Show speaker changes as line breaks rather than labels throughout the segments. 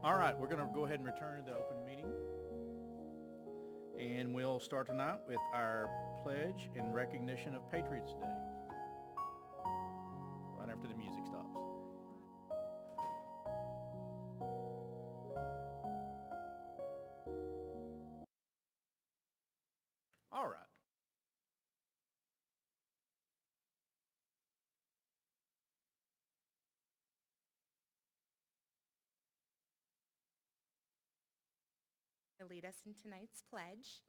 All right, we're going to go ahead and return to the open meeting. And we'll start tonight with our pledge in recognition of Patriots Day, right after the music stops. All right.
To lead us in tonight's pledge.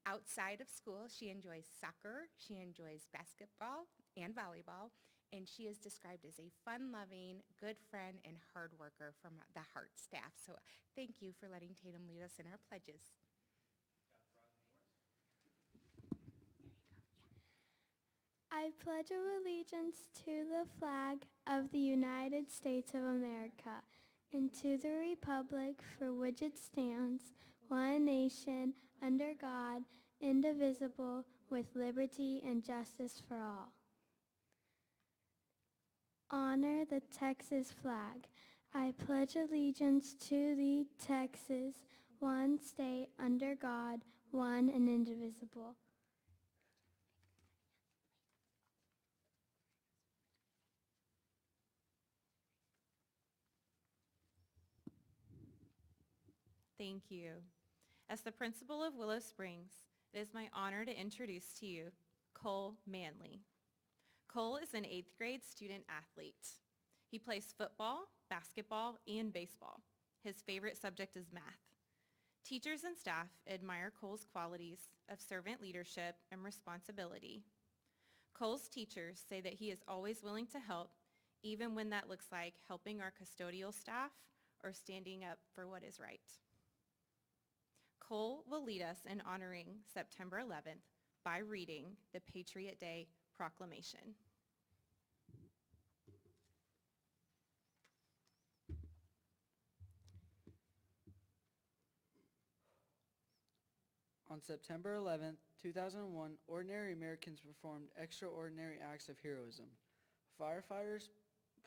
Outside of school, she enjoys soccer, she enjoys basketball and volleyball, and she is described as a fun-loving, good friend, and hard worker from the Heart staff. So thank you for letting Tatum lead us in our pledges.
I pledge allegiance to the flag of the United States of America and to the republic for which it stands, one nation, under God, indivisible, with liberty and justice for all. Honor the Texas flag. I pledge allegiance to the Texas, one state, under God, one and indivisible.
Thank you. As the principal of Willow Springs, it is my honor to introduce to you Cole Manley. Cole is an 8th grade student athlete. He plays football, basketball, and baseball. His favorite subject is math. Teachers and staff admire Cole's qualities of servant leadership and responsibility. Cole's teachers say that he is always willing to help, even when that looks like helping our custodial staff or standing up for what is right. Cole will lead us in honoring September 11th by reading the Patriot Day Proclamation.
On September 11, 2001, ordinary Americans performed extraordinary acts of heroism. Firefighters,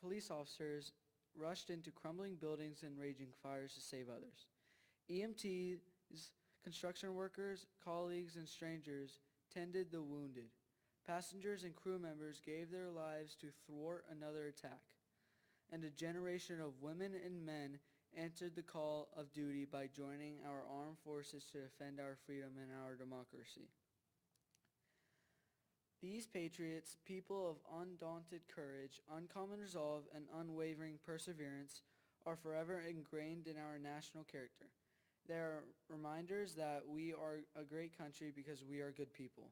police officers rushed into crumbling buildings and raging fires to save others. EMTs, construction workers, colleagues, and strangers tended the wounded. Passengers and crew members gave their lives to thwart another attack. And a generation of women and men answered the call of duty by joining our armed forces to defend our freedom and our democracy. These patriots, people of undaunted courage, uncommon resolve, and unwavering perseverance, are forever ingrained in our national character. They are reminders that we are a great country because we are good people.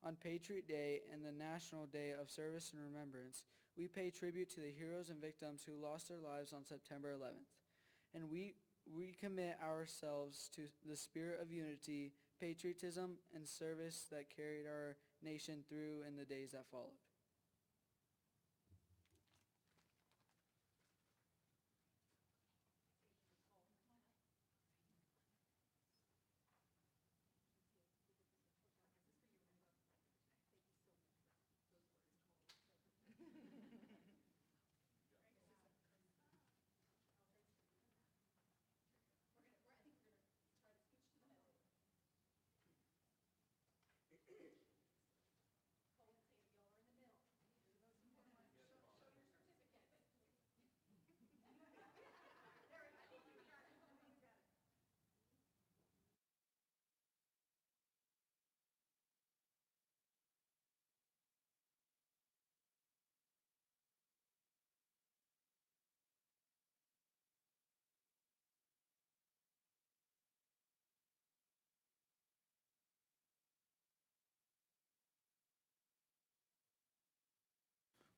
On Patriot Day and the National Day of Service and Remembrance, we pay tribute to the heroes and victims who lost their lives on September 11th. And we recommit ourselves to the spirit of unity, patriotism, and service that carried our nation through in the days that followed.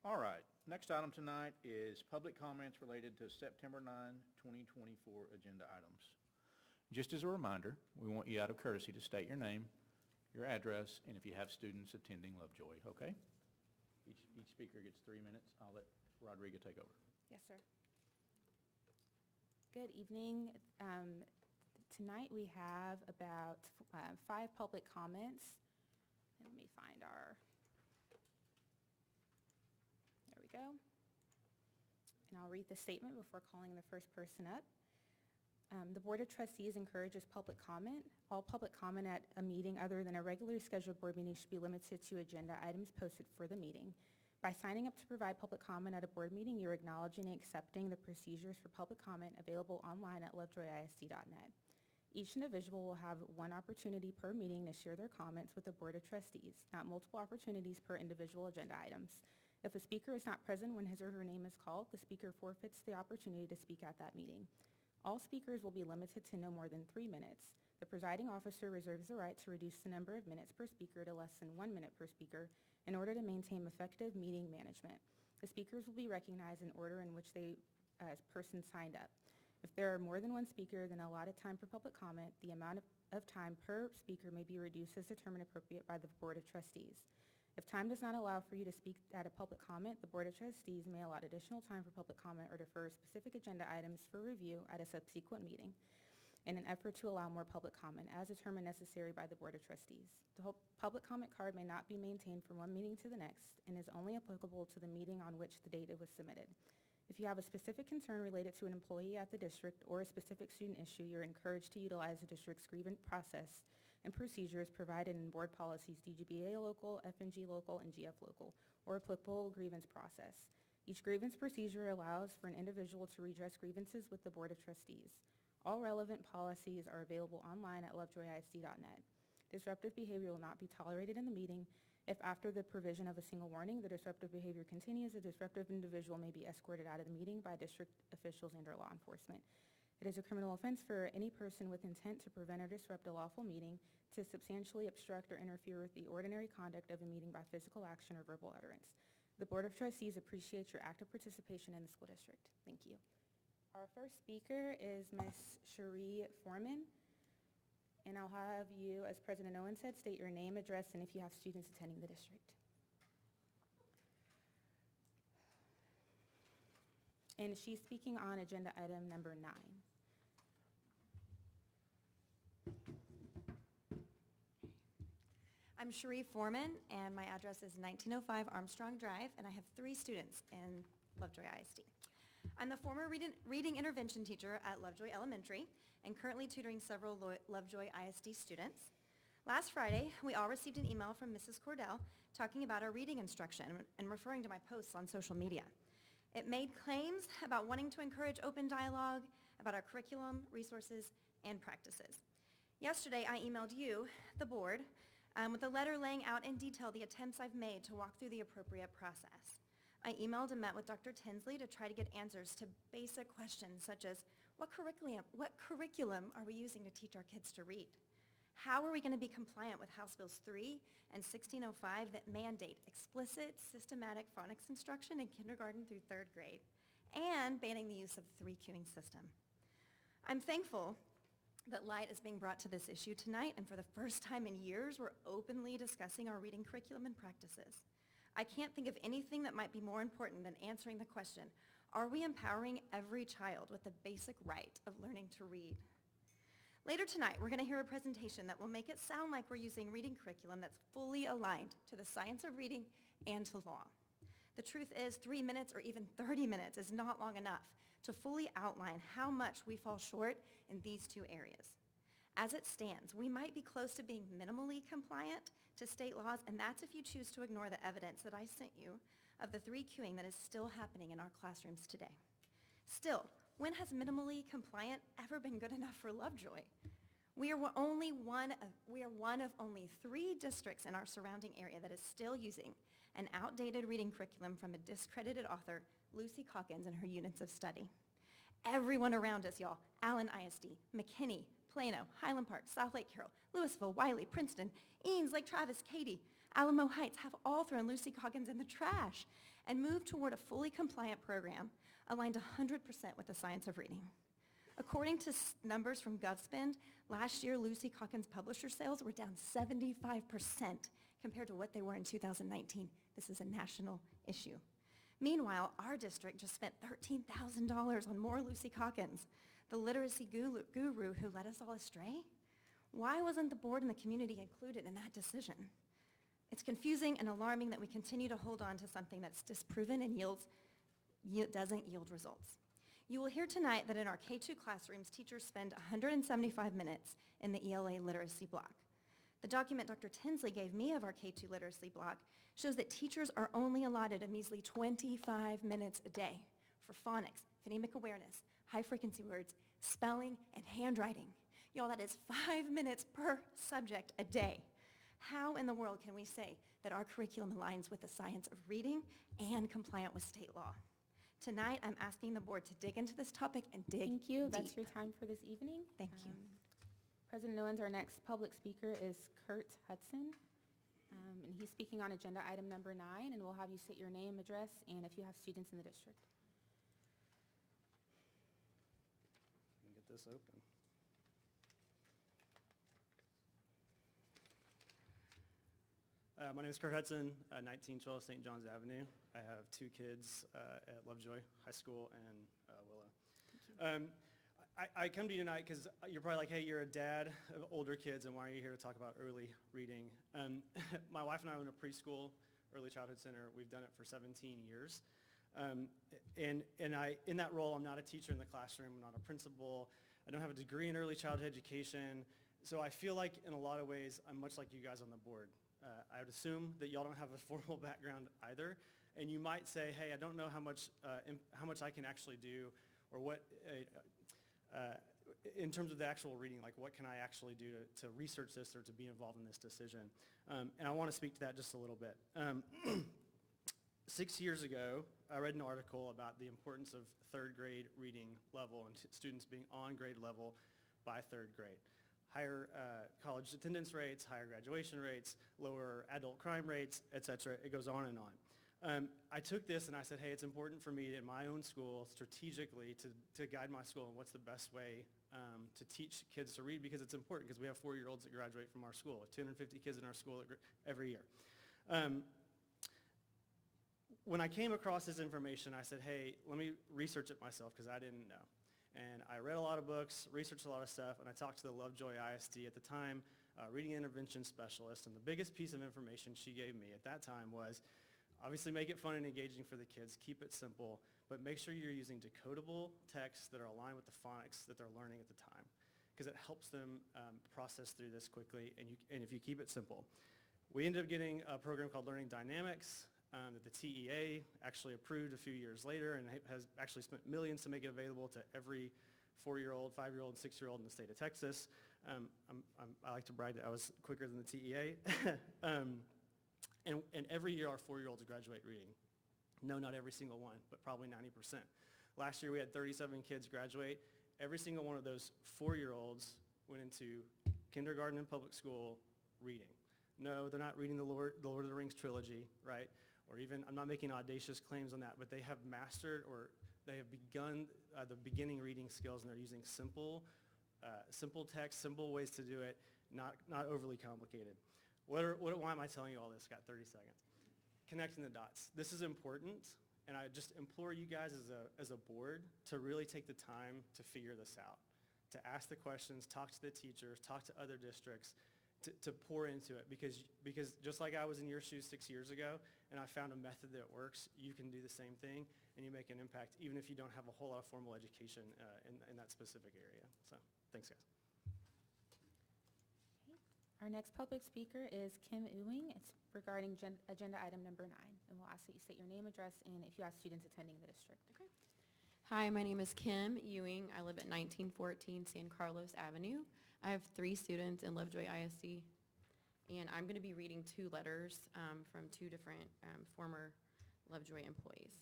All right, next item tonight is public comments related to September 9, 2024 agenda items. Just as a reminder, we want you out of courtesy to state your name, your address, and if you have students attending Lovejoy, okay? Each speaker gets 3 minutes. I'll let Rodrigo take over.
Yes, sir. Good evening. Tonight we have about 5 public comments. Let me find our, there we go. And I'll read the statement before calling the first person up. The Board of Trustees encourages public comment. All public comment at a meeting other than a regularly scheduled board meeting should be limited to agenda items posted for the meeting. By signing up to provide public comment at a board meeting, you're acknowledging and accepting the procedures for public comment available online at lovejoyisd.net. Each individual will have one opportunity per meeting to share their comments with the Board of Trustees, not multiple opportunities per individual agenda items. If a speaker is not present when his or her name is called, the speaker forfeits the opportunity to speak at that meeting. All speakers will be limited to no more than 3 minutes. The presiding officer reserves the right to reduce the number of minutes per speaker to less than 1 minute per speaker in order to maintain effective meeting management. The speakers will be recognized in order in which they person signed up. If there are more than one speaker than allotted time for public comment, the amount of time per speaker may be reduced as determined appropriate by the Board of Trustees. If time does not allow for you to speak at a public comment, the Board of Trustees may allot additional time for public comment or defer specific agenda items for review at a subsequent meeting in an effort to allow more public comment as determined necessary by the Board of Trustees. The whole public comment card may not be maintained from one meeting to the next and is only applicable to the meeting on which the data was submitted. If you have a specific concern related to an employee at the district or a specific student issue, you're encouraged to utilize the district's grievance process and procedures provided in board policies DGBA local, FNG local, and GF local, or applicable grievance process. Each grievance procedure allows for an individual to redress grievances with the Board of Trustees. All relevant policies are available online at lovejoyisd.net. Disruptive behavior will not be tolerated in the meeting. If after the provision of a single warning, the disruptive behavior continues, a disruptive individual may be escorted out of the meeting by district officials and/or law enforcement. It is a criminal offense for any person with intent to prevent or disrupt a lawful meeting to substantially obstruct or interfere with the ordinary conduct of a meeting by physical action or verbal utterance. The Board of Trustees appreciates your active participation in the school district. Thank you. Our first speaker is Ms. Cherie Foreman, and I'll have you, as President Owen said, state your name, address, and if you have students attending the district. And she's speaking on agenda item number 9.
I'm Cherie Foreman, and my address is 1905 Armstrong Drive, and I have 3 students in Lovejoy ISD. I'm the former reading intervention teacher at Lovejoy Elementary and currently tutoring several Lovejoy ISD students. Last Friday, we all received an email from Mrs. Cordell talking about our reading instruction and referring to my posts on social media. It made claims about wanting to encourage open dialogue about our curriculum, resources, and practices. Yesterday, I emailed you, the board, with a letter laying out in detail the attempts I've made to walk through the appropriate process. I emailed and met with Dr. Tinsley to try to get answers to basic questions such as, what curriculum are we using to teach our kids to read? How are we going to be compliant with House Bills 3 and 1605 that mandate explicit, systematic phonics instruction in kindergarten through 3rd grade and banning the use of the 3-cueing system? I'm thankful that light is being brought to this issue tonight, and for the first time in years, we're openly discussing our reading curriculum and practices. I can't think of anything that might be more important than answering the question, are we empowering every child with the basic right of learning to read? Later tonight, we're going to hear a presentation that will make it sound like we're using reading curriculum that's fully aligned to the science of reading and to law. The truth is, 3 minutes or even 30 minutes is not long enough to fully outline how much we fall short in these 2 areas. As it stands, we might be close to being minimally compliant to state laws, and that's if you choose to ignore the evidence that I sent you of the 3-cueing that is still happening in our classrooms today. Still, when has minimally compliant ever been good enough for Lovejoy? We are one of only 3 districts in our surrounding area that is still using an outdated reading curriculum from a discredited author, Lucy Calkins, and her units of study. Everyone around us, y'all, Allen ISD, McKinney, Plano, Highland Park, South Lake Carroll, Louisville, Wiley, Princeton, Eames, Lake Travis, Katy, Alamo Heights have all thrown Lucy Calkins in the trash and moved toward a fully compliant program aligned 100% with the science of reading. According to numbers from GovSpend, last year Lucy Calkins publisher sales were down 75% compared to what they were in 2019. This is a national issue. Meanwhile, our district just spent $13,000 on more Lucy Calkins, the literacy guru who led us all astray. Why wasn't the board and the community included in that decision? It's confusing and alarming that we continue to hold on to something that's disproven and doesn't yield results. You will hear tonight that in our K-2 classrooms, teachers spend 175 minutes in the ELA literacy block. The document Dr. Tinsley gave me of our K-2 literacy block shows that teachers are only allotted a measly 25 minutes a day for phonics, phonemic awareness, high-frequency words, spelling, and handwriting. Y'all, that is 5 minutes per subject a day. How in the world can we say that our curriculum aligns with the science of reading and compliant with state law? Tonight, I'm asking the board to dig into this topic and dig
Thank you. That's
deep.
your time for this evening.
Thank you.
President Owens, our next public speaker is Kurt Hudson. And he's speaking on agenda item number 9, and we'll have you state your name, address, and if you have students in the district.
Get this open. My name is Kurt Hudson, 1912 St. John's Avenue. I have 2 kids at Lovejoy High School and Willow. I come to you tonight because you're probably like, hey, you're a dad of older kids, and why are you here to talk about early reading? My wife and I own a preschool, early childhood center. We've done it for 17 years. In that role, I'm not a teacher in the classroom. I'm not a principal. I don't have a degree in early childhood education. So I feel like in a lot of ways, I'm much like you guys on the board. I would assume that y'all don't have a formal background either, and you might say, hey, I don't know how much I can actually do, or what, in terms of the actual reading, like what can I actually do to research this or to be involved in this decision. And I want to speak to that just a little bit. 6 years ago, I read an article about the importance of third grade reading level and students being on grade level by third grade. Higher college attendance rates, higher graduation rates, lower adult crime rates, et cetera. It goes on and on. I took this and I said, hey, it's important for me in my own school strategically to guide my school and what's the best way to teach kids to read, because it's important, because we have 4-year-olds that graduate from our school, 250 kids in our school every year. When I came across this information, I said, hey, let me research it myself, because I didn't know. And I read a lot of books, researched a lot of stuff, and I talked to the Lovejoy ISD at the time, reading intervention specialist, and the biggest piece of information she gave me at that time was, obviously make it fun and engaging for the kids, keep it simple, but make sure you're using decodable texts that are aligned with the phonics that they're learning at the time, because it helps them process through this quickly, and if you keep it simple. We ended up getting a program called Learning Dynamics, that the TEA actually approved a few years later, and has actually spent millions to make it available to every 4-year-old, 5-year-old, and 6-year-old in the state of Texas. I like to brag that I was quicker than the TEA. And every year our 4-year-olds graduate reading. No, not every single one, but probably 90%. Last year we had 37 kids graduate. Every single one of those 4-year-olds went into kindergarten and public school reading. No, they're not reading the Lord of the Rings trilogy, right? Or even, I'm not making audacious claims on that, but they have mastered, or they have begun the beginning reading skills, and they're using simple text, simple ways to do it, not overly complicated. Why am I telling you all this? Got 30 seconds. Connecting the dots. This is important, and I just implore you guys as a board to really take the time to figure this out, to ask the questions, talk to the teachers, talk to other districts, to pour into it, because just like I was in your shoes 6 years ago and I found a method that works, you can do the same thing and you make an impact even if you don't have a whole lot of formal education in that specific area. So thanks, guys.
Our next public speaker is Kim Ewing. It's regarding agenda item number 9, and we'll ask that you state your name, address, and if you have students attending the district.
Okay. Hi, my name is Kim Ewing. I live at 1914 San Carlos Avenue. I have 3 students in Lovejoy ISD, and I'm going to be reading 2 letters from 2 different former Lovejoy employees.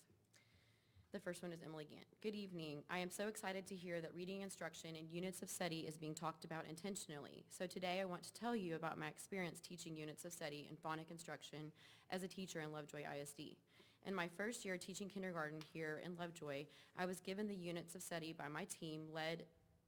The first one is Emily Gant. Good evening. I am so excited to hear that reading instruction in units of study is being talked about intentionally. So today I want to tell you about my experience teaching units of study and phonic instruction as a teacher in Lovejoy ISD. In my first year teaching kindergarten here in Lovejoy, I was given the units of study by my team lead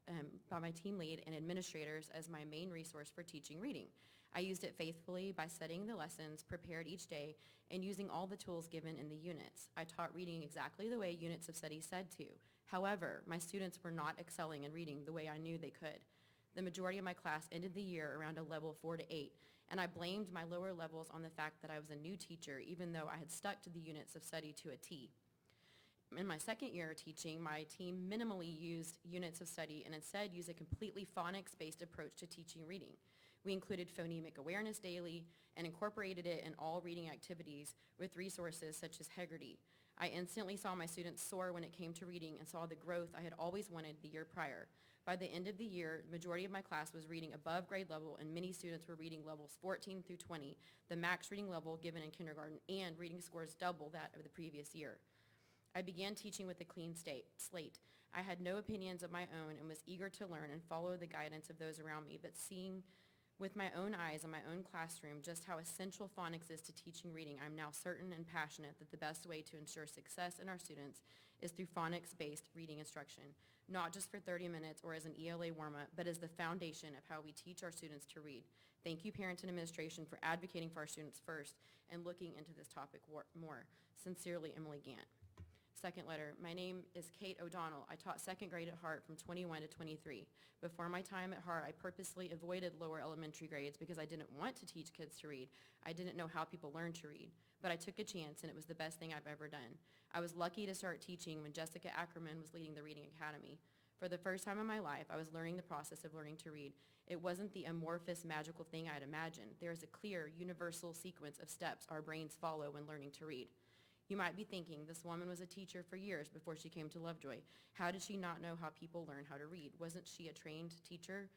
and administrators as my main resource for teaching reading. I used it faithfully by studying the lessons prepared each day and using all the tools given in the units. I taught reading exactly the way units of study said to. However, my students were not excelling in reading the way I knew they could. The majority of my class ended the year around a level 4 to 8, and I blamed my lower levels on the fact that I was a new teacher, even though I had stuck to the units of study to a T. In my second year of teaching, my team minimally used units of study and instead used a completely phonics-based approach to teaching reading. We included phonemic awareness daily and incorporated it in all reading activities with resources such as Heggerty. I instantly saw my students soar when it came to reading and saw the growth I had always wanted the year prior. By the end of the year, the majority of my class was reading above grade level, and many students were reading levels 14 through 20, the max reading level given in kindergarten, and reading scores double that of the previous year. I began teaching with a clean slate. I had no opinions of my own and was eager to learn and follow the guidance of those around me, but seeing with my own eyes in my own classroom just how essential phonics is to teaching reading, I'm now certain and passionate that the best way to ensure success in our students is through phonics-based reading instruction, not just for 30 minutes or as an ELA warm-up, but as the foundation of how we teach our students to read. Thank you, parents and administration, for advocating for our students first and looking into this topic more. Sincerely, Emily Gant. Second letter, my name is Kate O'Donnell. I taught second grade at Hart from 21 to 23. Before my time at Hart, I purposely avoided lower elementary grades because I didn't want to teach kids to read. I didn't know how people learn to read. But I took a chance, and it was the best thing I've ever done. I was lucky to start teaching when Jessica Ackerman was leading the Reading Academy. For the first time in my life, I was learning the process of learning to read. It wasn't the amorphous, magical thing I'd imagined. There is a clear, universal sequence of steps our brains follow when learning to read. You might be thinking, this woman was a teacher for years before she came to Lovejoy. How did she not know how people learn how to read? Wasn't she a trained teacher?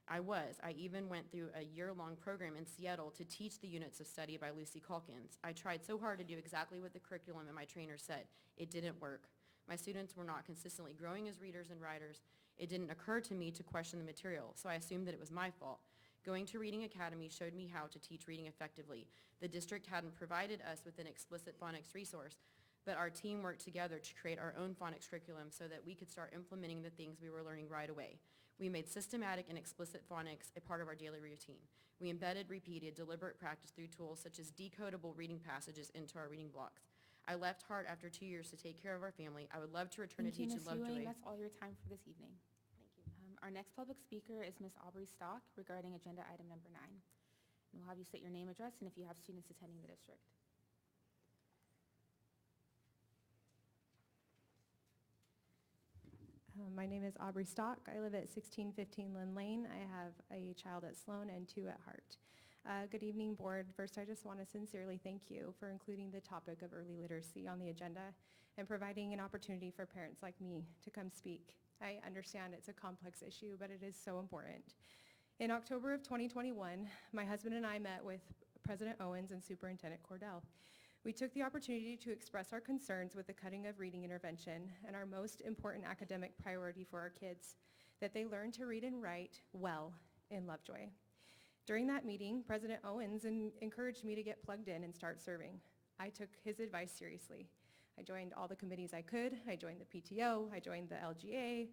I was. I even went through a year-long program in Seattle to teach the units of study by Lucy Calkins. I tried so hard to do exactly what the curriculum and my trainer said. It didn't work. My students were not consistently growing as readers and writers. It didn't occur to me to question the material, so I assumed that it was my fault. Going to Reading Academy showed me how to teach reading effectively. The district hadn't provided us with an explicit phonics resource, but our team worked together to create our own phonics curriculum so that we could start implementing the things we were learning right away. We made systematic and explicit phonics a part of our daily routine. We embedded repeated, deliberate practice through tools such as decodable reading passages into our reading blocks. I left Hart after 2 years to take care of our family. I would love to return to
Thank you,
teach in
Ms. Ewing.
Lovejoy.
That's all your time for this evening. Our next public speaker is Ms. Aubrey Stock regarding agenda item number 9. And we'll have you state your name, address, and if you have students attending the district.
My name is Aubrey Stock. I live at 1615 Lynn Lane. I have a child at Sloan and 2 at Hart. Good evening, board. First, I just want to sincerely thank you for including the topic of early literacy on the agenda and providing an opportunity for parents like me to come speak. I understand it's a complex issue, but it is so important. In October of 2021, my husband and I met with President Owens and Superintendent Cordell. We took the opportunity to express our concerns with the cutting of reading intervention and our most important academic priority for our kids, that they learn to read and write well in Lovejoy. During that meeting, President Owens encouraged me to get plugged in and start serving. I took his advice seriously. I joined all the committees I could. I joined the PTO. I joined the LGA.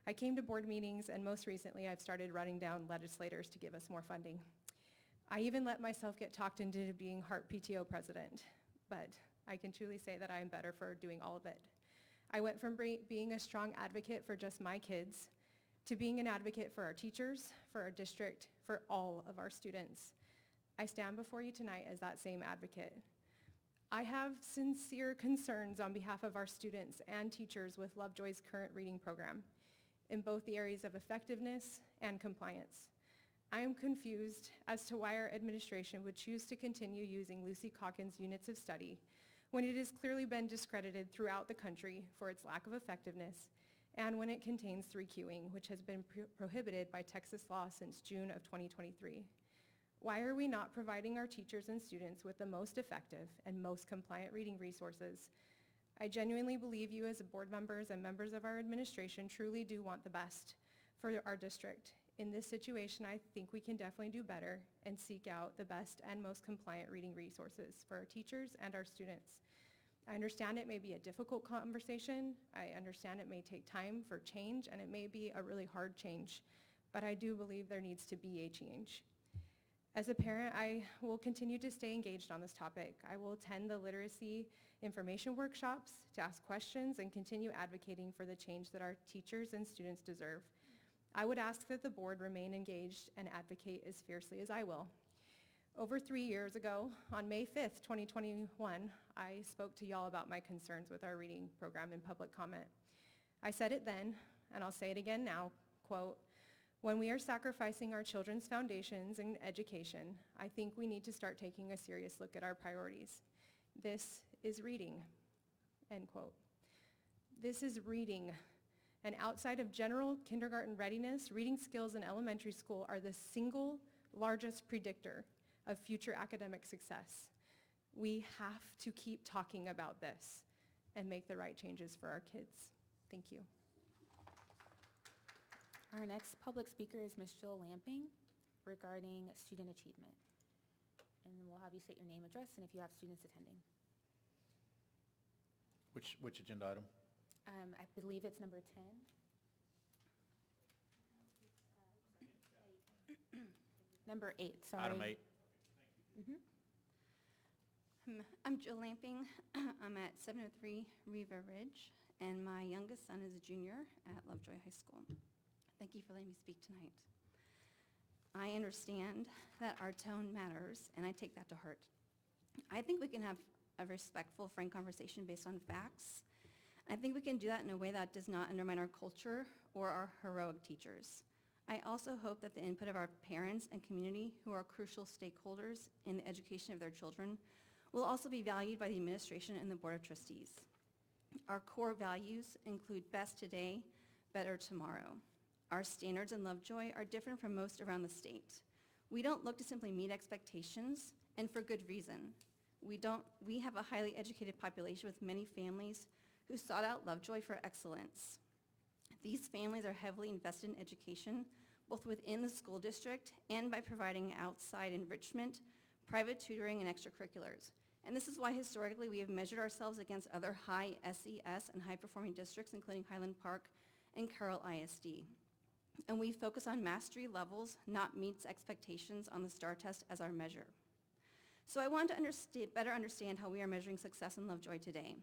I came to board meetings, and most recently, I've started running down legislators to give us more funding. I even let myself get talked into being Hart PTO president, but I can truly say that I am better for doing all of it. I went from being a strong advocate for just my kids to being an advocate for our teachers, for our district, for all of our students. I stand before you tonight as that same advocate. I have sincere concerns on behalf of our students and teachers with Lovejoy's current reading program in both the areas of effectiveness and compliance. I am confused as to why our administration would choose to continue using Lucy Calkins' units of study when it has clearly been discredited throughout the country for its lack of effectiveness and when it contains 3Qing, which has been prohibited by Texas law since June of 2023. Why are we not providing our teachers and students with the most effective and most compliant reading resources? I genuinely believe you as board members and members of our administration truly do want the best for our district. In this situation, I think we can definitely do better and seek out the best and most compliant reading resources for our teachers and our students. I understand it may be a difficult conversation. I understand it may take time for change, and it may be a really hard change, but I do believe there needs to be a change. As a parent, I will continue to stay engaged on this topic. I will attend the literacy information workshops to ask questions and continue advocating for the change that our teachers and students deserve. I would ask that the board remain engaged and advocate as fiercely as I will. Over 3 years ago, on May 5th, 2021, I spoke to y'all about my concerns with our reading program in public comment. I said it then, and I'll say it again now, quote, "When we are sacrificing our children's foundations and education, I think we need to start taking a serious look at our priorities. This is reading," end quote. This is reading. And outside of general kindergarten readiness, reading skills in elementary school are the single largest predictor of future academic success. We have to keep talking about this and make the right changes for our kids. Thank you.
Our next public speaker is Ms. Jill Lamping regarding student achievement. And then we'll have you state your name, address, and if you have students attending.
Which agenda item?
I believe it's number 10. Number 8, sorry.
Item 8.
I'm Jill Lamping. I'm at 703 Riva Ridge, and my youngest son is a junior at Lovejoy High School. Thank you for letting me speak tonight. I understand that our tone matters, and I take that to heart. I think we can have a respectful, frank conversation based on facts. I think we can do that in a way that does not undermine our culture or our heroic teachers. I also hope that the input of our parents and community, who are crucial stakeholders in the education of their children, will also be valued by the administration and the Board of Trustees. Our core values include best today, better tomorrow. Our standards in Lovejoy are different from most around the state. We don't look to simply meet expectations, and for good reason. We have a highly educated population with many families who sought out Lovejoy for excellence. These families are heavily invested in education, both within the school district and by providing outside enrichment, private tutoring, and extracurriculars. And this is why historically we have measured ourselves against other high SES and high-performing districts, including Highland Park and Carroll ISD. And we focus on mastery levels, not meets expectations on the STAR test as our measure. So I want to better understand how we are measuring success in Lovejoy today.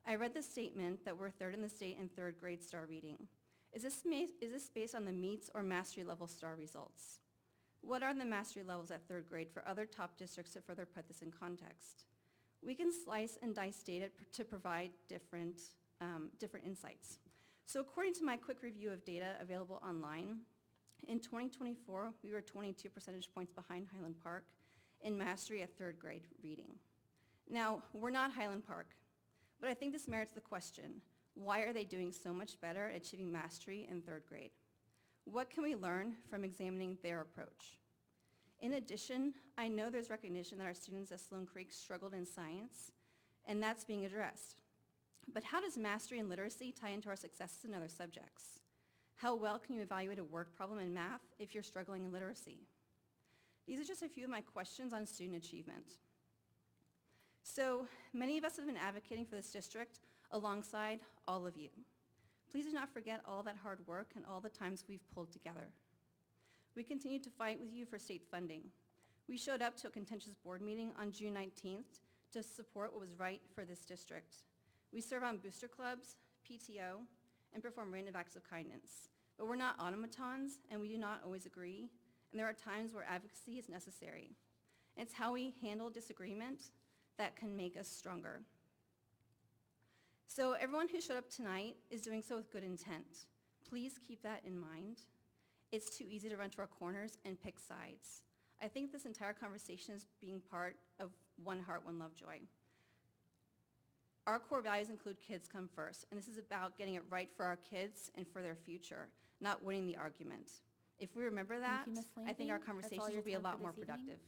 I read the statement that we're third in the state in third grade STAR reading. Is this based on the meets or mastery level STAR results? What are the mastery levels at third grade for other top districts to further put this in context? We can slice and dice data to provide different insights. So according to my quick review of data available online, in 2024, we were 22 percentage points behind Highland Park in mastery at third grade reading. Now, we're not Highland Park, but I think this merits the question, why are they doing so much better at achieving mastery in third grade? What can we learn from examining their approach? In addition, I know there's recognition that our students at Sloan Creek struggled in science, and that's being addressed. But how does mastery and literacy tie into our successes in other subjects? How well can you evaluate a word problem in math if you're struggling in literacy? These are just a few of my questions on student achievement. So many of us have been advocating for this district alongside all of you. Please do not forget all that hard work and all the times we've pulled together. We continue to fight with you for state funding. We showed up to a contentious board meeting on June 19th to support what was right for this district. We serve on booster clubs, PTO, and perform random acts of kindness. But we're not automatons, and we do not always agree, and there are times where advocacy is necessary. It's how we handle disagreement that can make us stronger. So everyone who showed up tonight is doing so with good intent. Please keep that in mind. It's too easy to run to our corners and pick sides. I think this entire conversation is being part of One Heart, One Lovejoy. Our core values include kids come first, and this is about getting it right for our kids and for their future, not winning the argument. If we remember that,
Thank you, Ms.
I think our
Lamping. That's all
conversations
your
will be a
time for
lot more
this evening.
productive.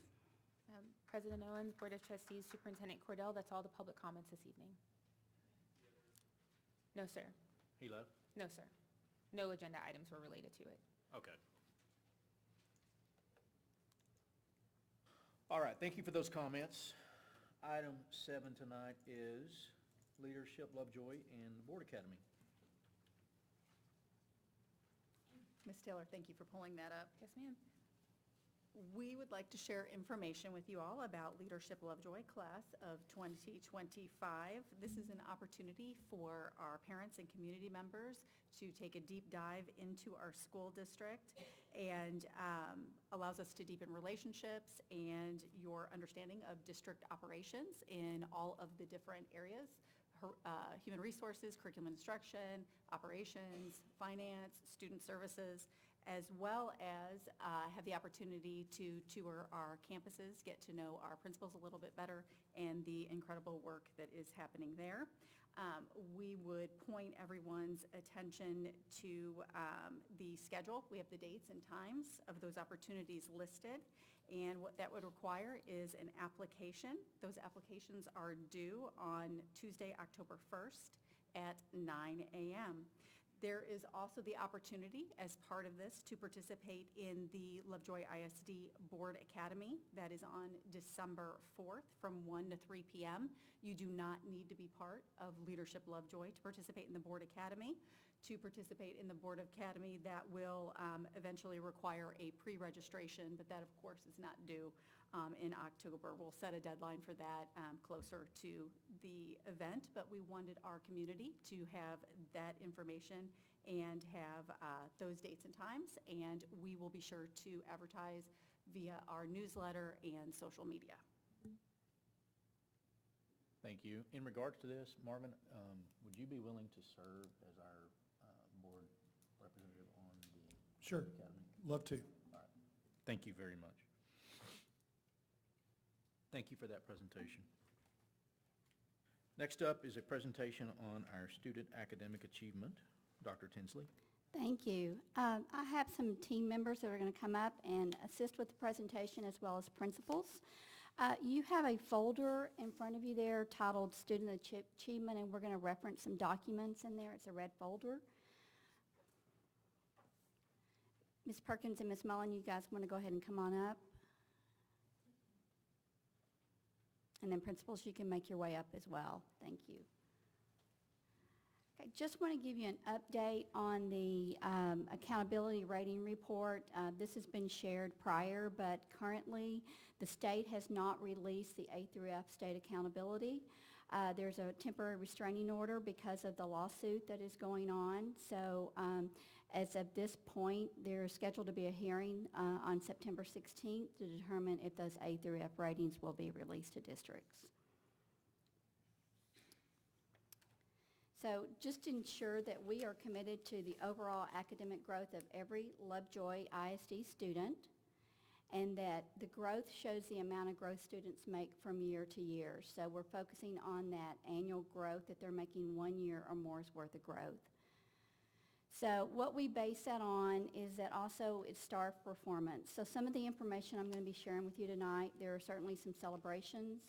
President Owens, Board of Trustees, Superintendent Cordell, that's all the public comments this evening. No, sir.
He left?
No, sir. No agenda items were related to it.
Okay. All right, thank you for those comments. Item 7 tonight is Leadership Lovejoy and the Board Academy.
Ms. Taylor, thank you for pulling that up.
Yes, ma'am.
We would like to share information with you all about Leadership Lovejoy class of 2025. This is an opportunity for our parents and community members to take a deep dive into our school district and allows us to deepen relationships and your understanding of district operations in all of the different areas. Human resources, curriculum instruction, operations, finance, student services, as well as have the opportunity to tour our campuses, get to know our principals a little bit better, and the incredible work that is happening there. We would point everyone's attention to the schedule. We have the dates and times of those opportunities listed, and what that would require is an application. Those applications are due on Tuesday, October 1st at 9 a.m. There is also the opportunity, as part of this, to participate in the Lovejoy ISD Board Academy. That is on December 4th from 1 to 3 p.m. You do not need to be part of Leadership Lovejoy to participate in the Board Academy. To participate in the Board Academy, that will eventually require a pre-registration, but that, of course, is not due in October. We'll set a deadline for that closer to the event, but we wanted our community to have that information and have those dates and times, and we will be sure to advertise via our newsletter and social media.
Thank you. In regards to this, Marvin, would you be willing to serve as our board representative on the
Sure.
academy?
Love to.
All right. Thank you very much. Thank you for that presentation. Next up is a presentation on our student academic achievement. Dr. Tinsley.
Thank you. I have some team members that are going to come up and assist with the presentation, as well as principals. You have a folder in front of you there titled Student Achievement, and we're going to reference some documents in there. It's a red folder. Ms. Perkins and Ms. Mullen, you guys want to go ahead and come on up? And then principals, you can make your way up as well. Thank you. Okay, just want to give you an update on the accountability rating report. This has been shared prior, but currently the state has not released the A through F state accountability. There's a temporary restraining order because of the lawsuit that is going on. So as of this point, there's scheduled to be a hearing on September 16th to determine if those A through F ratings will be released to districts. So just to ensure that we are committed to the overall academic growth of every Lovejoy ISD student, and that the growth shows the amount of growth students make from year to year. So we're focusing on that annual growth, that they're making 1 year or more's worth of growth. So what we base that on is that also it's STAR performance. So some of the information I'm going to be sharing with you tonight, there are certainly some celebrations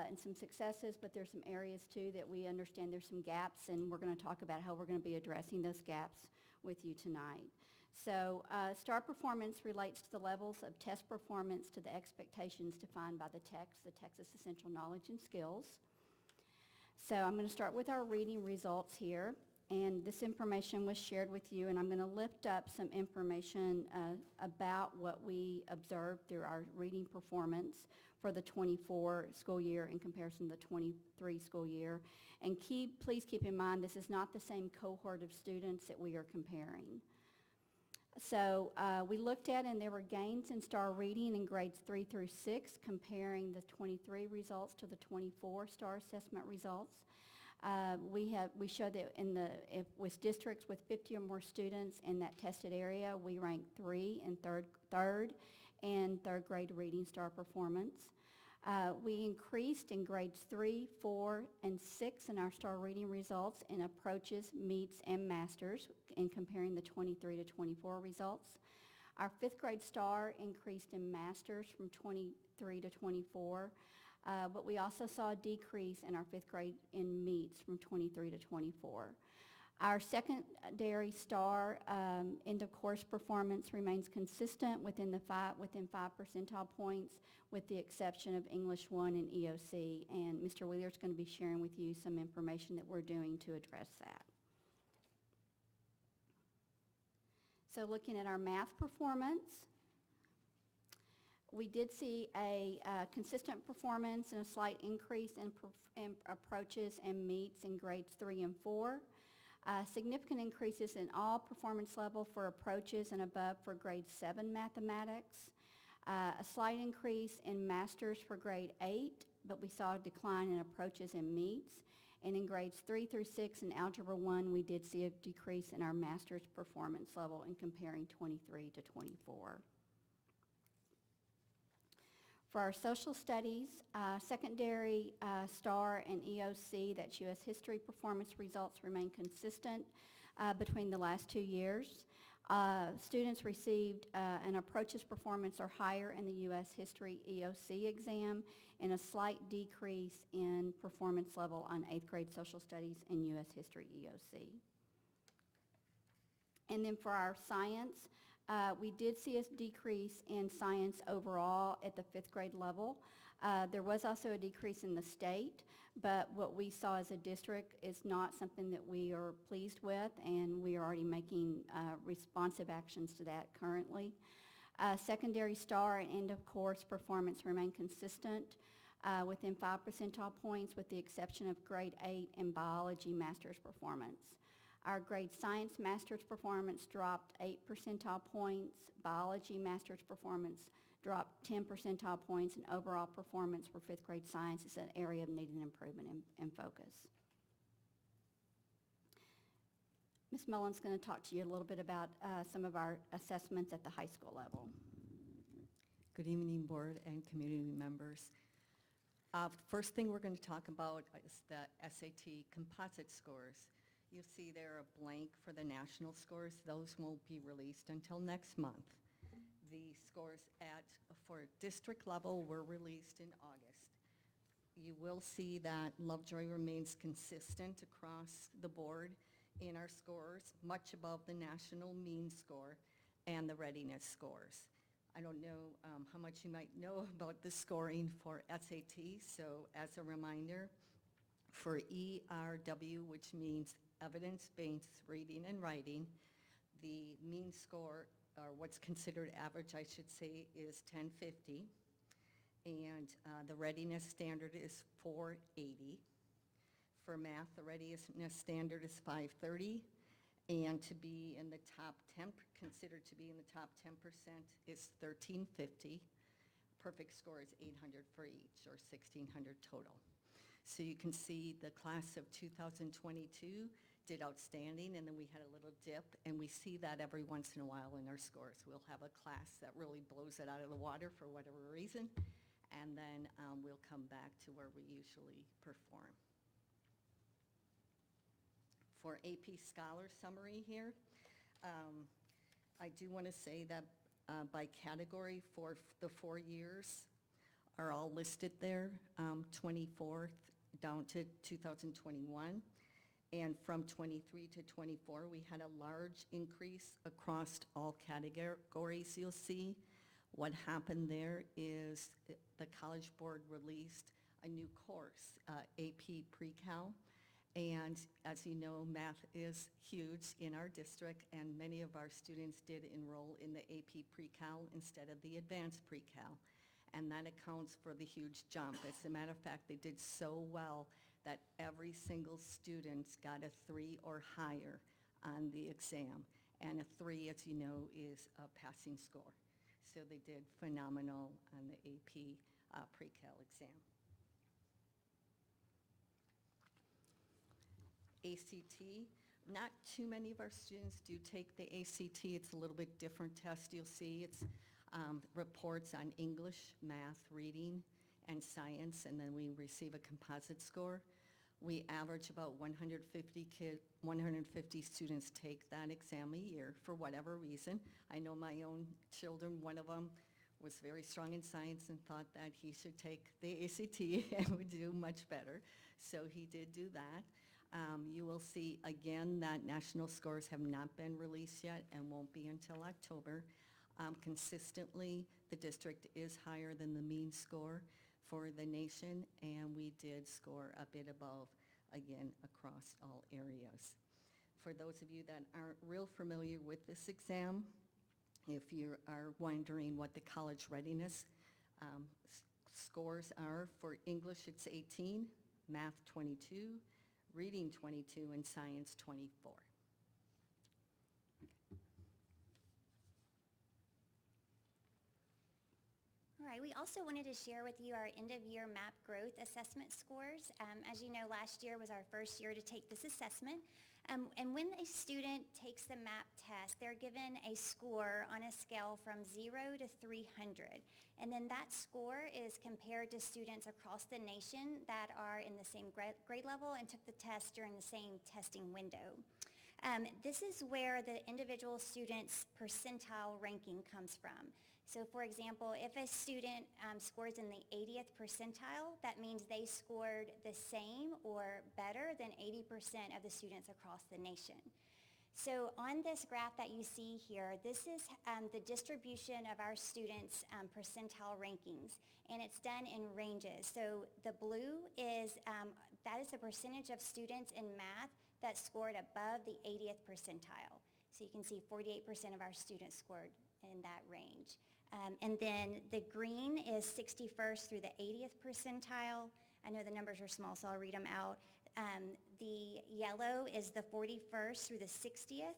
and some successes, but there's some areas too that we understand there's some gaps, and we're going to talk about how we're going to be addressing those gaps with you tonight. So STAR performance relates to the levels of test performance to the expectations defined by the Texas Essential Knowledge and Skills. So I'm going to start with our reading results here, and this information was shared with you, and I'm going to lift up some information about what we observed through our reading performance for the 24 school year in comparison to the 23 school year. And please keep in mind, this is not the same cohort of students that we are comparing. So we looked at, and there were gains in STAR reading in grades 3 through 6, comparing the 23 results to the 24 STAR assessment results. We showed that with districts with 50 or more students in that tested area, we ranked 3 in third and third grade reading STAR performance. We increased in grades 3, 4, and 6 in our STAR reading results in approaches, meets, and masters in comparing the 23 to 24 results. Our 5th grade STAR increased in masters from 23 to 24, but we also saw a decrease in our 5th grade in meets from 23 to 24. Our secondary STAR end of course performance remains consistent within 5 percentile points, with the exception of English 1 and EOC. And Mr. Wheeler is going to be sharing with you some information that we're doing to address that. So looking at our math performance, We did see a consistent performance and a slight increase in approaches and meets in grades 3 and 4. Significant increases in all performance level for approaches and above for grade 7 mathematics. A slight increase in masters for grade 8, but we saw a decline in approaches and meets. And in grades 3 through 6 in Algebra 1, we did see a decrease in our master's performance level in comparing 23 to 24. For our social studies, secondary STAR and EOC, that's U.S. history performance results remain consistent between the last 2 years. Students received an approaches performance or higher in the U.S. history EOC exam and a slight decrease in performance level on 8th grade social studies and U.S. history EOC. And then for our science, we did see a decrease in science overall at the 5th grade level. There was also a decrease in the state, but what we saw as a district is not something that we are pleased with, and we are already making responsive actions to that currently. Secondary STAR and end of course performance remain consistent within 5 percentile points with the exception of grade 8 and biology master's performance. Our grade science master's performance dropped 8 percentile points, biology master's performance dropped 10 percentile points, and overall performance for 5th grade science is an area of needed improvement and focus. Ms. Mullen's going to talk to you a little bit about some of our assessments at the high school level.
Good evening, board and community members. The first thing we're going to talk about is the SAT composite scores. You'll see there a blank for the national scores. Those won't be released until next month. The scores for district level were released in August. You will see that Lovejoy remains consistent across the board in our scores, much above the national mean score and the readiness scores. I don't know how much you might know about the scoring for SAT, so as a reminder, for ERW, which means evidence-based reading and writing, the mean score, or what's considered average, I should say, is 1050, and the readiness standard is 480. For math, the readiness standard is 530, and to be in the top 10, considered to be in the top 10% is 1350. Perfect score is 800 for each, or 1600 total. So you can see the class of 2022 did outstanding, and then we had a little dip, and we see that every once in a while in our scores. We'll have a class that really blows it out of the water for whatever reason, and then we'll come back to where we usually perform. For AP Scholar summary here, I do want to say that by category for the 4 years are all listed there, 24th down to 2021. And from 23 to 24, we had a large increase across all categories. You'll see what happened there is the College Board released a new course, AP Pre-Cal. And as you know, math is huge in our district, and many of our students did enroll in the AP Pre-Cal instead of the Advanced Pre-Cal. And that accounts for the huge jump. As a matter of fact, they did so well that every single student got a 3 or higher on the exam. And a 3, as you know, is a passing score. So they did phenomenal on the AP Pre-Cal exam. ACT, not too many of our students do take the ACT. It's a little bit different test. You'll see it's reports on English, math, reading, and science, and then we receive a composite score. We average about 150 students take that exam a year for whatever reason. I know my own children, one of them was very strong in science and thought that he should take the ACT and would do much better. So he did do that. You will see again that national scores have not been released yet and won't be until October. Consistently, the district is higher than the mean score for the nation, and we did score a bit above, again, across all areas. For those of you that aren't real familiar with this exam, if you are wondering what the college readiness Scores are for English, it's 18, math 22, reading 22, and science 24.
All right, we also wanted to share with you our end-of-year MAP growth assessment scores. As you know, last year was our first year to take this assessment. And when a student takes the MAP test, they're given a score on a scale from 0 to 300. And then that score is compared to students across the nation that are in the same grade level and took the test during the same testing window. This is where the individual student's percentile ranking comes from. So for example, if a student scores in the 80th percentile, that means they scored the same or better than 80% of the students across the nation. So on this graph that you see here, this is the distribution of our students' percentile rankings, and it's done in ranges. So the blue is, that is the percentage of students in math that scored above the 80th percentile. So you can see 48% of our students scored in that range. And then the green is 61st through the 80th percentile. I know the numbers are small, so I'll read them out. The yellow is the 41st through the 60th.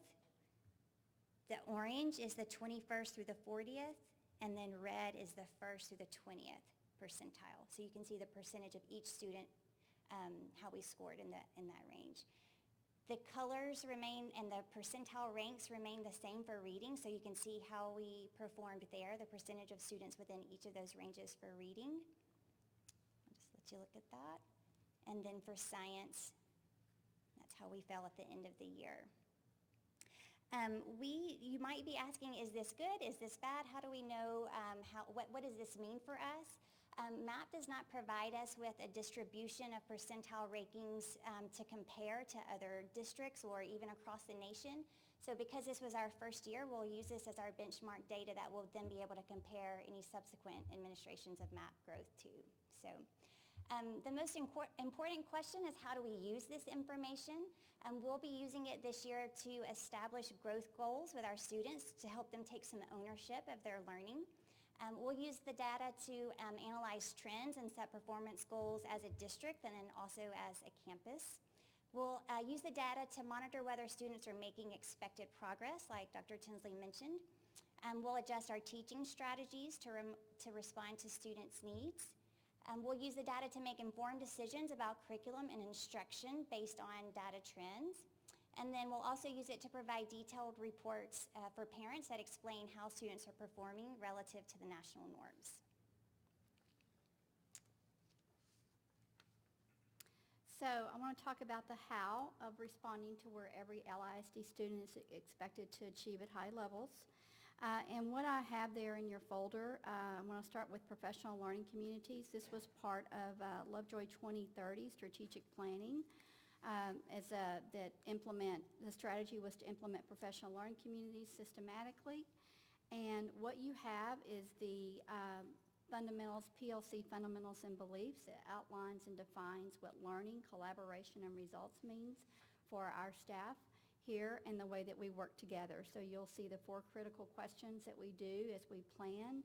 The orange is the 21st through the 40th. And then red is the 1st through the 20th percentile. So you can see the percentage of each student, how we scored in that range. The colors remain and the percentile ranks remain the same for reading, so you can see how we performed there, the percentage of students within each of those ranges for reading. I'll just let you look at that. And then for science, that's how we fell at the end of the year. You might be asking, is this good? Is this bad? How do we know, what does this mean for us? MAP does not provide us with a distribution of percentile rankings to compare to other districts or even across the nation. So because this was our first year, we'll use this as our benchmark data that we'll then be able to compare any subsequent administrations of MAP growth to. So the most important question is, how do we use this information? We'll be using it this year to establish growth goals with our students to help them take some ownership of their learning. We'll use the data to analyze trends and set performance goals as a district and then also as a campus. We'll use the data to monitor whether students are making expected progress, like Dr. Tinsley mentioned. We'll adjust our teaching strategies to respond to students' needs. We'll use the data to make informed decisions about curriculum and instruction based on data trends. And then we'll also use it to provide detailed reports for parents that explain how students are performing relative to the national norms.
So I want to talk about the how of responding to where every LISD student is expected to achieve at high levels. And what I have there in your folder, I want to start with professional learning communities. This was part of Lovejoy 2030 strategic planning. The strategy was to implement professional learning communities systematically. And what you have is the fundamentals, PLC fundamentals and beliefs. It outlines and defines what learning, collaboration, and results means for our staff here and the way that we work together. So you'll see the 4 critical questions that we do as we plan.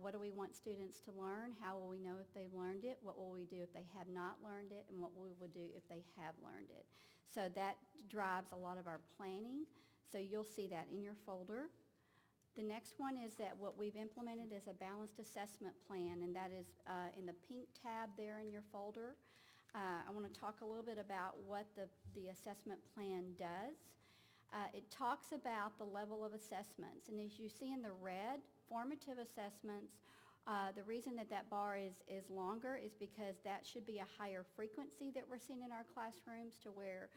What do we want students to learn? How will we know if they've learned it? What will we do if they have not learned it? And what we will do if they have learned it? So that drives a lot of our planning. So you'll see that in your folder. The next one is that what we've implemented is a balanced assessment plan, and that is in the pink tab there in your folder. I want to talk a little bit about what the assessment plan does. It talks about the level of assessments, and as you see in the red, formative assessments, the reason that bar is longer is because that should be a higher frequency that we're seeing in our classrooms, to where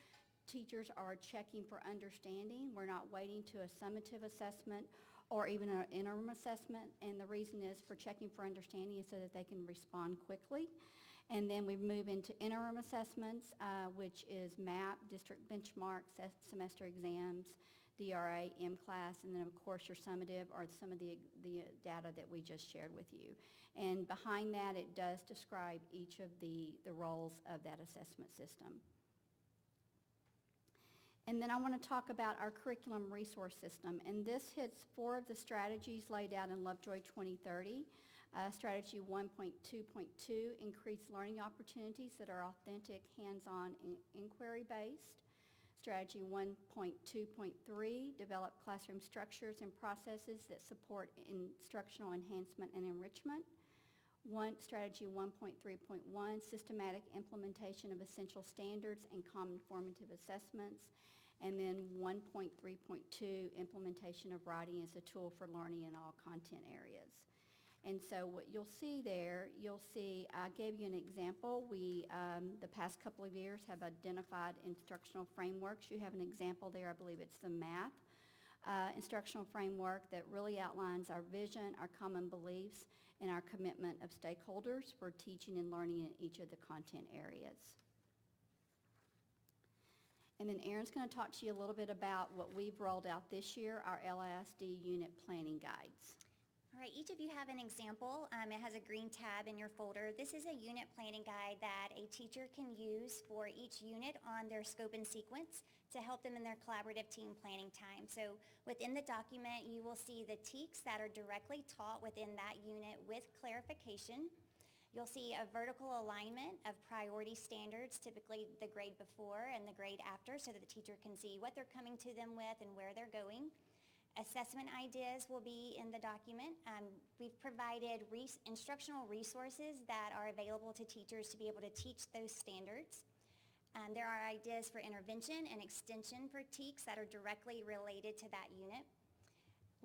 teachers are checking for understanding. We're not waiting to a summative assessment or even an interim assessment, and the reason is for checking for understanding is so that they can respond quickly. And then we move into interim assessments, which is MAP, district benchmarks, semester exams, DRA, M-class, and then of course your summative or some of the data that we just shared with you. And behind that, it does describe each of the roles of that assessment system. And then I want to talk about our curriculum resource system. And this hits 4 of the strategies laid out in Lovejoy 2030. Strategy 1.2.2, increase learning opportunities that are authentic, hands-on, and inquiry-based. Strategy 1.2.3, develop classroom structures and processes that support instructional enhancement and enrichment. Strategy 1.3.1, systematic implementation of essential standards and common formative assessments. And then 1.3.2, implementation of writing as a tool for learning in all content areas. And so what you'll see there, I gave you an example. We, the past couple of years, have identified instructional frameworks. You have an example there, I believe it's the math instructional framework that really outlines our vision, our common beliefs, and our commitment of stakeholders for teaching and learning in each of the content areas. And then Erin's going to talk to you a little bit about what we've rolled out this year, our LISD unit planning guides.
All right, each of you have an example. It has a green tab in your folder. This is a unit planning guide that a teacher can use for each unit on their scope and sequence to help them in their collaborative team planning time. So within the document, you will see the TEKs that are directly taught within that unit with clarification. You'll see a vertical alignment of priority standards, typically the grade before and the grade after, so that the teacher can see what they're coming to them with and where they're going. Assessment ideas will be in the document. We've provided instructional resources that are available to teachers to be able to teach those standards. There are ideas for intervention and extension for TEKs that are directly related to that unit.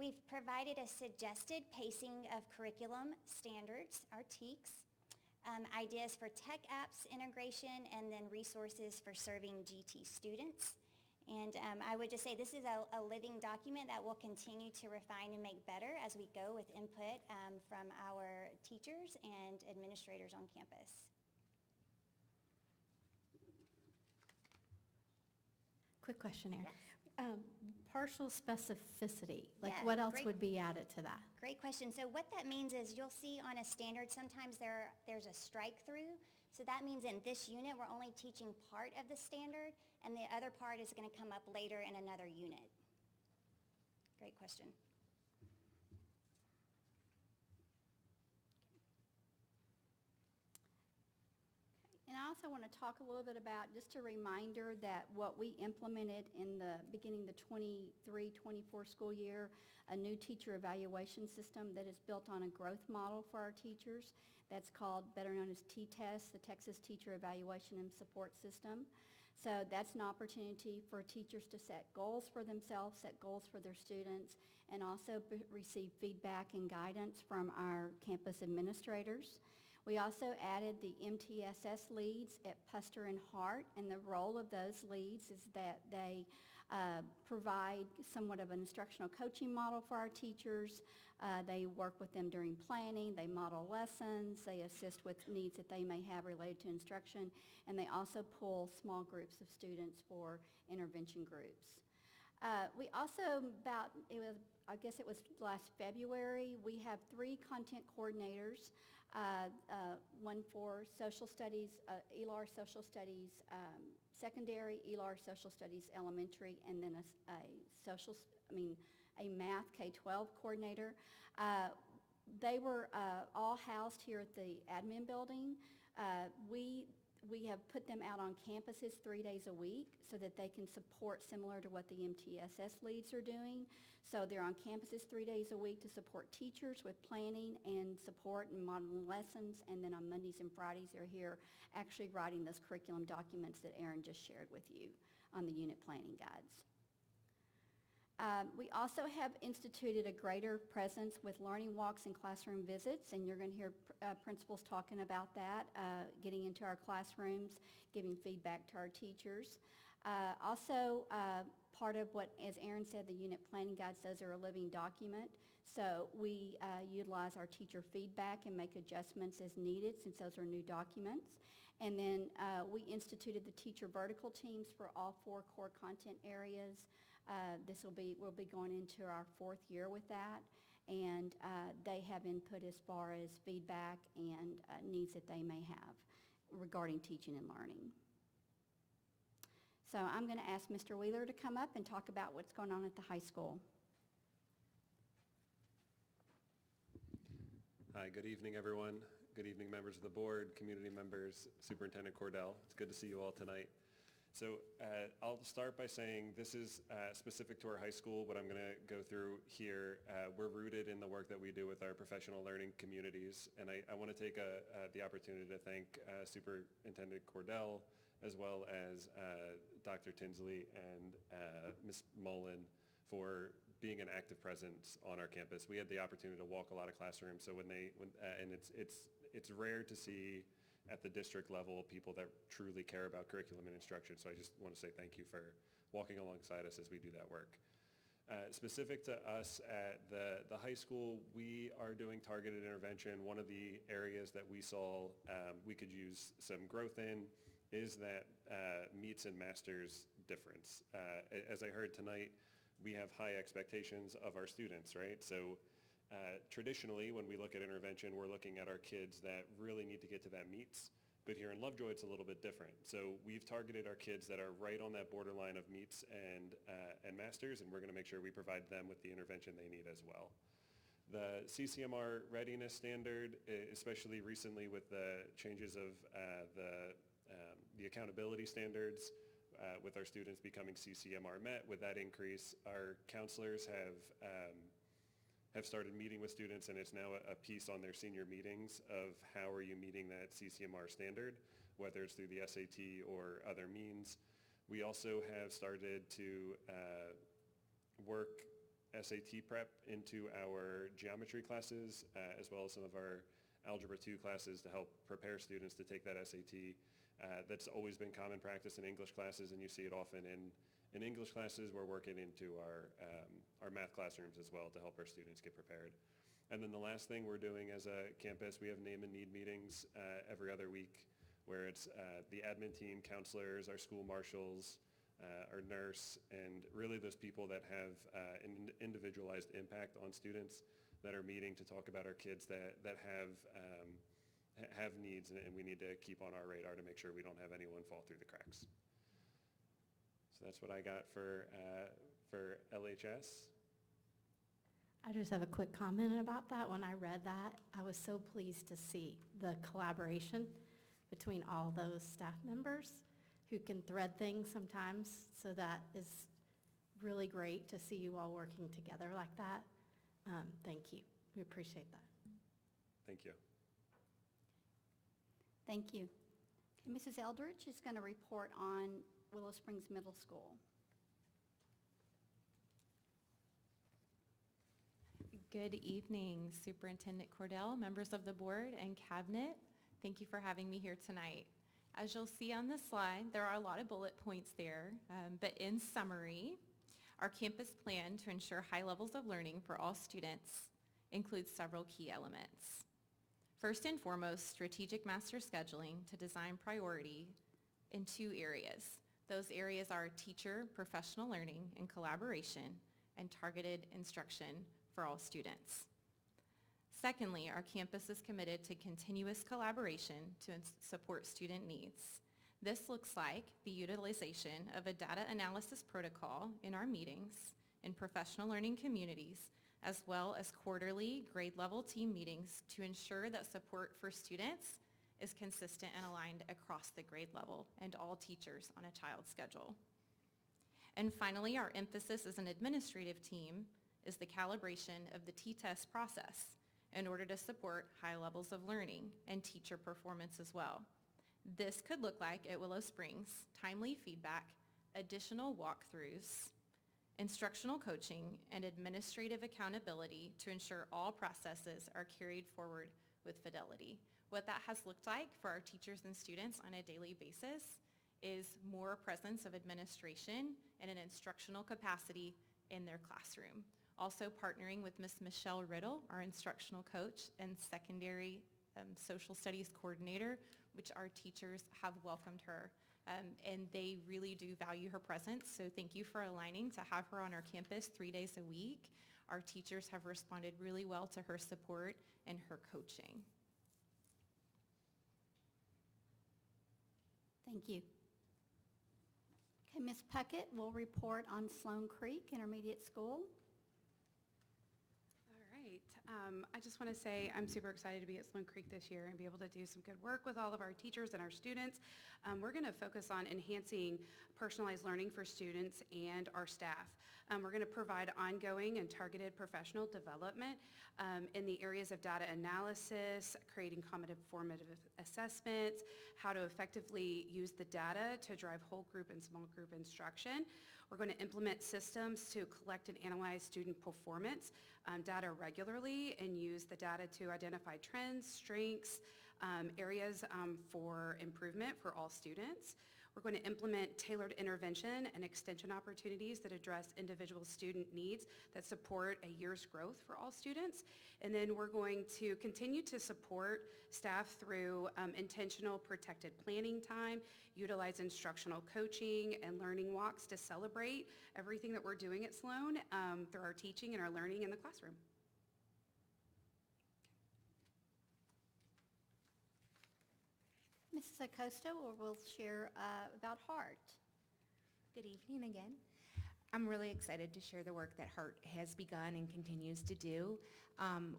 We've provided a suggested pacing of curriculum standards, our TEKs, ideas for tech apps integration, and then resources for serving GT students. And I would just say this is a living document that we'll continue to refine and make better as we go with input from our teachers and administrators on campus.
Quick question, Erin.
Yes.
Partial specificity, like
Yeah,
what else
great.
would be added to that?
Great question. So what that means is you'll see on a standard sometimes there's a strike through. So that means in this unit we're only teaching part of the standard and the other part is going to come up later in another unit. Great question.
And I also want to talk a little bit about, just a reminder that what we implemented in the beginning of the 23-24 school year, a new teacher evaluation system that is built on a growth model for our teachers. That's called, better known as T-TEST, the Texas Teacher Evaluation and Support System. So that's an opportunity for teachers to set goals for themselves, set goals for their students, and also receive feedback and guidance from our campus administrators. We also added the MTSS leads at Puster and Hart, and the role of those leads is that they provide somewhat of an instructional coaching model for our teachers. They work with them during planning, they model lessons, they assist with needs that they may have related to instruction, and they also pull small groups of students for intervention groups. We also, I guess it was last February, we have 3 content coordinators. One for social studies, ELAR social studies secondary, ELAR social studies elementary, and then a math K-12 coordinator. They were all housed here at the admin building. We have put them out on campuses 3 days a week so that they can support similar to what the MTSS leads are doing. So they're on campuses 3 days a week to support teachers with planning and support and modeling lessons. And then on Mondays and Fridays, they're here actually writing those curriculum documents that Erin just shared with you on the unit planning guides. We also have instituted a greater presence with learning walks and classroom visits, and you're going to hear principals talking about that, getting into our classrooms, giving feedback to our teachers. Also, part of what, as Erin said, the unit planning guides, those are a living document. So we utilize our teacher feedback and make adjustments as needed since those are new documents. And then we instituted the teacher vertical teams for all 4 core content areas. We'll be going into our 4th year with that, and they have input as far as feedback and needs that they may have regarding teaching and learning. So I'm going to ask Mr. Wheeler to come up and talk about what's going on at the high school.
Hi, good evening, everyone. Good evening, members of the board, community members, Superintendent Cordell. It's good to see you all tonight. So I'll start by saying this is specific to our high school. What I'm going to go through here, we're rooted in the work that we do with our professional learning communities. And I want to take the opportunity to thank Superintendent Cordell, as well as Dr. Tinsley and Ms. Mullen for being an active presence on our campus. We had the opportunity to walk a lot of classrooms. So and it's rare to see at the district level people that truly care about curriculum and instruction. So I just want to say thank you for walking alongside us as we do that work. Specific to us at the high school, we are doing targeted intervention. One of the areas that we saw we could use some growth in is that meets and masters difference. As I heard tonight, we have high expectations of our students, right? So traditionally, when we look at intervention, we're looking at our kids that really need to get to that meets. But here in Lovejoy, it's a little bit different. So we've targeted our kids that are right on that borderline of meets and masters, and we're going to make sure we provide them with the intervention they need as well. The CCMR readiness standard, especially recently with the changes of the accountability standards, with our students becoming CCMR met, with that increase, our counselors have started meeting with students, and it's now a piece on their senior meetings of how are you meeting that CCMR standard, whether it's through the SAT or other means. We also have started to work SAT prep into our geometry classes, as well as some of our Algebra 2 classes to help prepare students to take that SAT. That's always been common practice in English classes, and you see it often in English classes. We're working into our math classrooms as well to help our students get prepared. And then the last thing we're doing as a campus, we have name and need meetings every other week, where it's the admin team, counselors, our school marshals, our nurse, and really those people that have an individualized impact on students that are meeting to talk about our kids that have needs, and we need to keep on our radar to make sure we don't have anyone fall through the cracks. So that's what I got for LHS.
I just have a quick comment about that. When I read that, I was so pleased to see the collaboration between all those staff members who can thread things sometimes. So that is really great to see you all working together like that. Thank you. We appreciate that.
Thank you.
Thank you. Okay, Mrs. Eldridge is going to report on Willow Springs Middle School.
Good evening, Superintendent Cordell, members of the board, and cabinet. Thank you for having me here tonight. As you'll see on the slide, there are a lot of bullet points there, but in summary, our campus plan to ensure high levels of learning for all students includes several key elements. First and foremost, strategic master scheduling to design priority in two areas. Those areas are teacher professional learning and collaboration, and targeted instruction for all students. Secondly, our campus is committed to continuous collaboration to support student needs. This looks like the utilization of a data analysis protocol in our meetings, in professional learning communities, as well as quarterly grade level team meetings to ensure that support for students is consistent and aligned across the grade level and all teachers on a child's schedule. And finally, our emphasis as an administrative team is the calibration of the T-test process in order to support high levels of learning and teacher performance as well. This could look like at Willow Springs, timely feedback, additional walkthroughs, instructional coaching, and administrative accountability to ensure all processes are carried forward with fidelity. What that has looked like for our teachers and students on a daily basis is more presence of administration and an instructional capacity in their classroom. Also partnering with Ms. Michelle Riddle, our instructional coach and secondary social studies coordinator, which our teachers have welcomed her. And they really do value her presence. So thank you for aligning to have her on our campus 3 days a week. Our teachers have responded really well to her support and her coaching.
Thank you. Okay, Ms. Puckett will report on Sloan Creek Intermediate School.
All right.
I just want to say I'm super excited to be at Sloan Creek this year and be able to do some good work with all of our teachers and our students. We're going to focus on enhancing personalized learning for students and our staff. We're going to provide ongoing and targeted professional development in the areas of data analysis, creating competent formative assessments, how to effectively use the data to drive whole group and small group instruction. We're going to implement systems to collect and analyze student performance data regularly and use the data to identify trends, strengths, areas for improvement for all students. We're going to implement tailored intervention and extension opportunities that address individual student needs that support a year's growth for all students. And then we're going to continue to support staff through intentional protected planning time, utilize instructional coaching and learning walks to celebrate everything that we're doing at Sloan through our teaching and our learning in the classroom.
Mrs. Acosta will share about HEART.
Good evening again. I'm really excited to share the work that HEART has begun and continues to do.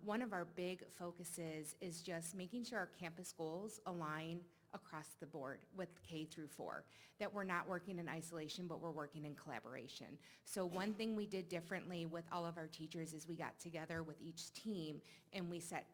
One of our big focuses is just making sure our campus goals align across the board with K through 4, that we're not working in isolation, but we're working in collaboration. So one thing we did differently with all of our teachers is we got together with each team and we set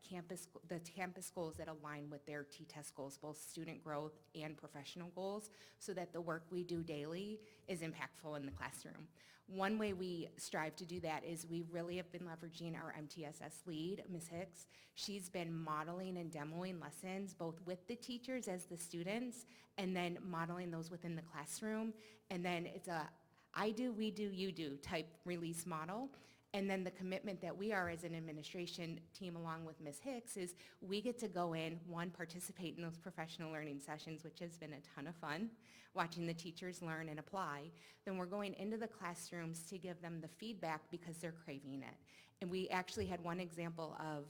the campus goals that align with their T-test goals, both student growth and professional goals, so that the work we do daily is impactful in the classroom. One way we strive to do that is we really have been leveraging our MTSS lead, Ms. Hicks. She's been modeling and demoing lessons both with the teachers as the students and then modeling those within the classroom. And then it's a I do, we do, you do type release model. And then the commitment that we are as an administration team along with Ms. Hicks is we get to go in, one, participate in those professional learning sessions, which has been a ton of fun, watching the teachers learn and apply. Then we're going into the classrooms to give them the feedback because they're craving it. And we actually had one example of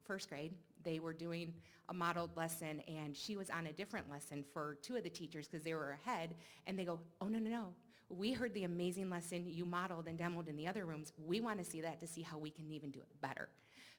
first grade. They were doing a modeled lesson and she was on a different lesson for two of the teachers because they were ahead, and they go, oh, no, no, no. We heard the amazing lesson you modeled and demoed in the other rooms. We want to see that to see how we can even do it better.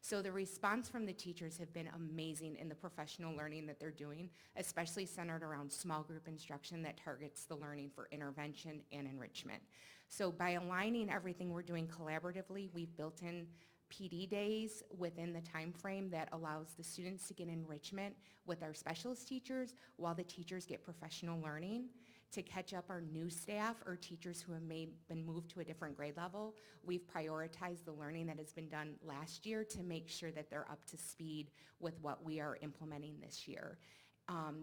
So the response from the teachers have been amazing in the professional learning that they're doing, especially centered around small group instruction that targets the learning for intervention and enrichment. So by aligning everything we're doing collaboratively, we've built in PD days within the time frame that allows the students to get enrichment with our specialist teachers while the teachers get professional learning. To catch up our new staff or teachers who have been moved to a different grade level, we've prioritized the learning that has been done last year to make sure that they're up to speed with what we are implementing this year.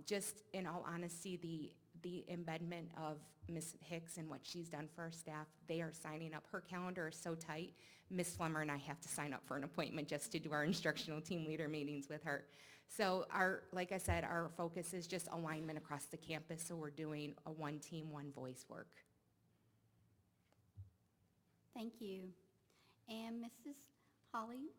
Just in all honesty, the embedment of Ms. Hicks and what she's done for our staff, they are signing up. Her calendar is so tight, Ms. Flemmer and I have to sign up for an appointment just to do our instructional team leader meetings with her. So like I said, our focus is just alignment across the campus, so we're doing a one team, one voice work.
Thank you. And Mrs. Holly?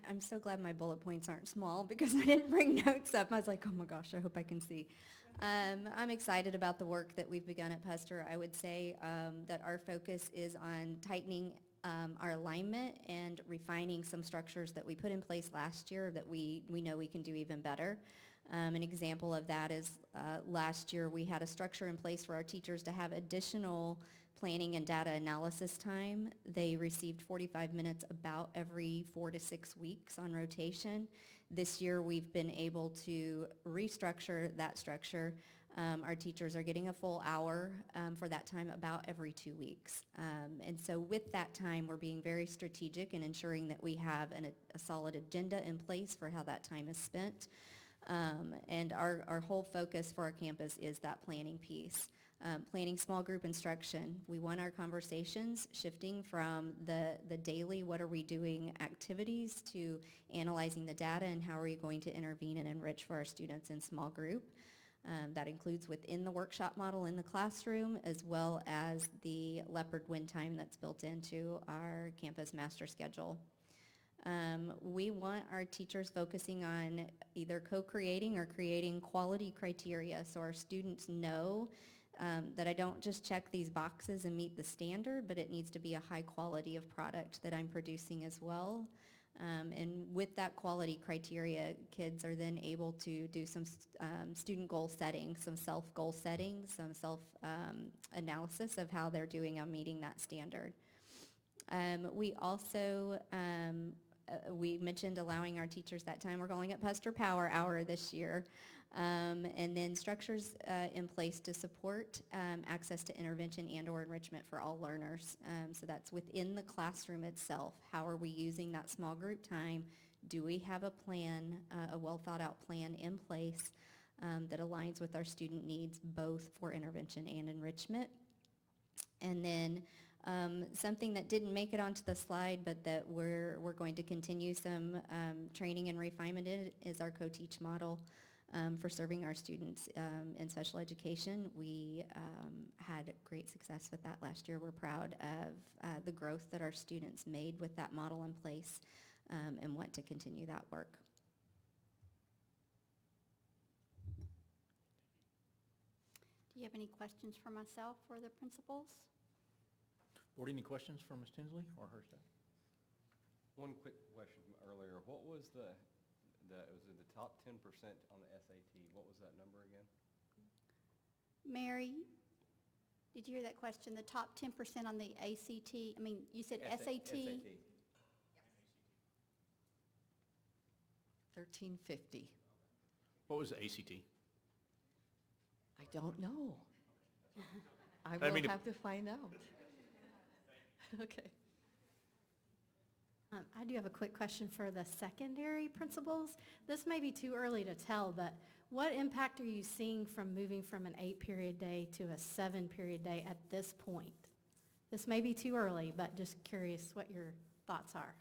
I'm so glad my bullet points aren't small because I didn't bring notes up. I was like, oh my gosh, I hope I can see. I'm excited about the work that we've begun at Pester. I would say that our focus is on tightening our alignment and refining some structures that we put in place last year that we know we can do even better. An example of that is last year we had a structure in place for our teachers to have additional planning and data analysis time. They received 45 minutes about every 4 to 6 weeks on rotation. This year we've been able to restructure that structure. Our teachers are getting a full hour for that time about every 2 weeks. And so with that time, we're being very strategic in ensuring that we have a solid agenda in place for how that time is spent. And our whole focus for our campus is that planning piece. Planning small group instruction. We want our conversations shifting from the daily what are we doing activities to analyzing the data and how are we going to intervene and enrich for our students in small group. That includes within the workshop model in the classroom as well as the Leopard Win time that's built into our campus master schedule. We want our teachers focusing on either co-creating or creating quality criteria so our students know that I don't just check these boxes and meet the standard, but it needs to be a high quality of product that I'm producing as well. And with that quality criteria, kids are then able to do some student goal setting, some self-goal setting, some self-analysis of how they're doing on meeting that standard. We also, we mentioned allowing our teachers that time. We're calling it Pester Power Hour this year. And then structures in place to support access to intervention and or enrichment for all learners. So that's within the classroom itself. How are we using that small group time? Do we have a plan, a well thought out plan in place that aligns with our student needs, both for intervention and enrichment? And then something that didn't make it onto the slide, but that we're going to continue some training and refinement in, is our co-teach model. For serving our students in special education. We had great success with that last year. We're proud of the growth that our students made with that model in place and want to continue that work.
Do you have any questions for myself or the principals?
Board, any questions for Ms. Tinsley or her staff?
One quick question from earlier. What was it was in the top 10% on the SAT. What was that number again?
Mary, did you hear that question? The top 10% on the ACT, I mean, you said SAT?
1350.
What was the ACT?
I don't know. I
I
will
mean,
have to find out. Okay.
I do have a quick question for the secondary principals. This may be too early to tell, but what impact are you seeing from moving from an 8-period day to a 7-period day at this point? This may be too early, but just curious what your thoughts are.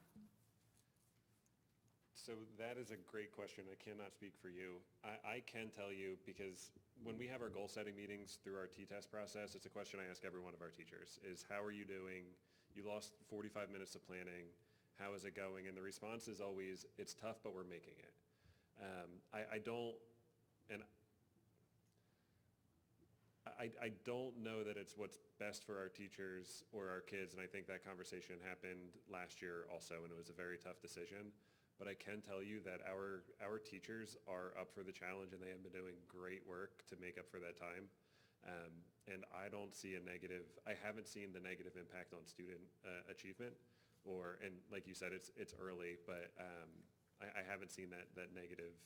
So that is a great question. I cannot speak for you. I can tell you because when we have our goal setting meetings through our T-test process, it's a question I ask every one of our teachers is how are you doing? You lost 45 minutes of planning. How is it going? And the response is always, it's tough, but we're making it. I don't know that it's what's best for our teachers or our kids, and I think that conversation happened last year also, and it was a very tough decision. But I can tell you that our teachers are up for the challenge, and they have been doing great work to make up for that time. And I haven't seen the negative impact on student achievement. And like you said, it's early, but I haven't seen that negative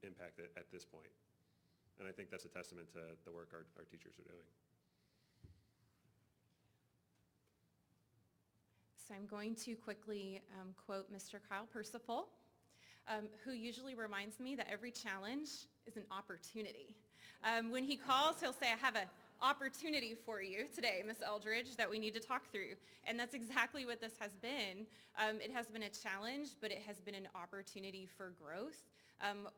impact at this point. And I think that's a testament to the work our teachers are doing.
So I'm going to quickly quote Mr. Kyle Percival, who usually reminds me that every challenge is an opportunity. When he calls, he'll say, I have an opportunity for you today, Ms. Eldridge, that we need to talk through. And that's exactly what this has been. It has been a challenge, but it has been an opportunity for growth.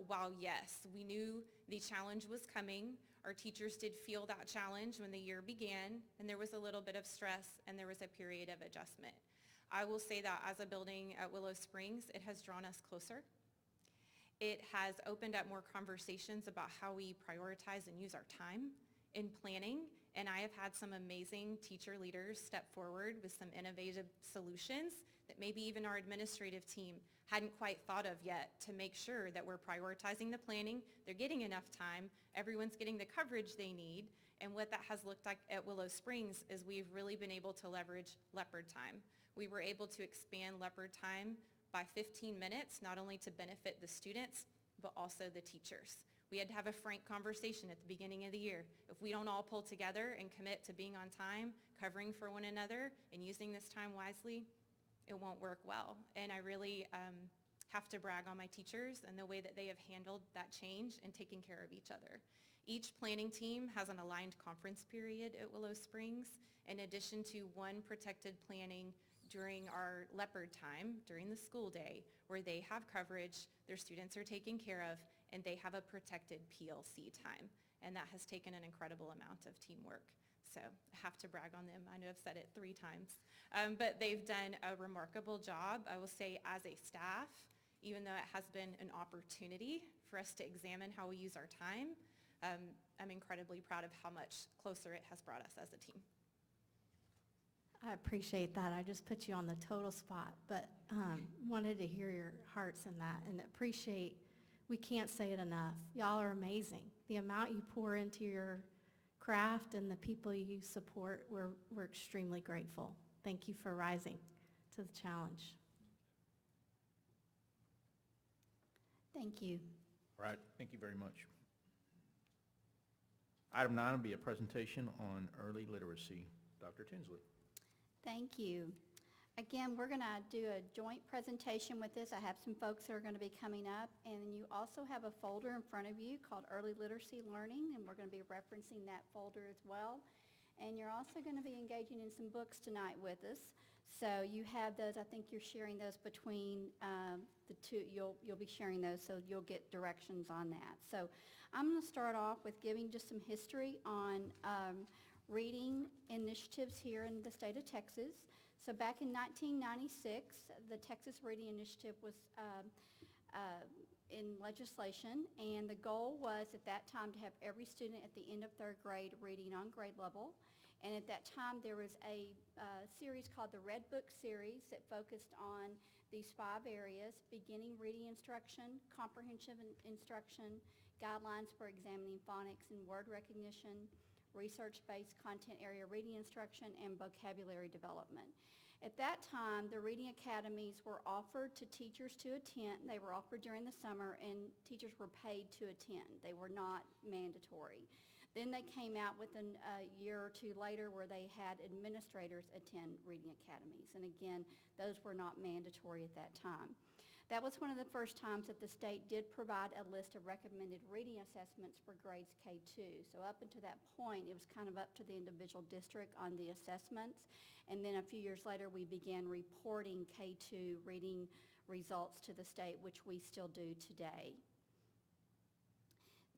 While yes, we knew the challenge was coming, our teachers did feel that challenge when the year began, and there was a little bit of stress, and there was a period of adjustment. I will say that as a building at Willow Springs, it has drawn us closer. It has opened up more conversations about how we prioritize and use our time in planning, and I have had some amazing teacher leaders step forward with some innovative solutions that maybe even our administrative team hadn't quite thought of yet to make sure that we're prioritizing the planning, they're getting enough time, everyone's getting the coverage they need, and what that has looked like at Willow Springs is we've really been able to leverage leopard time. We were able to expand leopard time by 15 minutes, not only to benefit the students, but also the teachers. We had to have a frank conversation at the beginning of the year. If we don't all pull together and commit to being on time, covering for one another, and using this time wisely, it won't work well. And I really have to brag on my teachers and the way that they have handled that change and taken care of each other. Each planning team has an aligned conference period at Willow Springs, in addition to one protected planning during our leopard time, during the school day, where they have coverage, their students are taken care of, and they have a protected PLC time. And that has taken an incredible amount of teamwork. So I have to brag on them. I know I've said it 3 times. But they've done a remarkable job, I will say, as a staff, even though it has been an opportunity for us to examine how we use our time. I'm incredibly proud of how much closer it has brought us as a team.
I appreciate that. I just put you on the total spot, but wanted to hear your hearts in that and appreciate, we can't say it enough. Y'all are amazing. The amount you pour into your craft and the people you support, we're extremely grateful. Thank you for rising to the challenge.
Thank you.
All right, thank you very much. Item 9 will be a presentation on early literacy. Dr. Tinsley.
Thank you. Again, we're going to do a joint presentation with this. I have some folks that are going to be coming up, and you also have a folder in front of you called Early Literacy Learning, and we're going to be referencing that folder as well. And you're also going to be engaging in some books tonight with us. So you have those. I think you're sharing those between the two. You'll be sharing those, so you'll get directions on that. So I'm going to start off with giving just some history on reading initiatives here in the state of Texas. So back in 1996, the Texas Reading Initiative was in legislation, and the goal was at that time to have every student at the end of 3rd grade reading on grade level. And at that time, there was a series called the Red Book Series that focused on these 5 areas: beginning reading instruction, comprehensive instruction, guidelines for examining phonics and word recognition, research-based content area reading instruction, and vocabulary development. At that time, the reading academies were offered to teachers to attend. They were offered during the summer, and teachers were paid to attend. They were not mandatory. Then they came out within a year or 2 later where they had administrators attend reading academies. And again, those were not mandatory at that time. That was one of the first times that the state did provide a list of recommended reading assessments for grades K2. So up until that point, it was kind of up to the individual district on the assessments. And then a few years later, we began reporting K2 reading results to the state, which we still do today.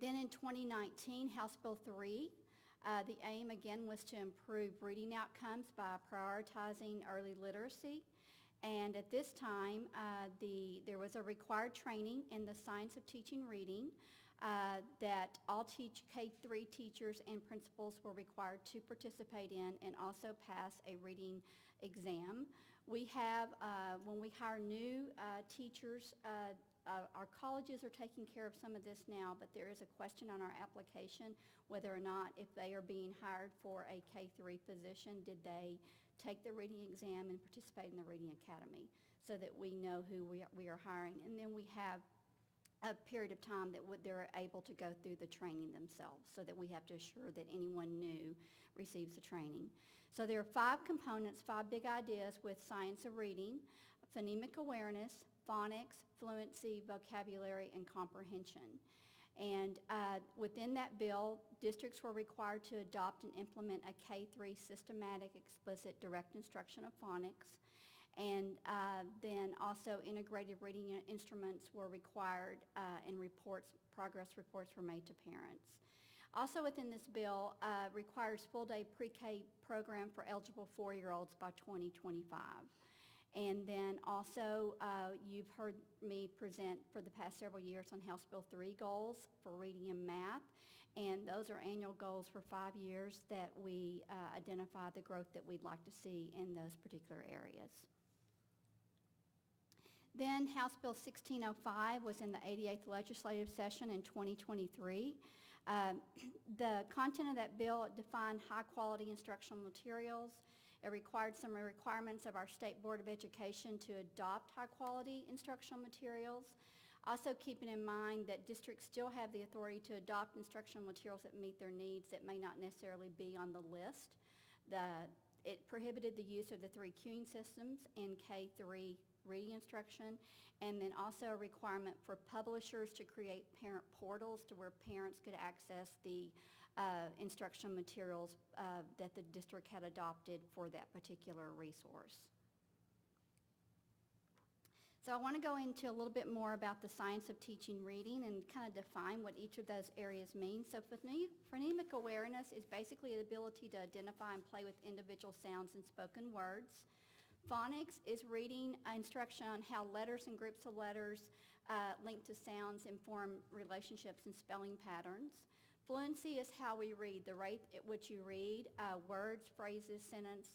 Then in 2019, House Bill 3, the aim again was to improve reading outcomes by prioritizing early literacy. And at this time, there was a required training in the science of teaching reading that all K-3 teachers and principals were required to participate in and also pass a reading exam. We have, when we hire new teachers, our colleges are taking care of some of this now, but there is a question on our application whether or not if they are being hired for a K-3 position, did they take the reading exam and participate in the reading academy so that we know who we are hiring. And then we have a period of time that they're able to go through the training themselves so that we have to assure that anyone new receives the training. So there are 5 components, 5 big ideas with science of reading: phonemic awareness, phonics, fluency, vocabulary, and comprehension. And within that bill, districts were required to adopt and implement a K-3 systematic, explicit, direct instruction of phonics. And then also integrated reading instruments were required, and progress reports were made to parents. Also within this bill requires full-day pre-K program for eligible 4-year-olds by 2025. And then also, you've heard me present for the past several years on House Bill 3 goals for reading and math. And those are annual goals for 5 years that we identify the growth that we'd like to see in those particular areas. Then House Bill 1605 was in the 88th legislative session in 2023. The content of that bill defined high-quality instructional materials. It required some requirements of our State Board of Education to adopt high-quality instructional materials. Also keeping in mind that districts still have the authority to adopt instructional materials that meet their needs that may not necessarily be on the list. It prohibited the use of the 3 queuing systems in K-3 reading instruction, and then also a requirement for publishers to create parent portals to where parents could access the instructional materials that the district had adopted for that particular resource. So I want to go into a little bit more about the science of teaching reading and kind of define what each of those areas mean. So phonemic awareness is basically the ability to identify and play with individual sounds and spoken words. Phonics is reading instruction on how letters and groups of letters linked to sounds and form relationships and spelling patterns. Fluency is how we read, the rate at which you read words, phrases, sentence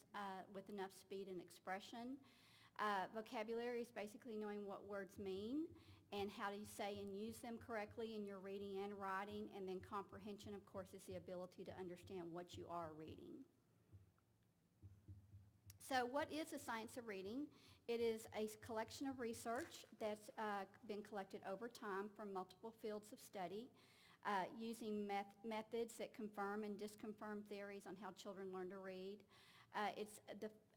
with enough speed and expression. Vocabulary is basically knowing what words mean and how do you say and use them correctly in your reading and writing. And then comprehension, of course, is the ability to understand what you are reading. So what is the science of reading? It is a collection of research that's been collected over time from multiple fields of study using methods that confirm and disconfirm theories on how children learn to read. It's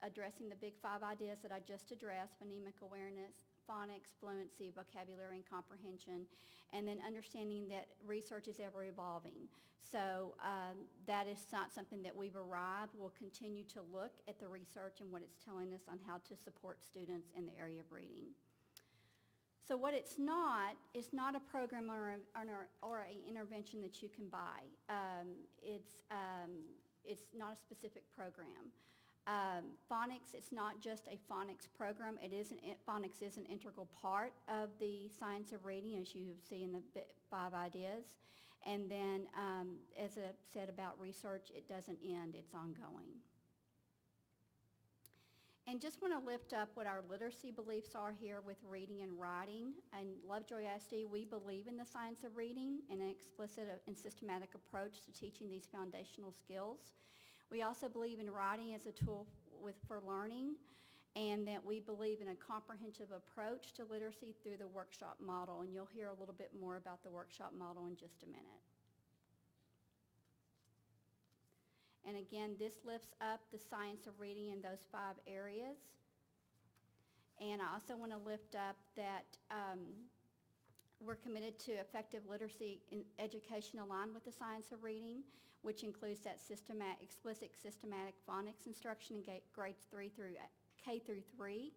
addressing the big 5 ideas that I just addressed: phonemic awareness, phonics, fluency, vocabulary, and comprehension, and then understanding that research is ever evolving. So that is not something that we've arrived. We'll continue to look at the research and what it's telling us on how to support students in the area of reading. So what it's not is not a program or an intervention that you can buy. It's not a specific program. Phonics, it's not just a phonics program. Phonics is an integral part of the science of reading, as you see in the 5 ideas. And then, as I said about research, it doesn't end, it's ongoing. And just want to lift up what our literacy beliefs are here with reading and writing. And Lovejoy ISD, we believe in the science of reading and an explicit and systematic approach to teaching these foundational skills. We also believe in writing as a tool for learning, and that we believe in a comprehensive approach to literacy through the workshop model. And you'll hear a little bit more about the workshop model in just a minute. And again, this lifts up the science of reading in those 5 areas. And I also want to lift up that we're committed to effective literacy education aligned with the science of reading, which includes that explicit systematic phonics instruction in grades K through 3.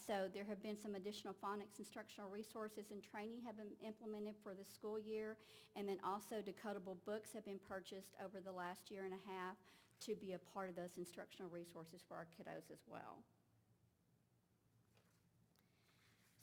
So there have been some additional phonics instructional resources and training have been implemented for the school year, and then also decodable books have been purchased over the last year and a half to be a part of those instructional resources for our kiddos as well.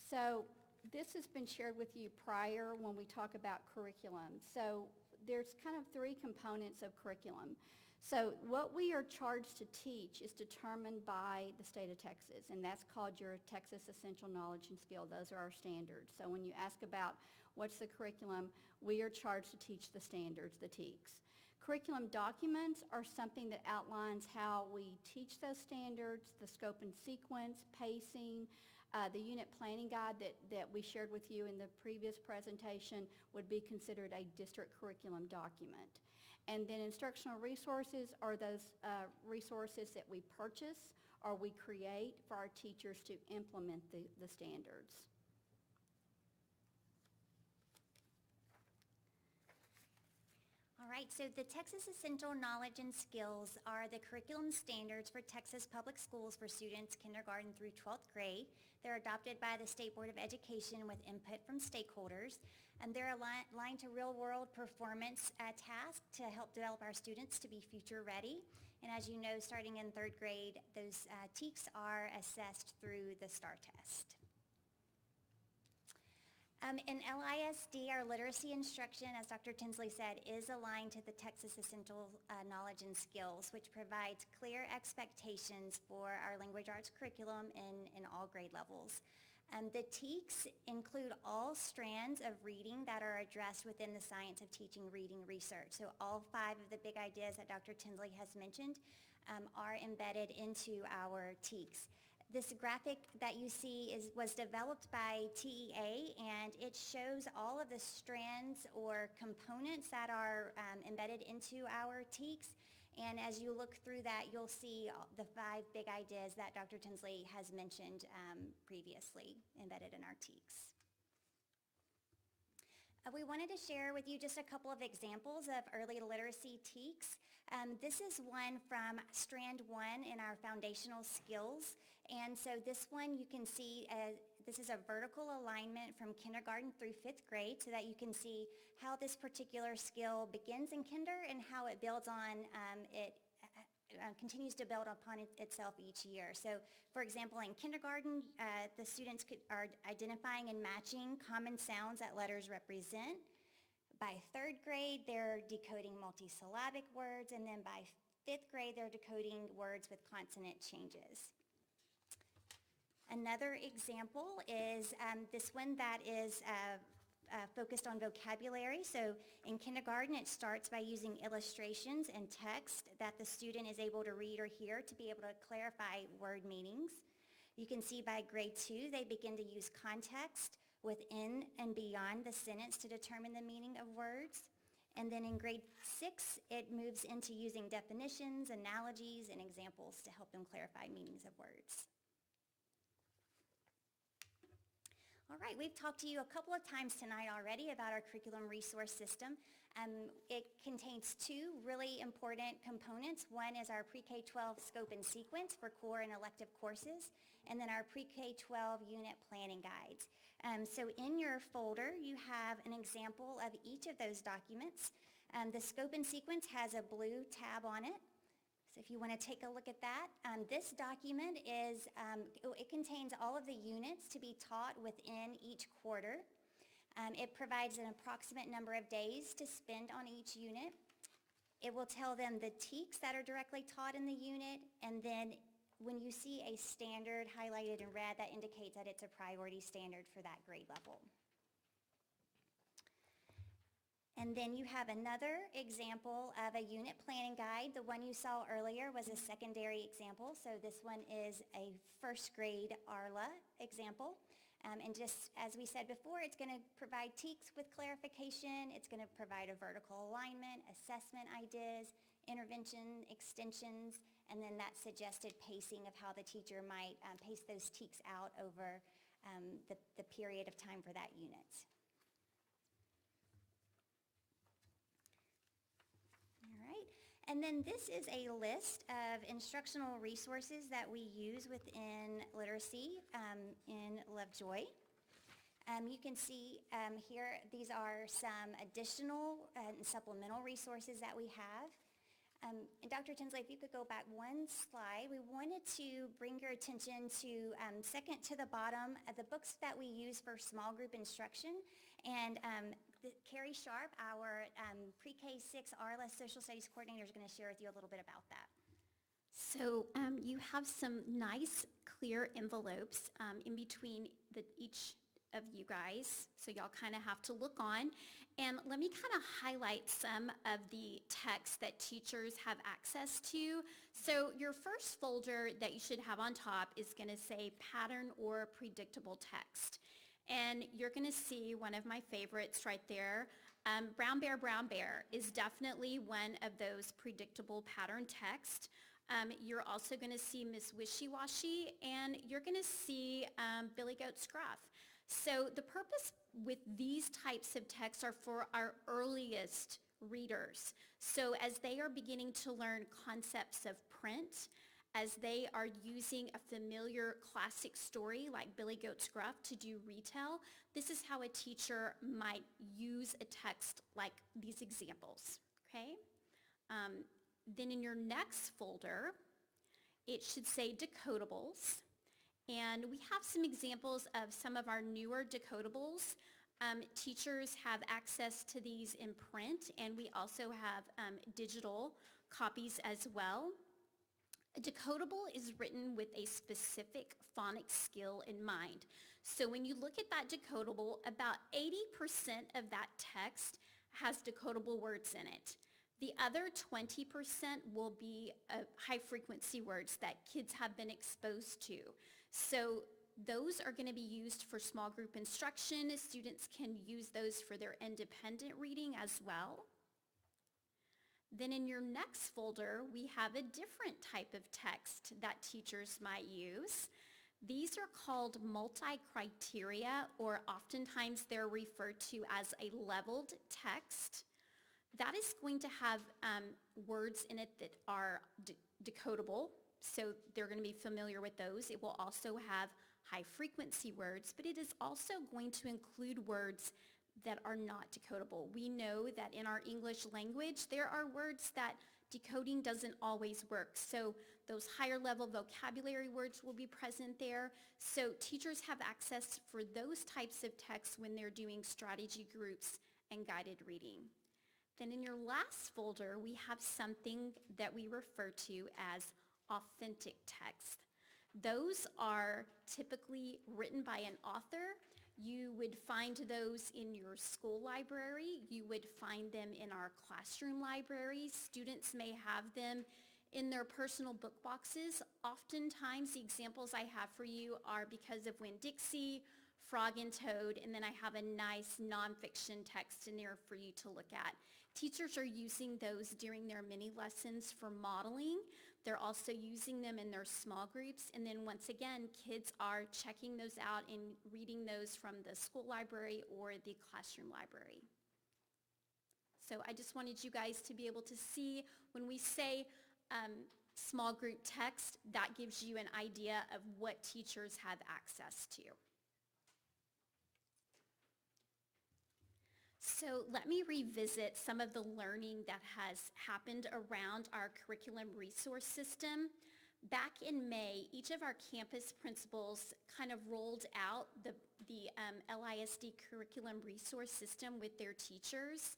So this has been shared with you prior when we talk about curriculum. So there's kind of 3 components of curriculum. So what we are charged to teach is determined by the state of Texas, and that's called your Texas Essential Knowledge and Skill. Those are our standards. So when you ask about what's the curriculum, we are charged to teach the standards, the TEKS. Curriculum documents are something that outlines how we teach those standards, the scope and sequence, pacing. The unit planning guide that we shared with you in the previous presentation would be considered a district curriculum document. And then instructional resources are those resources that we purchase or we create for our teachers to implement the standards.
All right, so the Texas Essential Knowledge and Skills are the curriculum standards for Texas public schools for students kindergarten through 12th grade. They're adopted by the State Board of Education with input from stakeholders, and they're aligned to real-world performance tasks to help develop our students to be future ready. And as you know, starting in 3rd grade, those TEKS are assessed through the STAR test. In LISD, our literacy instruction, as Dr. Tinsley said, is aligned to the Texas Essential Knowledge and Skills, which provides clear expectations for our language arts curriculum in all grade levels. The TEKS include all strands of reading that are addressed within the science of teaching reading research. So all 5 of the big ideas that Dr. Tinsley has mentioned are embedded into our TEKS. This graphic that you see was developed by TEA, and it shows all of the strands or components that are embedded into our TEKS. And as you look through that, you'll see the 5 big ideas that Dr. Tinsley has mentioned previously embedded in our TEKS. We wanted to share with you just a couple of examples of early literacy TEKS. This is one from Strand 1 in our foundational skills. And so this one you can see this is a vertical alignment from kindergarten through 5th grade so that you can see how this particular skill begins in kinder and how it builds on, continues to build upon itself each year. So for example, in kindergarten, the students are identifying and matching common sounds that letters represent. By 3rd grade, they're decoding multisyllabic words, and then by 5th grade, they're decoding words with consonant changes. Another example is this one that is focused on vocabulary. So in kindergarten, it starts by using illustrations and text that the student is able to read or hear to be able to clarify word meanings. You can see by grade 2, they begin to use context within and beyond the sentence to determine the meaning of words. And then in grade 6, it moves into using definitions, analogies, and examples to help them clarify meanings of words. All right, we've talked to you a couple of times tonight already about our curriculum resource system. It contains 2 really important components. One is our pre-K-12 scope and sequence for core and elective courses, and then our pre-K-12 unit planning guides. So in your folder, you have an example of each of those documents. The scope and sequence has a blue tab on it. So if you want to take a look at that, this document is, it contains all of the units to be taught within each quarter. It provides an approximate number of days to spend on each unit. It will tell them the TEKS that are directly taught in the unit, and then when you see a standard highlighted in red, that indicates that it's a priority standard for that grade level. And then you have another example of a unit planning guide. The one you saw earlier was a secondary example. So this one is a 1st grade ARLA example. And just as we said before, it's going to provide TEKS with clarification. It's going to provide a vertical alignment, assessment ideas, intervention, extensions, and then that suggested pacing of how the teacher might pace those TEKS out over the period of time for that unit. And then this is a list of instructional resources that we use within literacy in Lovejoy. You can see here, these are some additional and supplemental resources that we have. And Dr. Tinsley, if you could go back one slide, we wanted to bring your attention to second to the bottom of the books that we use for small group instruction. And Carrie Sharp, our pre-K-6 ARLA Social Studies Coordinator, is going to share with you a little bit about that.
So you have some nice clear envelopes in between each of you guys, so y'all kind of have to look on. And let me kind of highlight some of the texts that teachers have access to. So your first folder that you should have on top is going to say pattern or predictable text. And you're going to see one of my favorites right there. Brown Bear is definitely one of those predictable pattern text. You're also going to see Miss Wishy-Washy, and you're going to see Billy Goat Scruff. So the purpose with these types of texts are for our earliest readers. So as they are beginning to learn concepts of print, as they are using a familiar classic story like Billy Goat Scruff to do retell, this is how a teacher might use a text like these examples, okay? Then in your next folder, it should say decodables. And we have some examples of some of our newer decodables. Teachers have access to these in print, and we also have digital copies as well. A decodable is written with a specific phonics skill in mind. So when you look at that decodable, about 80% of that text has decodable words in it. The other 20% will be high-frequency words that kids have been exposed to. So those are going to be used for small group instruction. Students can use those for their independent reading as well. Then in your next folder, we have a different type of text that teachers might use. These are called multi-criteria, or oftentimes they're referred to as a leveled text. That is going to have words in it that are decodable, so they're going to be familiar with those. It will also have high-frequency words, but it is also going to include words that are not decodable. We know that in our English language, there are words that decoding doesn't always work. So those higher level vocabulary words will be present there. So teachers have access for those types of texts when they're doing strategy groups and guided reading. Then in your last folder, we have something that we refer to as authentic text. Those are typically written by an author. You would find those in your school library. You would find them in our classroom libraries. Students may have them in their personal book boxes. Oftentimes, the examples I have for you are Because of Winn-Dixie, Frog and Toad, and then I have a nice nonfiction text in there for you to look at. Teachers are using those during their mini lessons for modeling. They're also using them in their small groups. And then once again, kids are checking those out and reading those from the school library or the classroom library. So I just wanted you guys to be able to see when we say small group text, that gives you an idea of what teachers have access to. So let me revisit some of the learning that has happened around our curriculum resource system. Back in May, each of our campus principals kind of rolled out the LISD curriculum resource system with their teachers.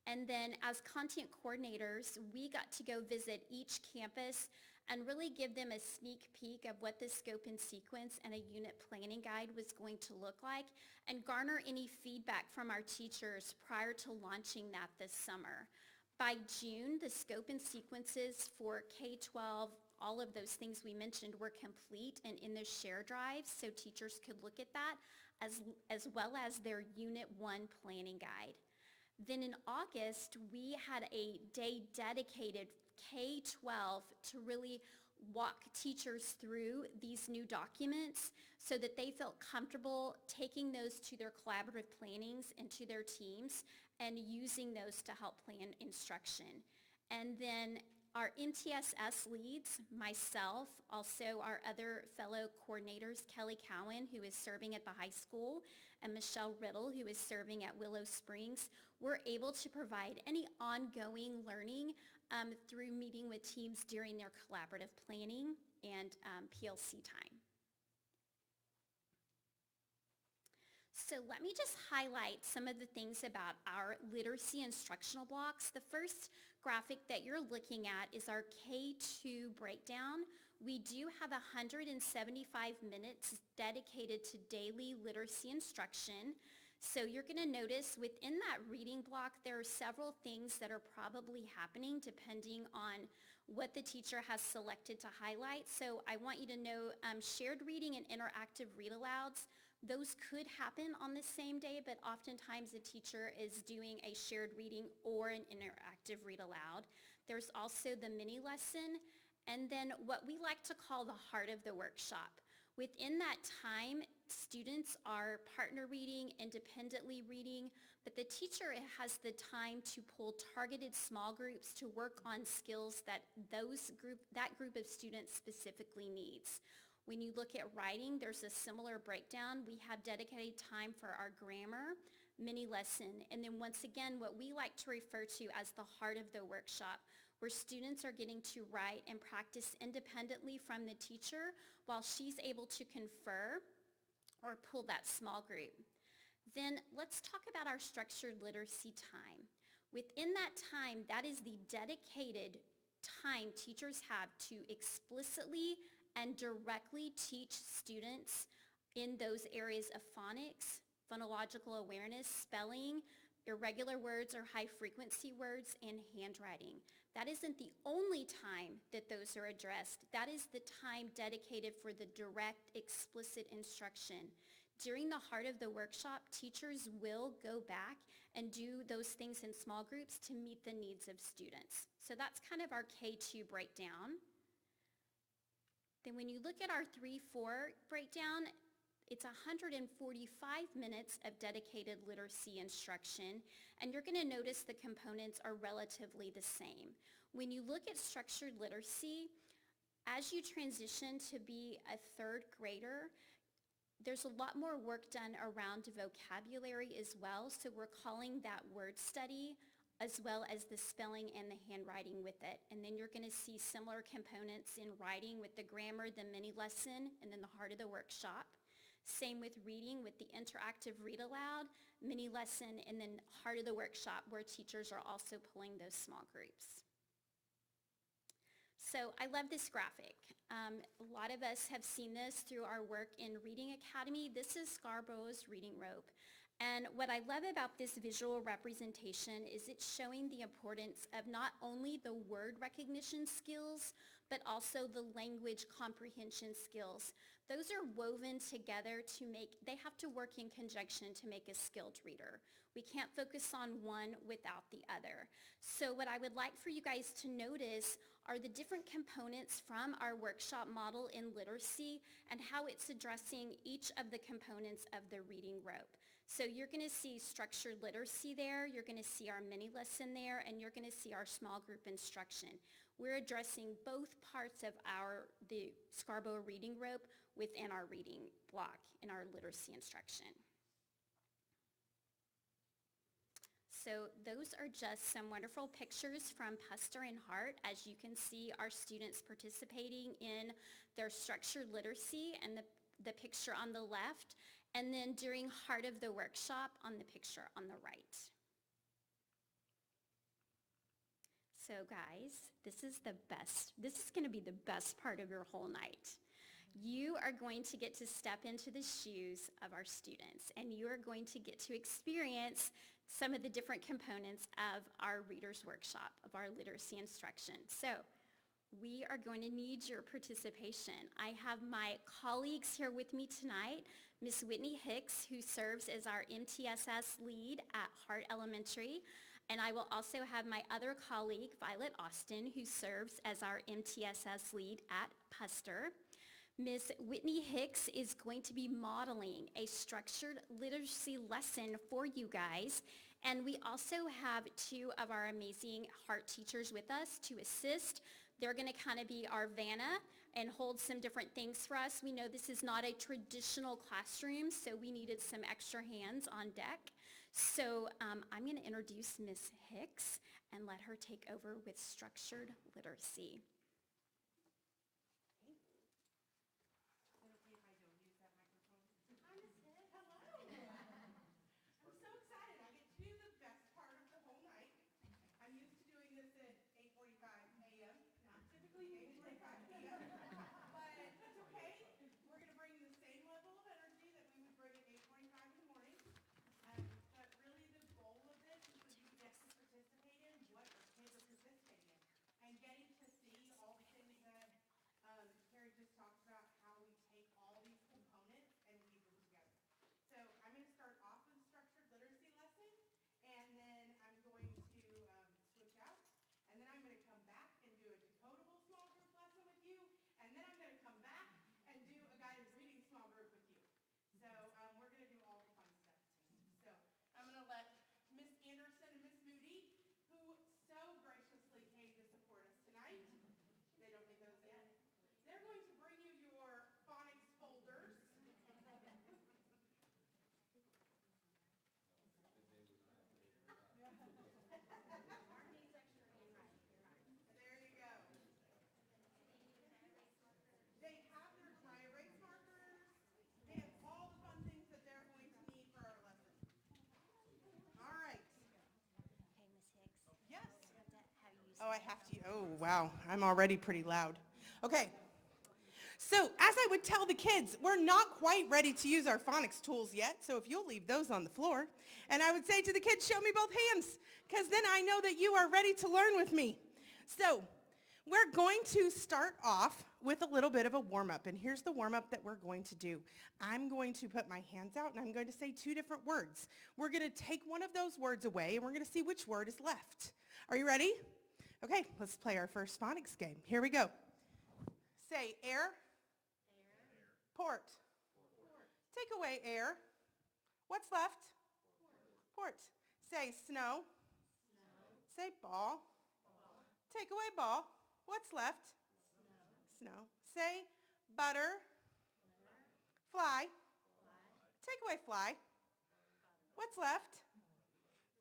And then as content coordinators, we got to go visit each campus and really give them a sneak peek of what the scope and sequence and a unit planning guide was going to look like and garner any feedback from our teachers prior to launching that this summer. By June, the scope and sequences for K-12, all of those things we mentioned were complete and in the share drives so teachers could look at that as well as their Unit 1 planning guide. Then in August, we had a day dedicated K-12 to really walk teachers through these new documents so that they felt comfortable taking those to their collaborative plannings and to their teams and using those to help plan instruction. And then our MTSS leads, myself, also our other fellow coordinators, Kelly Cowan, who is serving at the high school, and Michelle Riddle, who is serving at Willow Springs, were able to provide any ongoing learning through meeting with teams during their collaborative planning and PLC time. So let me just highlight some of the things about our literacy instructional blocks. The first graphic that you're looking at is our K2 breakdown. We do have 175 minutes dedicated to daily literacy instruction. So you're going to notice within that reading block, there are several things that are probably happening depending on what the teacher has selected to highlight. So I want you to know shared reading and interactive read alouds. Those could happen on the same day, but oftentimes the teacher is doing a shared reading or an interactive read aloud. There's also the mini lesson, and then what we like to call the heart of the workshop. Within that time, students are partner reading, independently reading, but the teacher has the time to pull targeted small groups to work on skills that that group of students specifically needs. When you look at writing, there's a similar breakdown. We have dedicated time for our grammar, mini lesson, and then once again, what we like to refer to as the heart of the workshop, where students are getting to write and practice independently from the teacher while she's able to confer or pull that small group. Then let's talk about our structured literacy time. Within that time, that is the dedicated time teachers have to explicitly and directly teach students in those areas of phonics, phonological awareness, spelling, irregular words or high frequency words, and handwriting. That isn't the only time that those are addressed. That is the time dedicated for the direct, explicit instruction. During the heart of the workshop, teachers will go back and do those things in small groups to meet the needs of students. So that's kind of our K2 breakdown. Then when you look at our 3-4 breakdown, it's 145 minutes of dedicated literacy instruction, and you're going to notice the components are relatively the same. When you look at structured literacy, as you transition to be a third grader, there's a lot more work done around vocabulary as well, so we're calling that word study as well as the spelling and the handwriting with it. And then you're going to see similar components in writing with the grammar, the mini lesson, and then the heart of the workshop. Same with reading with the interactive read aloud, mini lesson, and then heart of the workshop where teachers are also pulling those small groups. So I love this graphic. A lot of us have seen this through our work in Reading Academy. This is Scarborough's reading rope. And what I love about this visual representation is it's showing the importance of not only the word recognition skills, but also the language comprehension skills. Those are woven together to make, they have to work in conjunction to make a skilled reader. We can't focus on one without the other. So what I would like for you guys to notice are the different components from our workshop model in literacy and how it's addressing each of the components of the reading rope. So you're going to see structured literacy there, you're going to see our mini lesson there, and you're going to see our small group instruction. We're addressing both parts of the Scarborough reading rope within our reading block in our literacy instruction. So those are just some wonderful pictures from Puster and Hart. As you can see, our students participating in their structured literacy and the picture on the left, and then during Heart of the Workshop on the picture on the right. So guys, this is going to be the best part of your whole night. You are going to get to step into the shoes of our students, and you are going to get to experience some of the different components of our Reader's Workshop, of our literacy instruction. So we are going to need your participation. I have my colleagues here with me tonight, Ms. Whitney Hicks, who serves as our MTSS lead at Hart Elementary, and I will also have my other colleague, Violet Austin, who serves as our MTSS lead at Puster. Ms. Whitney Hicks is going to be modeling a structured literacy lesson for you guys. And we also have two of our amazing Hart teachers with us to assist. They're going to kind of be our Vanna and hold some different things for us. We know this is not a traditional classroom, so we needed some extra hands on deck. So I'm going to introduce Ms. Hicks and let her take over with structured literacy.
Oh, I have to. Oh, wow. I'm already pretty loud. Okay. So as I would tell the kids, we're not quite ready to use our phonics tools yet, so if you'll leave those on the floor. And I would say to the kids, show me both hands, because then I know that you are ready to learn with me. So we're going to start off with a little bit of a warm-up, and here's the warm-up that we're going to do. I'm going to put my hands out, and I'm going to say two different words. We're going to take one of those words away, and we're going to see which word is left. Are you ready? Okay, let's play our first phonics game. Here we go. Say air. Port. Take away air. What's left? Port. Say snow. Say ball. Take away ball. What's left? Snow. Say butter. Fly. Take away fly. What's left?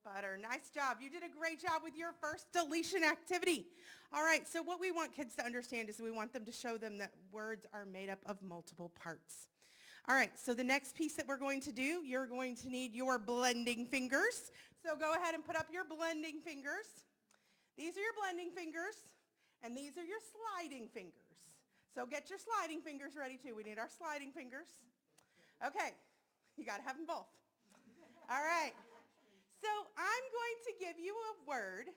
Butter. Nice job. You did a great job with your first deletion activity. All right, so what we want kids to understand is we want them to show them that words are made up of multiple parts. All right, so the next piece that we're going to do, you're going to need your blending fingers. So go ahead and put up your blending fingers. These are your blending fingers, and these are your sliding fingers. So get your sliding fingers ready too. We need our sliding fingers. Okay, you got to have them both. All right. So I'm going to give you a word,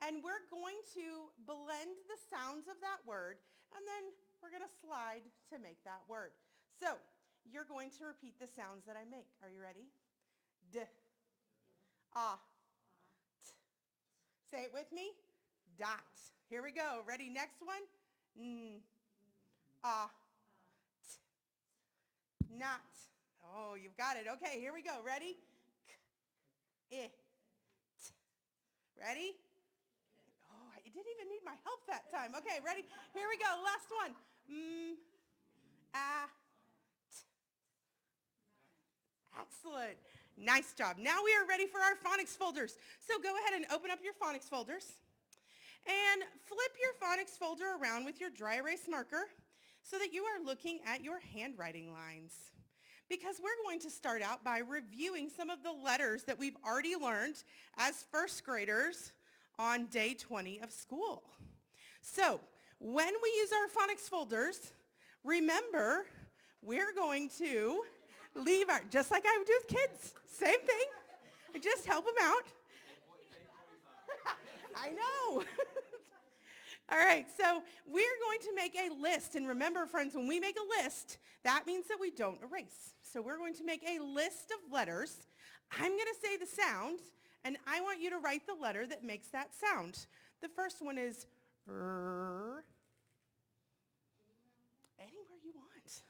and we're going to blend the sounds of that word, and then we're going to slide to make that word. So you're going to repeat the sounds that I make. Are you ready? D, ah, t. Say it with me. Dot. Here we go. Ready? Next one. N, ah, t. Not. Oh, you've got it. Okay, here we go. Ready? K, I, t. Ready? Oh, I didn't even need my help that time. Okay, ready? Here we go. Last one. M, ah, t. Excellent. Nice job. Now we are ready for our phonics folders. So go ahead and open up your phonics folders and flip your phonics folder around with your dry erase marker so that you are looking at your handwriting lines. Because we're going to start out by reviewing some of the letters that we've already learned as first graders on day 20 of school. So when we use our phonics folders, remember, we're going to leave our, just like I would do with kids, same thing, just help them out. I know. All right, so we're going to make a list. And remember, friends, when we make a list, that means that we don't erase. So we're going to make a list of letters. I'm going to say the sound, and I want you to write the letter that makes that sound. The first one is R. Anywhere you want.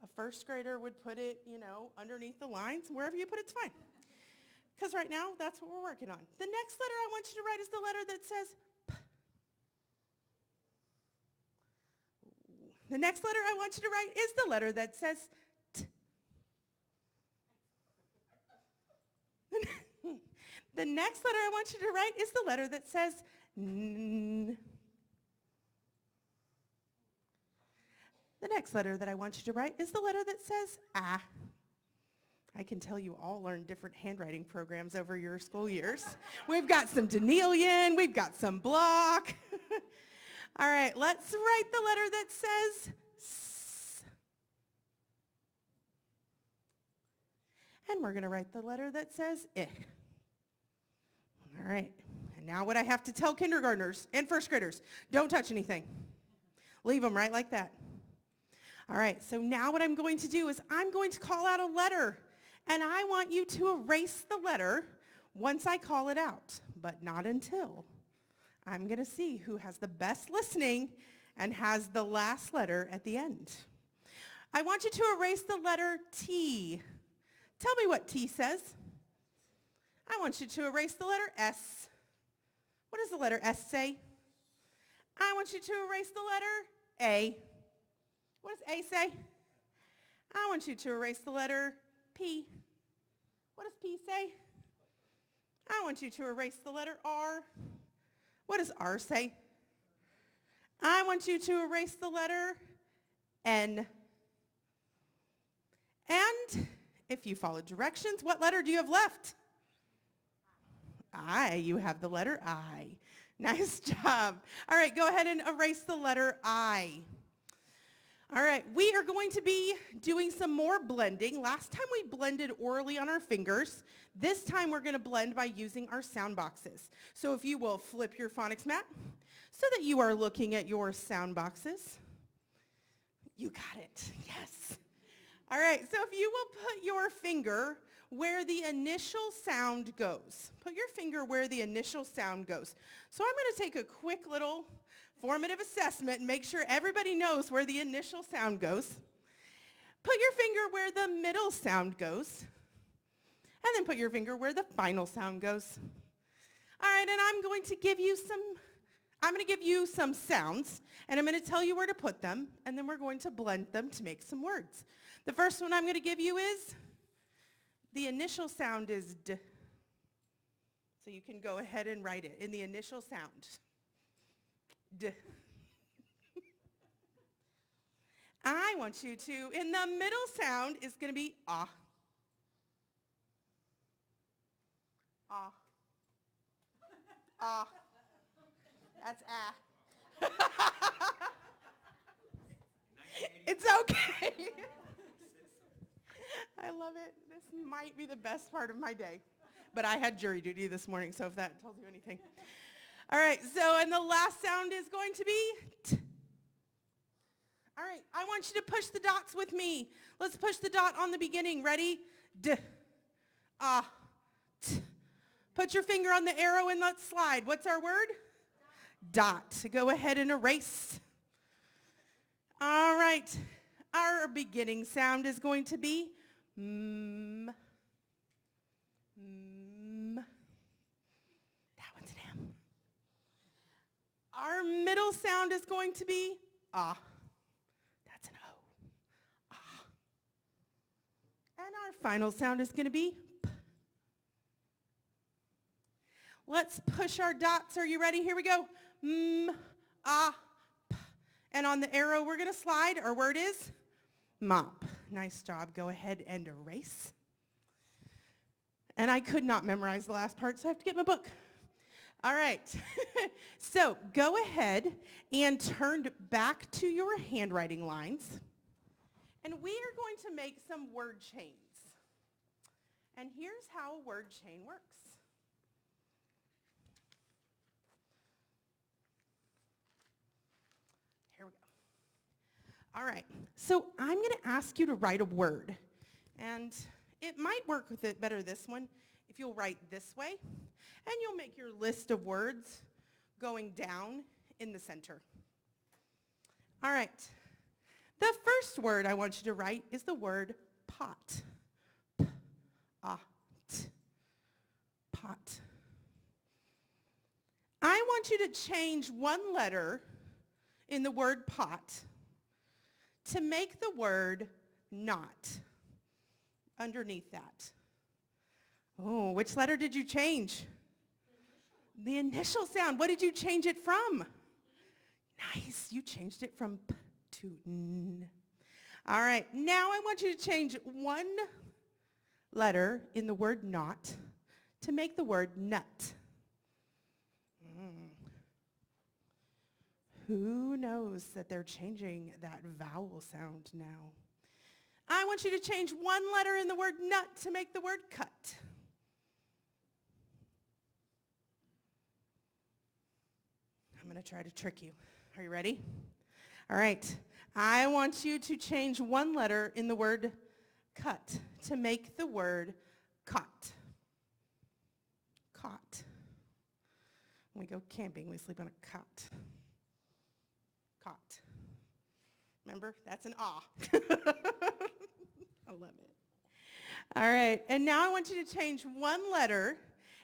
A first grader would put it, underneath the lines. Wherever you put it's fine. Because right now, that's what we're working on. The next letter I want you to write is the letter that says P. The next letter I want you to write is the letter that says T. The next letter I want you to write is the letter that says N. The next letter that I want you to write is the letter that says A. I can tell you all learned different handwriting programs over your school years. We've got some Danielian, we've got some Block. All right, let's write the letter that says S. And we're going to write the letter that says I. All right, and now what I have to tell kindergartners and first graders, don't touch anything. Leave them right like that. All right, so now what I'm going to do is I'm going to call out a letter, and I want you to erase the letter once I call it out, but not until. I'm going to see who has the best listening and has the last letter at the end. I want you to erase the letter T. Tell me what T says. I want you to erase the letter S. What does the letter S say? I want you to erase the letter A. What does A say? I want you to erase the letter P. What does P say? I want you to erase the letter R. What does R say? I want you to erase the letter N. And if you follow directions, what letter do you have left? I. You have the letter I. Nice job. All right, go ahead and erase the letter I. All right, we are going to be doing some more blending. Last time we blended orally on our fingers. This time we're going to blend by using our sound boxes. So if you will flip your phonics mat so that you are looking at your sound boxes. You got it. Yes. All right, so if you will put your finger where the initial sound goes. Put your finger where the initial sound goes. So I'm going to take a quick little formative assessment and make sure everybody knows where the initial sound goes. Put your finger where the middle sound goes. And then put your finger where the final sound goes. All right, and I'm going to give you some sounds, and I'm going to tell you where to put them, and then we're going to blend them to make some words. The first one I'm going to give you is The initial sound is D. So you can go ahead and write it in the initial sound. D. I want you to, in the middle sound is going to be ah. Ah. Ah. That's ah. It's okay. I love it. This might be the best part of my day. But I had jury duty this morning, so if that tells you anything. All right, so and the last sound is going to be T. All right, I want you to push the dots with me. Let's push the dot on the beginning. Ready? D, ah, T. Put your finger on the arrow and let's slide. What's our word? Dot. Go ahead and erase. All right, our beginning sound is going to be M. M. That one's an M. Our middle sound is going to be ah. That's an O. Ah. And our final sound is going to be P. Let's push our dots. Are you ready? Here we go. M, ah, P. And on the arrow, we're going to slide. Our word is mop. Nice job. Go ahead and erase. And I could not memorize the last part, so I have to get my book. All right. So go ahead and turn back to your handwriting lines. And we are going to make some word chains. And here's how a word chain works. Here we go. All right. So I'm going to ask you to write a word. And it might work with it better this one if you'll write this way. And you'll make your list of words going down in the center. All right. The first word I want you to write is the word pot. P, ah, t, pot. I want you to change one letter in the word pot to make the word not underneath that. Oh, which letter did you change? The initial sound. What did you change it from? Nice. You changed it from P to N. All right. Now I want you to change one letter in the word not to make the word nut. Who knows that they're changing that vowel sound now? I want you to change one letter in the word nut to make the word cut. I'm going to try to trick you. Are you ready? All right. I want you to change one letter in the word cut to make the word cot. Cot. When we go camping, we sleep on a cot. Cot. Remember? That's an ah. I love it. All right. And now I want you to change one letter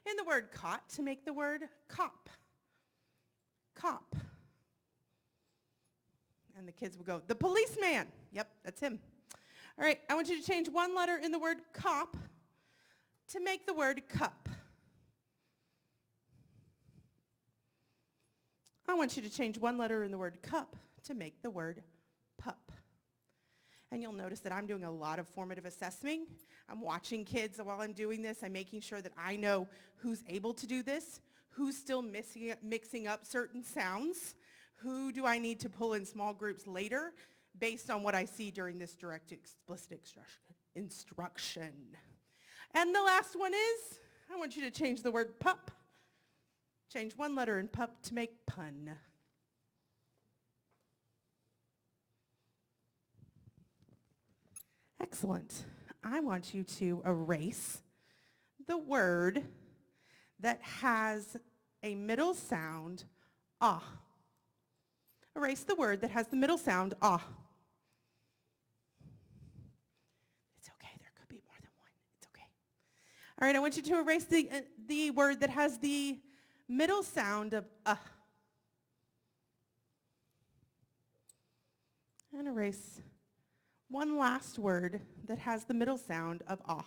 in the word cot to make the word cop. Cop. And the kids will go, the policeman. Yep, that's him. All right, I want you to change one letter in the word cop to make the word cup. I want you to change one letter in the word cup to make the word pup. And you'll notice that I'm doing a lot of formative assessing. I'm watching kids while I'm doing this. I'm making sure that I know who's able to do this, who's still mixing up certain sounds, who do I need to pull in small groups later based on what I see during this direct explicit instruction. And the last one is, I want you to change the word pup. Change one letter in pup to make pun. Excellent. I want you to erase the word that has a middle sound, ah. Erase the word that has the middle sound, ah. It's okay, there could be more than one. It's okay. All right, I want you to erase the word that has the middle sound of and erase one last word that has the middle sound of ah.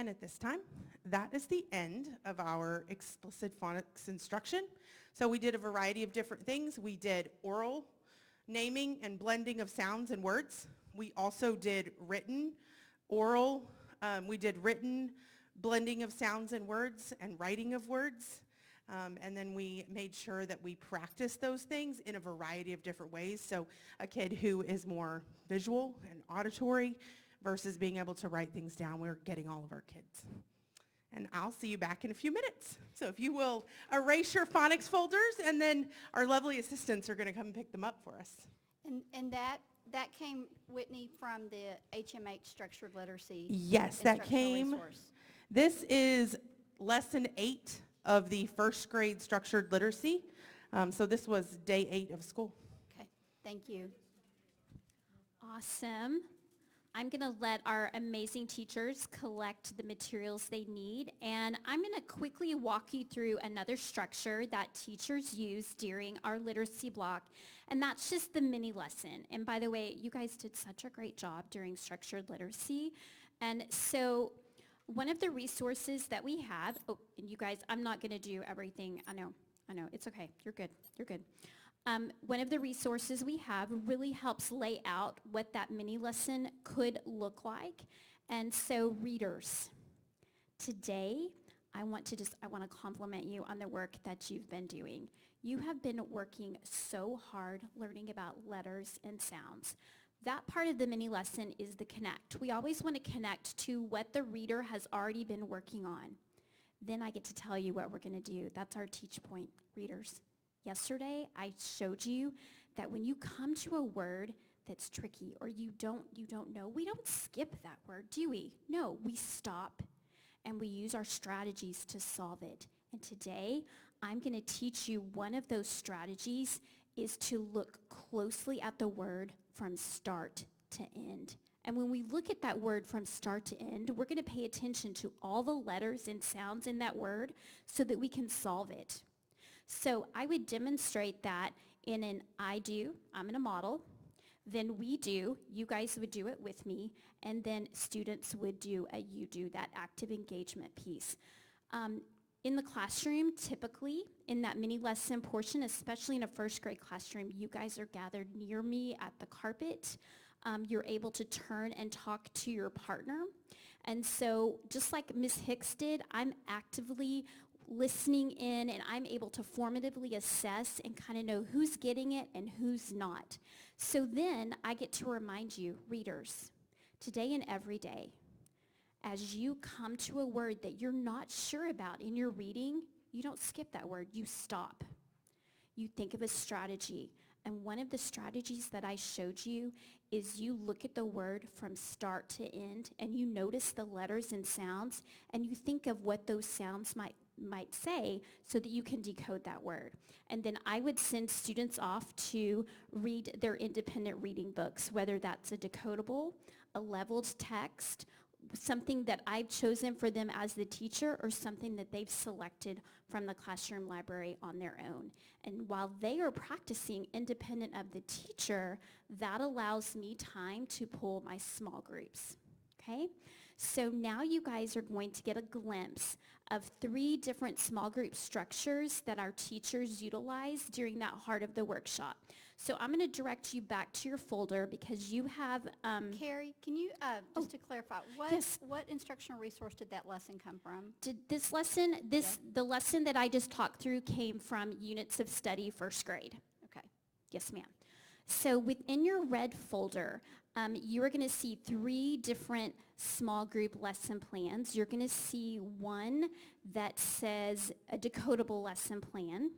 And at this time, that is the end of our explicit phonics instruction. So we did a variety of different things. We did oral naming and blending of sounds and words. We also did written, oral, we did written blending of sounds and words and writing of words. And then we made sure that we practiced those things in a variety of different ways. So a kid who is more visual and auditory versus being able to write things down, we're getting all of our kids. And I'll see you back in a few minutes. So if you will erase your phonics folders, and then our lovely assistants are going to come and pick them up for us.
And that came, Whitney, from the HMH Structured Literacy.
Yes, that
Instructional
came.
Resource.
This is lesson 8 of the first grade structured literacy. So this was day 8 of school.
Okay, thank you.
Awesome. I'm going to let our amazing teachers collect the materials they need, and I'm going to quickly walk you through another structure that teachers use during our literacy block, and that's just the mini lesson. And by the way, you guys did such a great job during structured literacy. And so one of the resources that we have, oh, and you guys, I'm not going to do everything. I know, it's okay. You're good. One of the resources we have really helps lay out what that mini lesson could look like. And so readers, today I want to compliment you on the work that you've been doing. You have been working so hard learning about letters and sounds. That part of the mini lesson is the connect. We always want to connect to what the reader has already been working on. Then I get to tell you what we're going to do. That's our teach point, readers. Yesterday, I showed you that when you come to a word that's tricky or you don't know, we don't skip that word, do we? No, we stop and we use our strategies to solve it. And today, I'm going to teach you one of those strategies is to look closely at the word from start to end. And when we look at that word from start to end, we're going to pay attention to all the letters and sounds in that word so that we can solve it. So I would demonstrate that in an I do, I'm in a model, then we do, you guys would do it with me, and then students would do a you do, that active engagement piece. In the classroom, typically, in that mini lesson portion, especially in a first grade classroom, you guys are gathered near me at the carpet. You're able to turn and talk to your partner. And so just like Ms. Hicks did, I'm actively listening in, and I'm able to formatively assess and kind of know who's getting it and who's not. So then I get to remind you, readers, today and every day, as you come to a word that you're not sure about in your reading, you don't skip that word, you stop. You think of a strategy. And one of the strategies that I showed you is you look at the word from start to end and you notice the letters and sounds and you think of what those sounds might say so that you can decode that word. And then I would send students off to read their independent reading books, whether that's a decodable, a leveled text, something that I've chosen for them as the teacher, or something that they've selected from the classroom library on their own. And while they are practicing independent of the teacher, that allows me time to pull my small groups, okay? So now you guys are going to get a glimpse of 3 different small group structures that our teachers utilize during that heart of the workshop. So I'm going to direct you back to your folder because you have...
Carrie, can you, just to clarify, what instructional resource did that lesson come from?
This lesson, the lesson that I just talked through came from Units of Study, first grade.
Okay.
Yes, ma'am. So within your red folder, you are going to see 3 different small group lesson plans. You're going to see one that says a decodable lesson plan.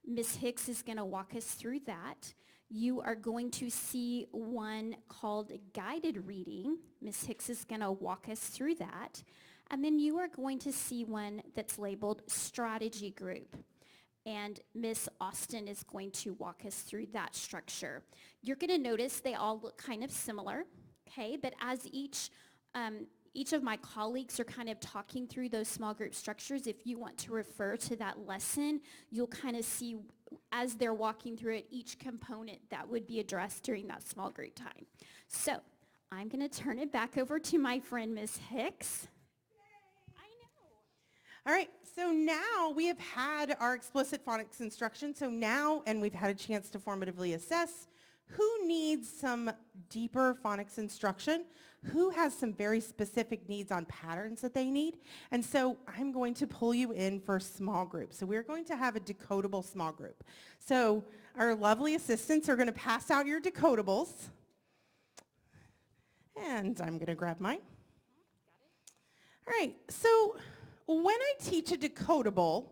Ms. Hicks is going to walk us through that. You are going to see one called guided reading. Ms. Hicks is going to walk us through that. And then you are going to see one that's labeled strategy group. And Ms. Austin is going to walk us through that structure. You're going to notice they all look kind of similar, okay? But as each of my colleagues are kind of talking through those small group structures, if you want to refer to that lesson, you'll kind of see as they're walking through it, each component that would be addressed during that small group time. So I'm going to turn it back over to my friend, Ms. Hicks.
All right, so now we have had our explicit phonics instruction, so now, and we've had a chance to formatively assess who needs some deeper phonics instruction, who has some very specific needs on patterns that they need, and so I'm going to pull you in for a small group. So we're going to have a decodable small group. So our lovely assistants are going to pass out your decodables, and I'm going to grab mine. All right, so when I teach a decodable,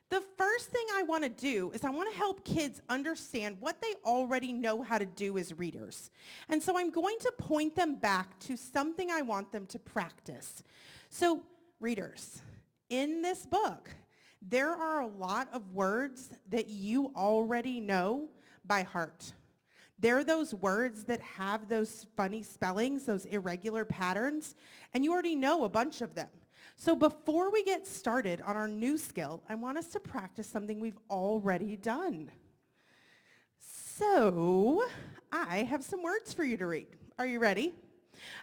the first thing I want to do is I want to help kids understand what they already know how to do as readers. And so I'm going to point them back to something I want them to practice. So readers, in this book, there are a lot of words that you already know by heart. They're those words that have those funny spellings, those irregular patterns, and you already know a bunch of them. So before we get started on our new skill, I want us to practice something we've already done. So I have some words for you to read. Are you ready?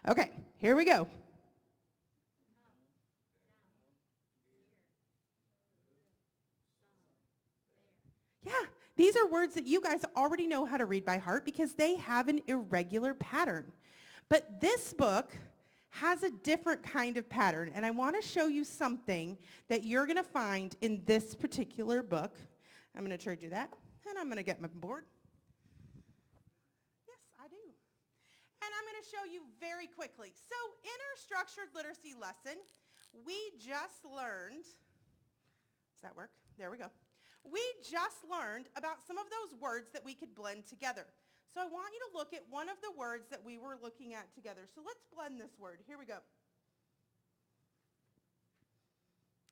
Okay, here we go. Yeah, these are words that you guys already know how to read by heart because they have an irregular pattern. But this book has a different kind of pattern, and I want to show you something that you're going to find in this particular book. I'm going to trade you that, and I'm going to get my board. Yes, I do. And I'm going to show you very quickly. So in our structured literacy lesson, we just learned, does that work? There we go. We just learned about some of those words that we could blend together. So I want you to look at one of the words that we were looking at together. So let's blend this word. Here we go.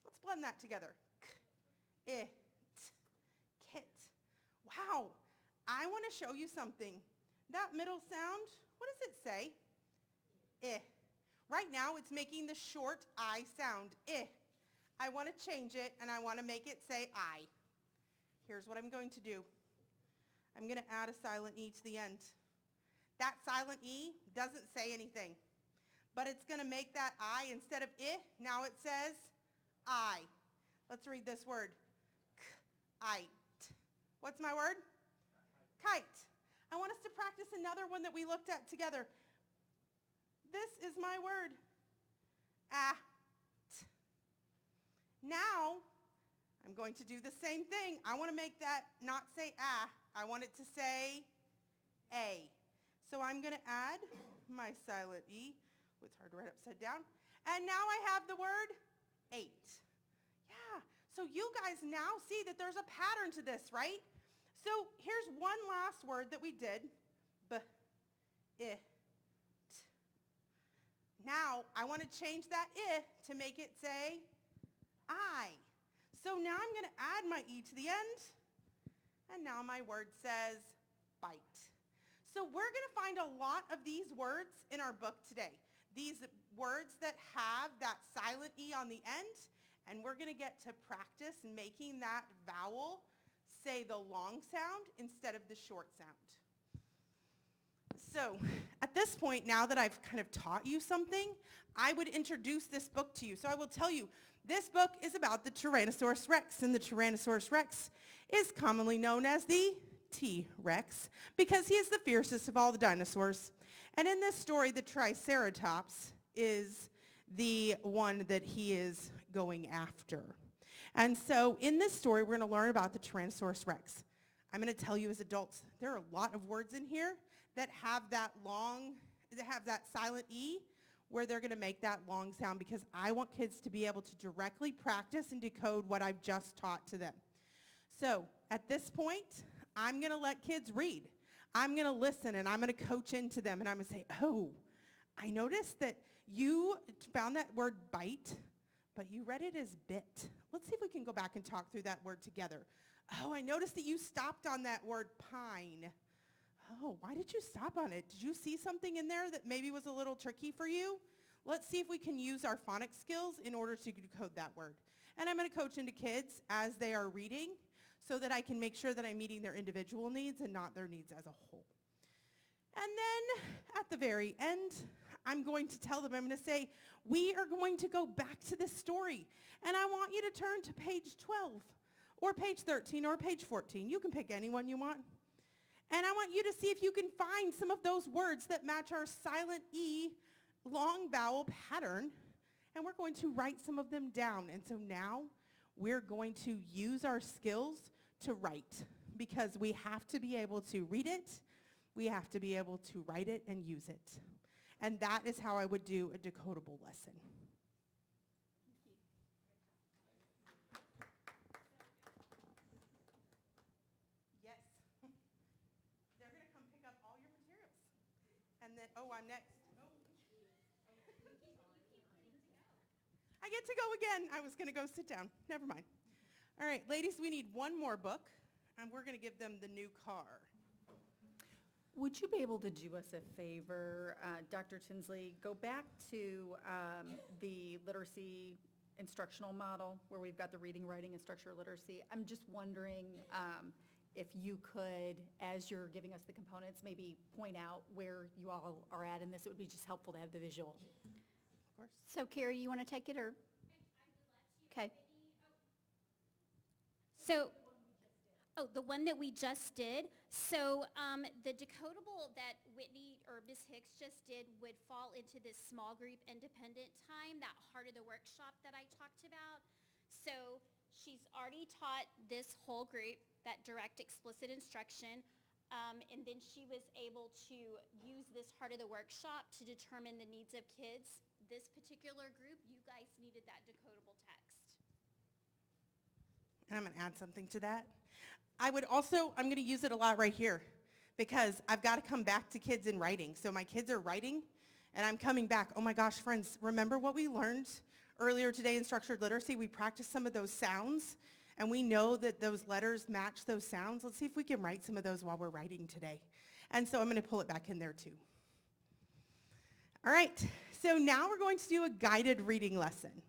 Let's blend that together. K, it, kit. Wow. I want to show you something. That middle sound, what does it say? Eh. Right now it's making the short I sound. Eh. I want to change it and I want to make it say I. Here's what I'm going to do. I'm going to add a silent E to the end. That silent E doesn't say anything, but it's going to make that I, instead of I, now it says I. Let's read this word. Kite. What's my word? Kite. I want us to practice another one that we looked at together. This is my word. Ah. Now, I'm going to do the same thing. I want to make that not say ah. I want it to say A. So I'm going to add my silent E. It's hard to write upside down. And now I have the word 8. Yeah. So you guys now see that there's a pattern to this, right? So here's one last word that we did. B, I, t. Now I want to change that I to make it say I. So now I'm going to add my E to the end. And now my word says bite. So we're going to find a lot of these words in our book today. These words that have that silent E on the end, and we're going to get to practice making that vowel say the long sound instead of the short sound. So at this point, now that I've kind of taught you something, I would introduce this book to you. So I will tell you, this book is about the Tyrannosaurus Rex, and the Tyrannosaurus Rex is commonly known as the T-Rex because he is the fiercest of all the dinosaurs. And in this story, the Triceratops is the one that he is going after. And so in this story, we're going to learn about the Tyrannosaurus Rex. I'm going to tell you as adults, there are a lot of words in here that have that silent E, where they're going to make that long sound because I want kids to be able to directly practice and decode what I've just taught to them. So at this point, I'm going to let kids read. I'm going to listen and I'm going to coach into them and I'm going to say, oh, I noticed that you found that word bite, but you read it as bit. Let's see if we can go back and talk through that word together. Oh, I noticed that you stopped on that word pine. Oh, why did you stop on it? Did you see something in there that maybe was a little tricky for you? Let's see if we can use our phonics skills in order to decode that word. And I'm going to coach into kids as they are reading so that I can make sure that I'm meeting their individual needs and not their needs as a whole. And then at the very end, I'm going to tell them, I'm going to say, we are going to go back to this story. And I want you to turn to page 12 or page 13 or page 14. You can pick any one you want. And I want you to see if you can find some of those words that match our silent E long vowel pattern. And we're going to write some of them down. And so now we're going to use our skills to write, because we have to be able to read it, we have to be able to write it and use it. And that is how I would do a decodable lesson. Yes. They're going to come pick up all your materials. And then, oh, I'm next. I get to go again. I was going to go sit down. Never mind. All right, ladies, we need one more book, and we're going to give them the new car.
Would you be able to do us a favor, Dr. Tinsley? Go back to the literacy instructional model where we've got the reading, writing, and structural literacy. I'm just wondering if you could, as you're giving us the components, maybe point out where you all are at in this. It would be just helpful to have the visual.
Of course.
So Carrie, you want to take it or? Okay.
So, the one that we just did. So the decodable that Whitney or Ms. Hicks just did would fall into this small group independent time, that heart of the workshop that I talked about. So she's already taught this whole group that direct explicit instruction. And then she was able to use this heart of the workshop to determine the needs of kids. This particular group, you guys needed that decodable text.
And I'm going to add something to that. I'm going to use it a lot right here, because I've got to come back to kids in writing. So my kids are writing, and I'm coming back. Oh my gosh, friends, remember what we learned earlier today in structured literacy? We practiced some of those sounds, and we know that those letters match those sounds. Let's see if we can write some of those while we're writing today. And so I'm going to pull it back in there too. All right, so now we're going to do a guided reading lesson.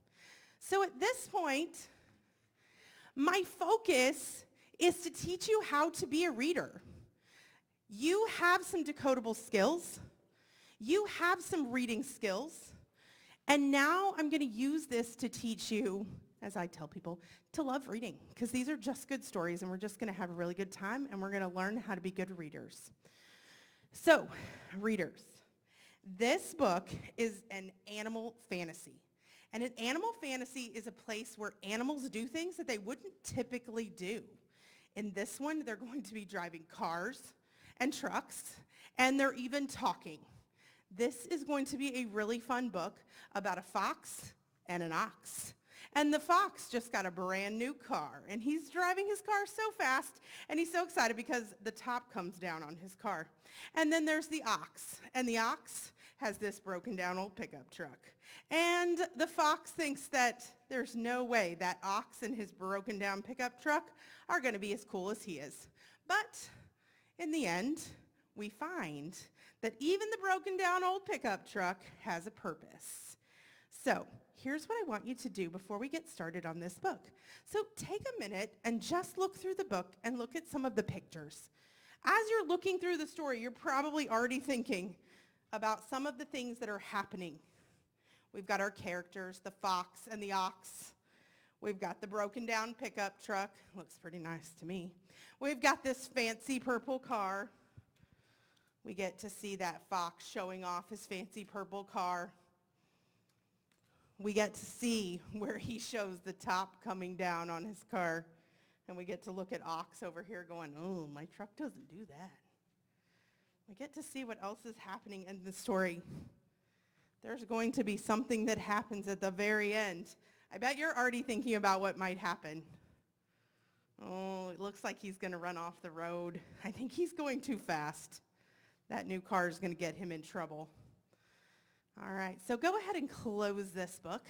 So at this point, my focus is to teach you how to be a reader. You have some decodable skills. You have some reading skills. And now I'm going to use this to teach you, as I tell people, to love reading, because these are just good stories, and we're just going to have a really good time, and we're going to learn how to be good readers. So, readers, this book is an animal fantasy. And an animal fantasy is a place where animals do things that they wouldn't typically do. In this one, they're going to be driving cars and trucks, and they're even talking. This is going to be a really fun book about a fox and an ox. And the fox just got a brand new car, and he's driving his car so fast, and he's so excited because the top comes down on his car. And then there's the ox, and the ox has this broken down old pickup truck. And the fox thinks that there's no way that ox and his broken down pickup truck are going to be as cool as he is. But in the end, we find that even the broken down old pickup truck has a purpose. So here's what I want you to do before we get started on this book. So take a minute and just look through the book and look at some of the pictures. As you're looking through the story, you're probably already thinking about some of the things that are happening. We've got our characters, the fox and the ox. We've got the broken down pickup truck. Looks pretty nice to me. We've got this fancy purple car. We get to see that fox showing off his fancy purple car. We get to see where he shows the top coming down on his car. And we get to look at ox over here going, oh, my truck doesn't do that. We get to see what else is happening in the story. There's going to be something that happens at the very end. I bet you're already thinking about what might happen. Oh, it looks like he's going to run off the road. I think he's going too fast. That new car is going to get him in trouble. All right, so go ahead and close this book.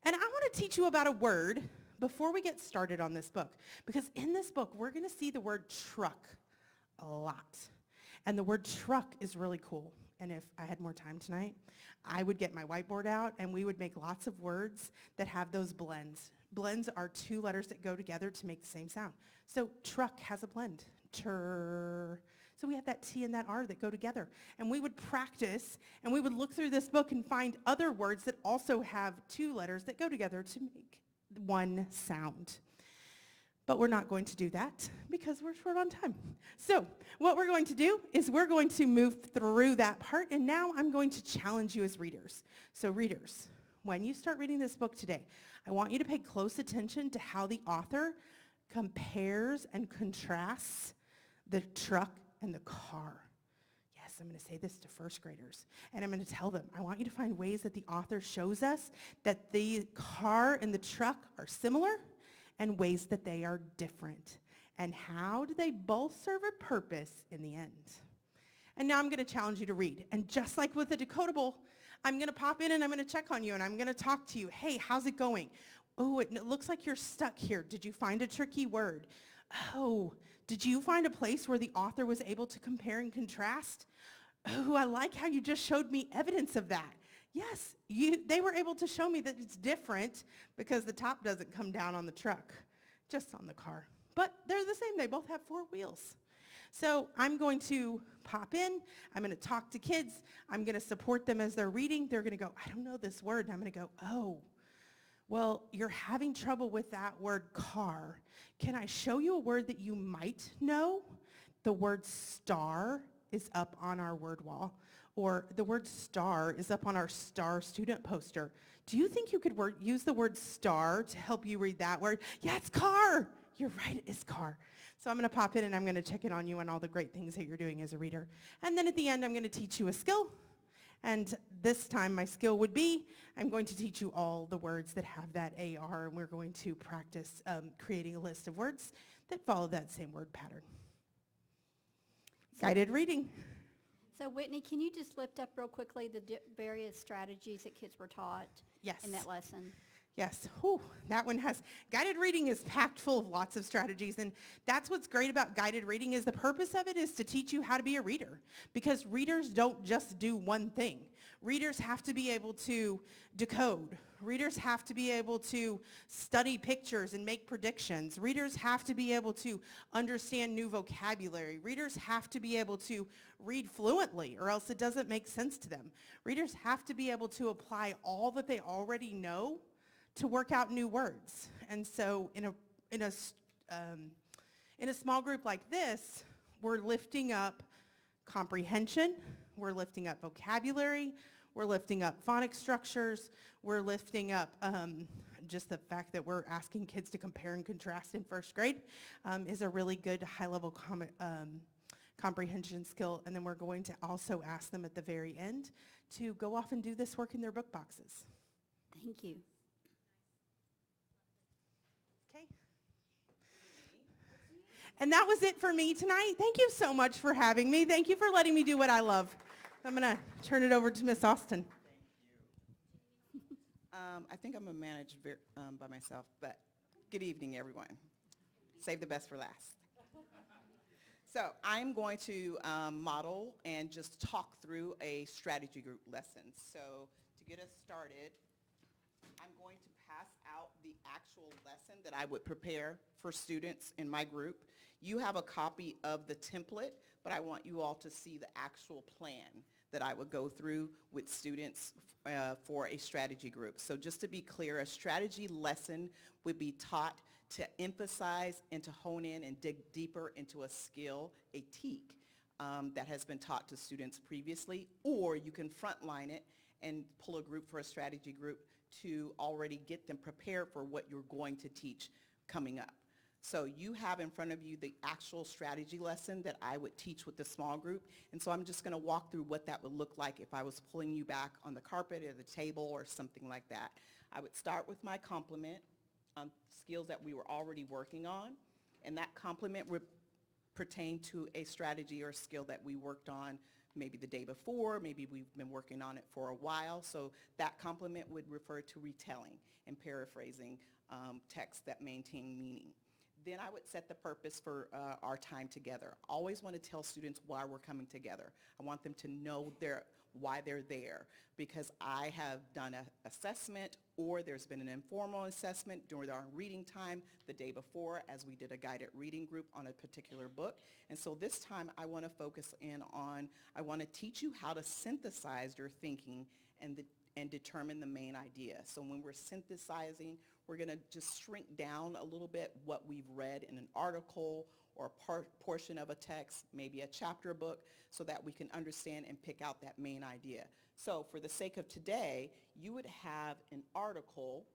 And I want to teach you about a word before we get started on this book. Because in this book, we're going to see the word truck a lot. And the word truck is really cool. And if I had more time tonight, I would get my whiteboard out and we would make lots of words that have those blends. Blends are two letters that go together to make the same sound. So truck has a blend. Tur. So we have that T and that R that go together. And we would practice, and we would look through this book and find other words that also have two letters that go together to make one sound. But we're not going to do that because we're short on time. So what we're going to do is we're going to move through that part, and now I'm going to challenge you as readers. So readers, when you start reading this book today, I want you to pay close attention to how the author compares and contrasts the truck and the car. Yes, I'm going to say this to first graders, and I'm going to tell them, I want you to find ways that the author shows us that the car and the truck are similar and ways that they are different. And how do they both serve a purpose in the end? And now I'm going to challenge you to read. And just like with the decodable, I'm going to pop in and I'm going to check on you and I'm going to talk to you. Hey, how's it going? Oh, it looks like you're stuck here. Did you find a tricky word? Oh, did you find a place where the author was able to compare and contrast? Oh, I like how you just showed me evidence of that. Yes, they were able to show me that it's different because the top doesn't come down on the truck, just on the car. But they're the same. They both have 4 wheels. So I'm going to pop in. I'm going to talk to kids. I'm going to support them as they're reading. They're going to go, I don't know this word. And I'm going to go, oh, well, you're having trouble with that word car. Can I show you a word that you might know? The word star is up on our word wall. Or the word star is up on our star student poster. Do you think you could use the word star to help you read that word? Yeah, it's car. You're right, it is car. So I'm going to pop in and I'm going to check in on you and all the great things that you're doing as a reader. And then at the end, I'm going to teach you a skill. And this time my skill would be, I'm going to teach you all the words that have that AR, and we're going to practice creating a list of words that follow that same word pattern. Guided reading.
So Whitney, can you just lift up real quickly the various strategies that kids were taught in that lesson?
Yes, whew, that one has, guided reading is packed full of lots of strategies, and that's what's great about guided reading is the purpose of it is to teach you how to be a reader, because readers don't just do one thing. Readers have to be able to decode. Readers have to be able to study pictures and make predictions. Readers have to be able to understand new vocabulary. Readers have to be able to read fluently, or else it doesn't make sense to them. Readers have to be able to apply all that they already know to work out new words. And so in a small group like this, we're lifting up comprehension, we're lifting up vocabulary, we're lifting up phonics structures, we're lifting up just the fact that we're asking kids to compare and contrast in first grade is a really good high-level comprehension skill. And then we're going to also ask them at the very end to go off and do this work in their book boxes.
Thank you.
And that was it for me tonight. Thank you so much for having me. Thank you for letting me do what I love. I'm going to turn it over to Miss Austin.
I think I'm going to manage by myself, but good evening, everyone. Save the best for last. So I'm going to model and just talk through a strategy group lesson. So to get us started, I'm going to pass out the actual lesson that I would prepare for students in my group. You have a copy of the template, but I want you all to see the actual plan that I would go through with students for a strategy group. So just to be clear, a strategy lesson would be taught to emphasize and to hone in and dig deeper into a skill, a TEK, that has been taught to students previously, or you can frontline it and pull a group for a strategy group to already get them prepared for what you're going to teach coming up. So you have in front of you the actual strategy lesson that I would teach with the small group. And so I'm just going to walk through what that would look like if I was pulling you back on the carpet or the table or something like that. I would start with my complement on skills that we were already working on. And that complement would pertain to a strategy or skill that we worked on maybe the day before, maybe we've been working on it for a while. So that complement would refer to retelling and paraphrasing texts that maintain meaning. Then I would set the purpose for our time together. Always want to tell students why we're coming together. I want them to know why they're there, because I have done an assessment or there's been an informal assessment during our reading time the day before as we did a guided reading group on a particular book. And so this time I want to focus in on, I want to teach you how to synthesize your thinking and determine the main idea. So when we're synthesizing, we're going to just shrink down a little bit what we've read in an article or a portion of a text, maybe a chapter book, so that we can understand and pick out that main idea. So for the sake of today, you would have an article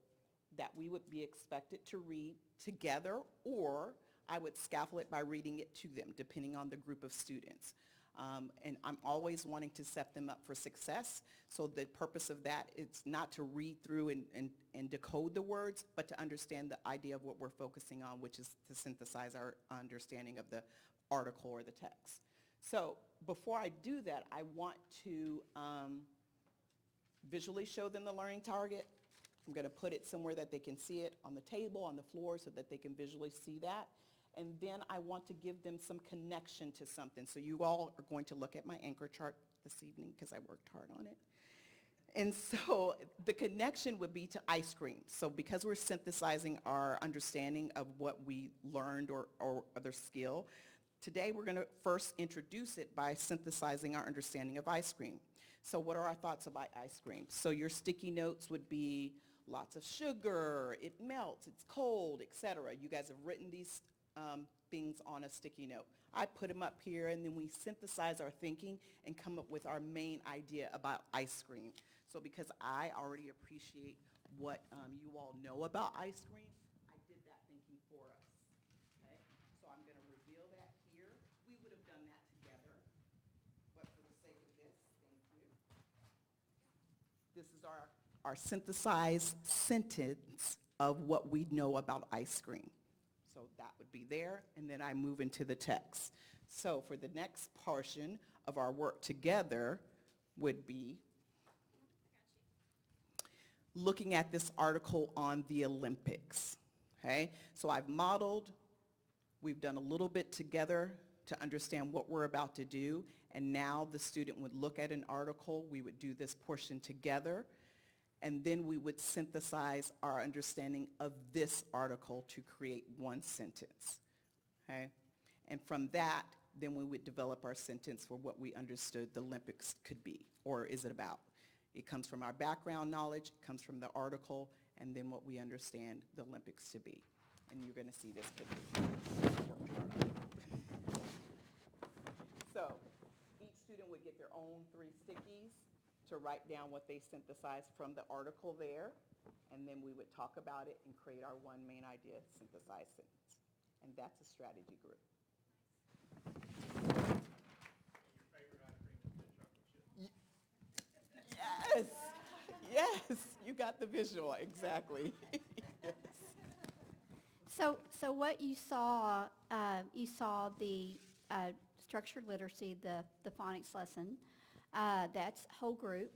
that we would be expected to read together, or I would scaffold it by reading it to them, depending on the group of students. And I'm always wanting to set them up for success. So the purpose of that is not to read through and decode the words, but to understand the idea of what we're focusing on, which is to synthesize our understanding of the article or the text. So before I do that, I want to visually show them the learning target. I'm going to put it somewhere that they can see it, on the table, on the floor, so that they can visually see that. And then I want to give them some connection to something. So you all are going to look at my anchor chart this evening because I worked hard on it. And so the connection would be to ice cream. So because we're synthesizing our understanding of what we learned or other skill, today we're going to first introduce it by synthesizing our understanding of ice cream. So what are our thoughts about ice cream? So your sticky notes would be lots of sugar, it melts, it's cold, etc. You guys have written these things on a sticky note. I put them up here, and then we synthesize our thinking and come up with our main idea about ice cream. So because I already appreciate what you all know about ice cream, I did that thinking for us. Okay? So I'm going to reveal that here. We would have done that together, but for the sake of this, thank you. This is our synthesized sentence of what we know about ice cream. So that would be there, and then I move into the text. So for the next portion of our work together would be looking at this article on the Olympics. Okay? So I've modeled, we've done a little bit together to understand what we're about to do, and now the student would look at an article, we would do this portion together, and then we would synthesize our understanding of this article to create one sentence, okay? And from that, then we would develop our sentence for what we understood the Olympics could be, or is it about. It comes from our background knowledge, it comes from the article, and then what we understand the Olympics to be. And you're gonna see this picture. So each student would get their own 3 stickies to write down what they synthesized from the article there, and then we would talk about it and create our one main idea synthesized sentence. And that's a strategy group. Yes, yes, you got the visual, exactly. Yes.
So what you saw the structured literacy, the phonics lesson. That's whole group.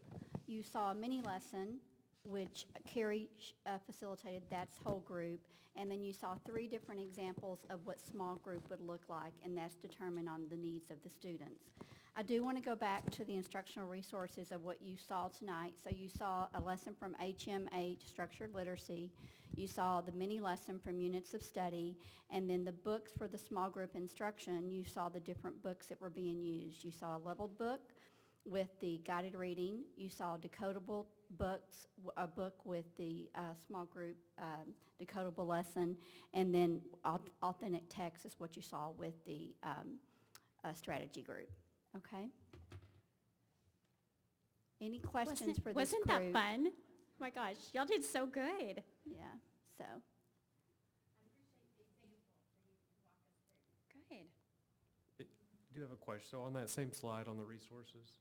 You saw a mini lesson, which Carrie facilitated, that's whole group. And then you saw 3 different examples of what small group would look like, and that's determined on the needs of the students. I do want to go back to the instructional resources of what you saw tonight. So you saw a lesson from HM8, Structured Literacy. You saw the mini lesson from Units of Study, and then the books for the small group instruction, you saw the different books that were being used. You saw a leveled book with the guided reading. You saw decodable books, a book with the small group decodable lesson, and then authentic text is what you saw with the strategy group. Okay? Any questions for this
Wasn't
group?
that fun? Oh my gosh, y'all did so good.
Yeah, so.
Good.
I do have a question. So on that same slide on the resources,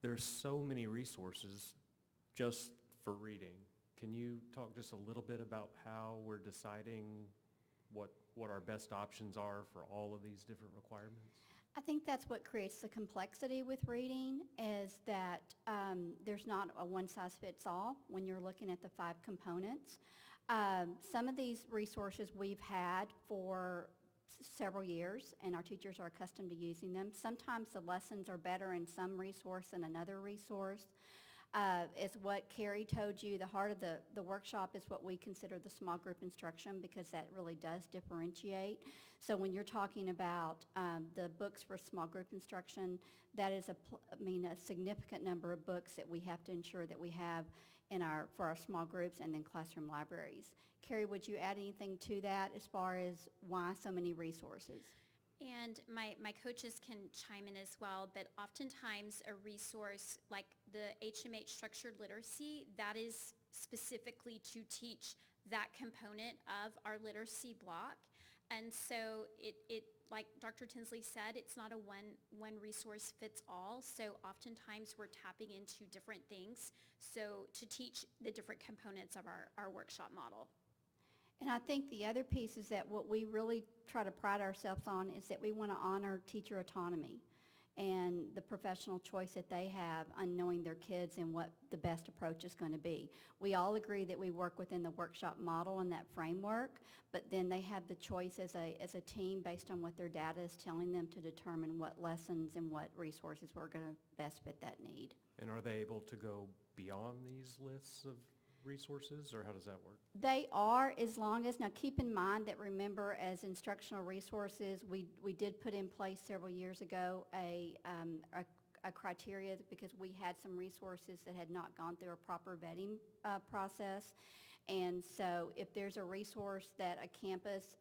there's so many resources just for reading. Can you talk just a little bit about how we're deciding what our best options are for all of these different requirements?
I think that's what creates the complexity with reading, is that there's not a one-size-fits-all when you're looking at the 5 components. Some of these resources we've had for several years, and our teachers are accustomed to using them. Sometimes the lessons are better in some resource than another resource. Is what Carrie told you, the heart of the workshop is what we consider the small group instruction, because that really does differentiate. So when you're talking about the books for small group instruction, that is a significant number of books that we have to ensure that we have for our small groups, and then classroom libraries. Carrie, would you add anything to that as far as why so many resources?
And my coaches can chime in as well, but oftentimes a resource like the HMH structured literacy, that is specifically to teach that component of our literacy block. And so it like Dr. Tinsley said, it's not a one resource fits all. So oftentimes we're tapping into different things so to teach the different components of our workshop model.
And I think the other piece is that what we really try to pride ourselves on is that we want to honor teacher autonomy and the professional choice that they have on knowing their kids and what the best approach is going to be. We all agree that we work within the workshop model and that framework, but then they have the choice as a team based on what their data is telling them to determine what lessons and what resources we're going to best fit that need.
And are they able to go beyond these lists of resources, or how does that work?
They are, as long as, now keep in mind that, remember, as instructional resources, we did put in place several years ago a criteria, because we had some resources that had not gone through a proper vetting process. And so if there's a resource that a campus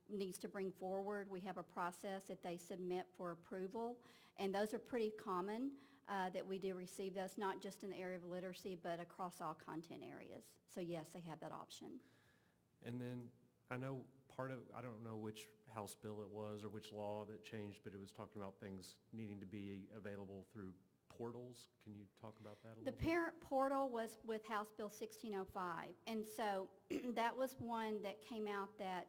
needs to bring forward, we have a process that they submit for approval. And those are pretty common. That we do receive those, not just in the area of literacy, but across all content areas. So yes, they have that option.
And then I know I don't know which House bill it was or which law that changed, but it was talking about things needing to be available through portals. Can you talk about that a little bit?
The parent portal was with House Bill 1605. And so that was one that came out that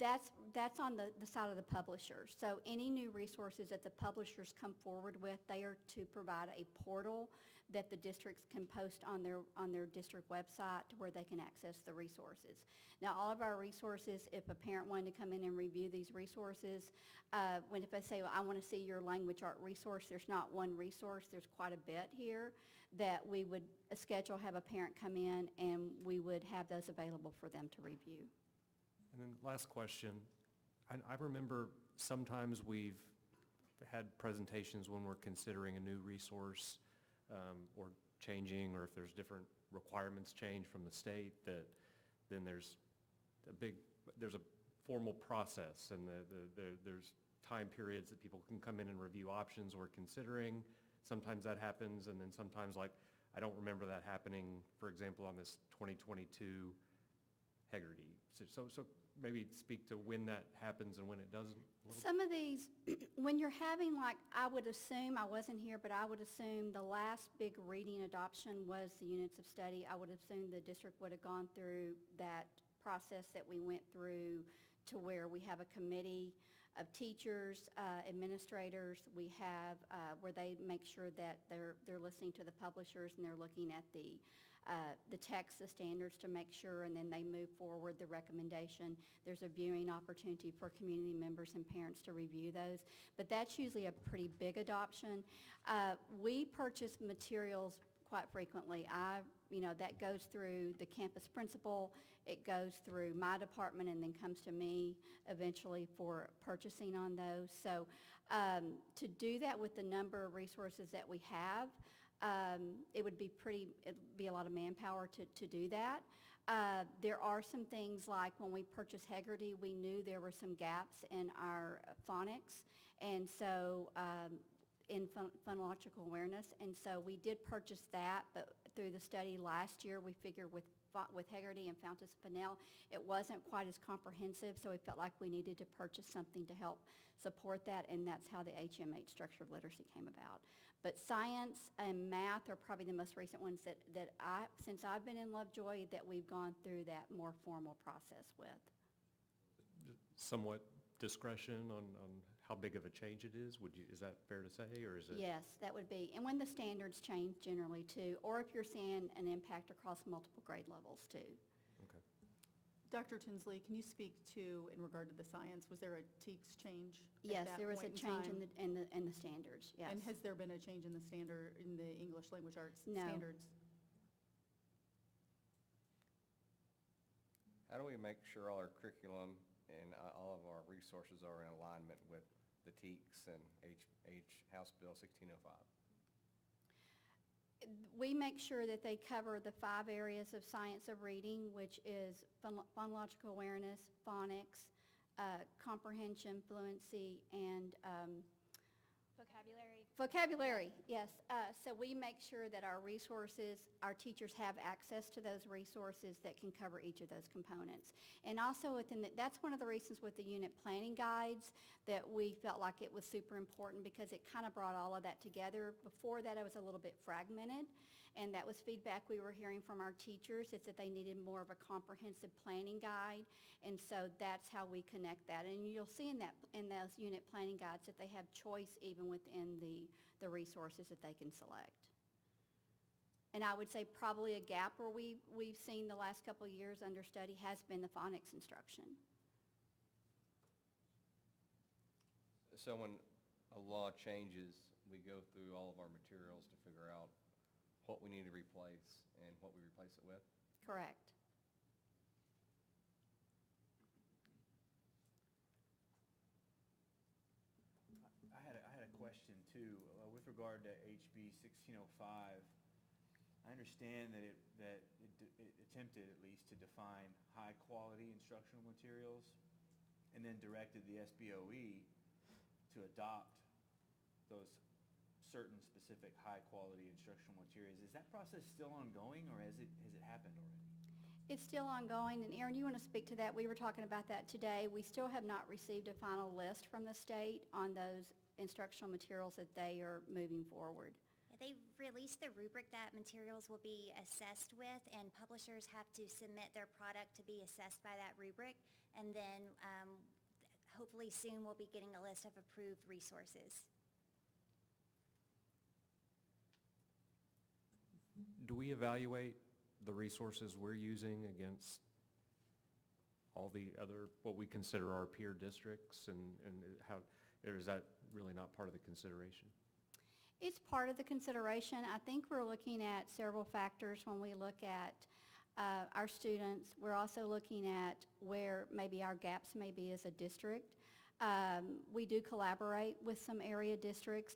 that's on the side of the publishers. So any new resources that the publishers come forward with, they are to provide a portal that the districts can post on their district website to where they can access the resources. Now, all of our resources, if a parent wanted to come in and review these resources, if I say, well, I want to see your language art resource, there's not one resource, there's quite a bit here that we would schedule, have a parent come in, and we would have those available for them to review.
And then last question, I remember sometimes we've had presentations when we're considering a new resource or changing, or if there's different requirements change from the state, that then there's a formal process, and there's time periods that people can come in and review options we're considering. Sometimes that happens, and then sometimes, like, I don't remember that happening, for example, on this 2022 Hegarty. So maybe speak to when that happens and when it doesn't.
Some of these, when you're having, like, I would assume, I wasn't here, but I would assume the last big reading adoption was the units of study. I would assume the district would have gone through that process that we went through, to where we have a committee of teachers, administrators. We have where they make sure that they're listening to the publishers, and they're looking at the text, the standards, to make sure, and then they move forward the recommendation. There's a viewing opportunity for community members and parents to review those, but that's usually a pretty big adoption. We purchase materials quite frequently. That goes through the campus principal, it goes through my department, and then comes to me eventually for purchasing on those. So to do that with the number of resources that we have, it'd be a lot of manpower to do that. There are some things, like when we purchased Hegarty, we knew there were some gaps in our phonics, and so in phonological awareness, and so we did purchase that, but through the study last year, we figured with Hegarty and Fountas Pinnell, it wasn't quite as comprehensive, so we felt like we needed to purchase something to help support that, and that's how the HMH structure of literacy came about. But science and math are probably the most recent ones that since I've been in Lovejoy, that we've gone through that more formal process with.
Somewhat discretion on how big of a change it is? Is that fair to say, or is it?
Yes, that would be. And when the standards change generally too, or if you're seeing an impact across multiple grade levels too.
Okay.
Dr. Tinsley, can you speak to, in regard to the science, was there a TEKS change at
Yes,
that
there was a
point in
change
time?
in the standards, yes.
And has there been a change in the standard, in the English language arts
No.
standards?
How do we make sure all our curriculum and all of our resources are in alignment with the TEKS and House Bill 1605?
We make sure that they cover the 5 areas of science of reading, which is phonological awareness, phonics, comprehension, fluency, and
Vocabulary.
vocabulary, yes. So we make sure that our resources, our teachers have access to those resources that can cover each of those components. And also within that's one of the reasons with the unit planning guides that we felt like it was super important, because it kind of brought all of that together. Before that, it was a little bit fragmented, and that was feedback we were hearing from our teachers, is that they needed more of a comprehensive planning guide. And so that's how we connect that. And you'll see in those unit planning guides that they have choice even within the resources that they can select. And I would say probably a gap where we've seen the last couple of years under study has been the phonics instruction.
So when a law changes, we go through all of our materials to figure out what we need to replace and what we replace it with?
Correct.
I had a question too, with regard to HB 1605. I understand that it attempted at least to define high-quality instructional materials and then directed the SBOE to adopt those certain specific high-quality instructional materials. Is that process still ongoing, or has it happened already?
It's still ongoing, and Erin, you want to speak to that? We were talking about that today. We still have not received a final list from the state on those instructional materials that they are moving forward.
They've released the rubric that materials will be assessed with, and publishers have to submit their product to be assessed by that rubric. And then hopefully soon we'll be getting a list of approved resources.
Do we evaluate the resources we're using against all the other, what we consider our peer districts, and how, or is that really not part of the consideration?
It's part of the consideration. I think we're looking at several factors when we look at our students. We're also looking at where maybe our gaps may be as a district. We do collaborate with some area districts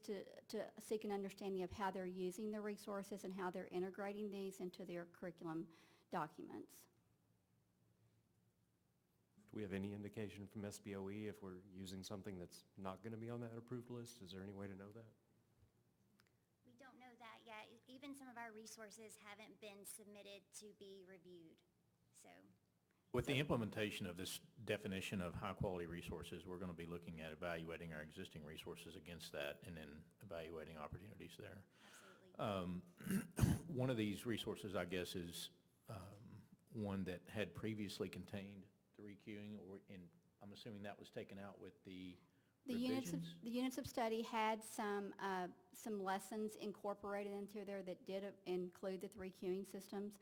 to seek an understanding of how they're using the resources and how they're integrating these into their curriculum documents.
Do we have any indication from SBOE if we're using something that's not going to be on that approved list? Is there any way to know that?
We don't know that yet. Even some of our resources haven't been submitted to be reviewed, so.
With the implementation of this definition of high-quality resources, we're going to be looking at evaluating our existing resources against that and then evaluating opportunities there.
Absolutely.
One of these resources, I guess, is one that had previously contained the requeuing, and I'm assuming that was taken out with the revisions?
The units of study had some lessons incorporated into there that did include the 3 queuing systems.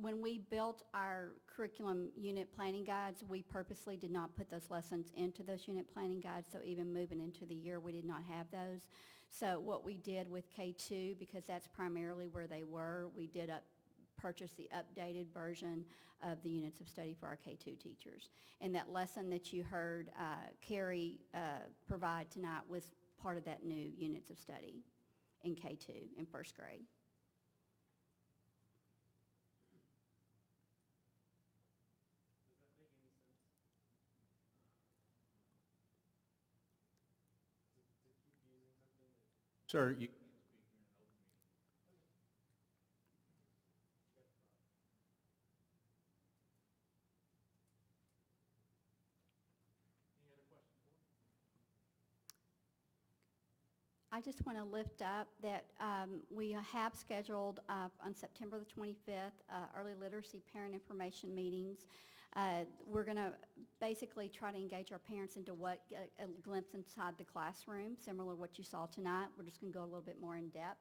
When we built our curriculum unit planning guides, we purposely did not put those lessons into those unit planning guides, so even moving into the year, we did not have those. So what we did with K2, because that's primarily where they were, we did purchase the updated version of the units of study for our K2 teachers. And that lesson that you heard Carrie provide tonight was part of that new units of study in K2 in first grade.
Sir, you...
I just want to lift up that we have scheduled on September the 25th early literacy parent information meetings. We're going to basically try to engage our parents into what a glimpse inside the classroom, similar to what you saw tonight. We're just going to go a little bit more in depth.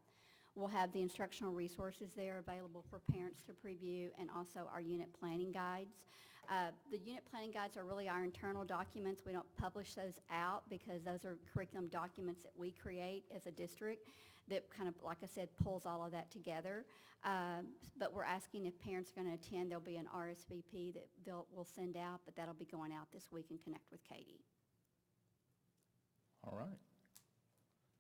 We'll have the instructional resources there available for parents to preview, and also our unit planning guides. The unit planning guides are really our internal documents. We don't publish those out because those are curriculum documents that we create as a district that kind of, like I said, pulls all of that together. But we're asking if parents are going to attend, there'll be an RSVP that we'll send out, but that'll be going out this week and connect with Katie.
All right.